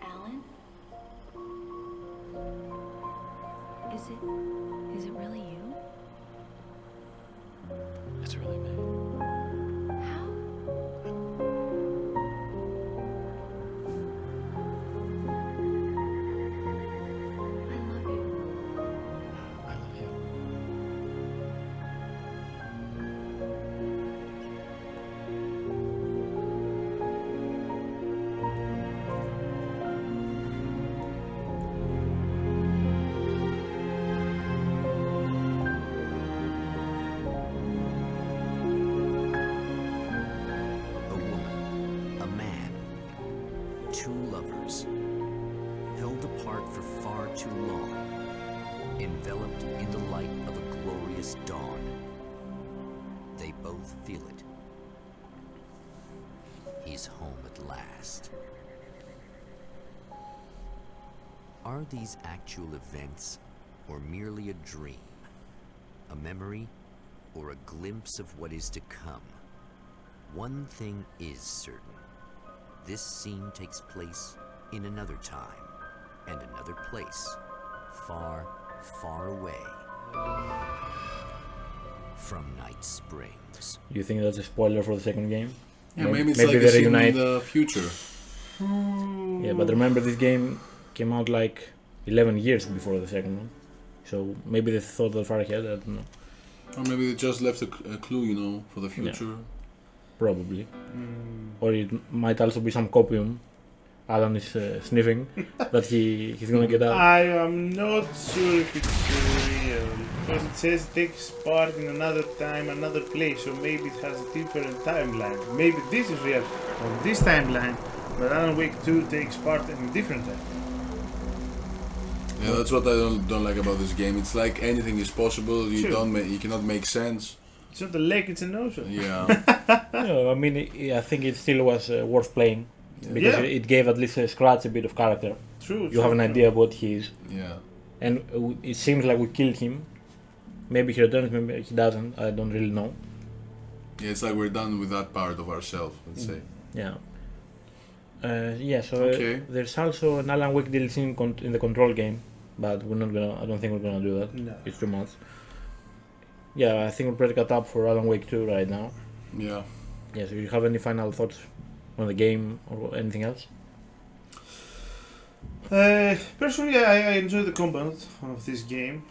Alan? Is it really you? It's really me. How? I love you. I love you. A woman, a man, two lovers, held apart for far too long, enveloped in the light of a glorious dawn. feel it. He's home at last. Are these actual events, or merely a dream? A memory, or a glimpse of what is to come? One thing is certain. This scene takes place in another time, and another place, far, far away from Night Springs. You think that's a spoiler for the second game? Yeah, maybe it's like they a scene reunite. in the future. Yeah, but remember this game came out like 11 years before the second one. So maybe they thought that far ahead, I don't know. Or maybe they just left a clue, you know, for the future. Yeah. Probably. Or it might also be some copium Alan is sniffing that he's gonna get out. I am not sure if it's real, because it says it takes part in another time, another place, so maybe it has a different timeline. Maybe this is real on this timeline, but Alan Wake 2 takes part in a different time. Yeah, that's what I don't like about this game. It's like anything is possible. You Sure. you cannot make sense. It's not a lake, it's an ocean. Yeah. No, I mean, I think it still was worth playing because Yeah. it gave at least Scratch a bit of character. True. You have an idea of what he is. Yeah. And it seems like we killed him. Maybe he returns, maybe he doesn't. I don't really know. Yeah, it's like we're done with that part of ourselves, let's say. Yeah. So Okay. there's also an Alan Wake DLC in the Control game, but we're not gonna. I don't think we're gonna do that. No. It's too much. Yeah, I think we're pretty cut up for Alan Wake 2 right now. Yeah. Yeah. So you have any final thoughts on the game or anything else? Personally, I enjoyed the combat of this game,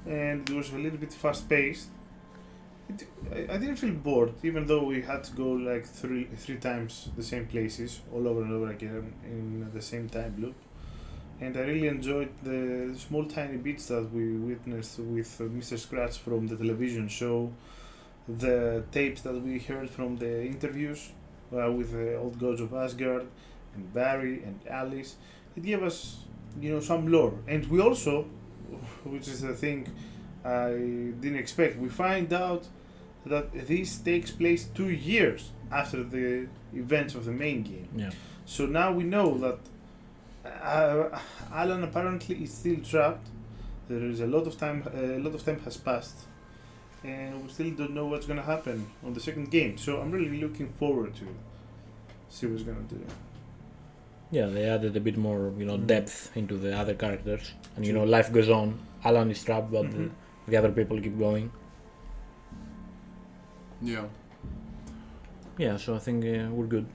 and it was a little bit fast-paced. I didn't feel bored, even though we had to go like three times the same places all over and over again in the same time loop. And I really enjoyed the small tiny bits that we witnessed with Mr. Scratch from the television show, the tapes that we heard from the interviews with the old gods of Asgard and Barry and Alice. It gave us, some lore, and we also, which is the thing I didn't expect, we find out that this takes place 2 years after the events of the main game. Yeah. So now we know that Alan apparently is still trapped. There is a lot of time has passed, and we still don't know what's gonna happen on the second game. So I'm really looking forward to see what's gonna do. Yeah, they added a bit more, depth into the other characters, and life goes on. Alan is trapped, but the other people keep going. Yeah. Yeah, so I think we're good.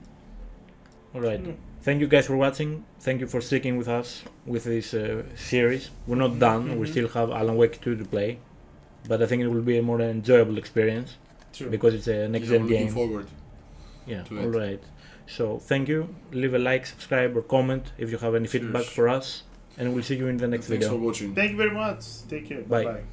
All right. Thank you guys for watching. Thank you for sticking with us with this series. We're not done. We still have Alan Wake 2 to play, but I think it will be a more enjoyable experience. True. Because it's a next-gen looking game. forward Yeah. to it. All right. So thank you. Leave a like, subscribe, or comment if you have any feedback for us, and we'll see you in the next Thanks video. for watching. Thank you very much. Take care. Bye. Bye.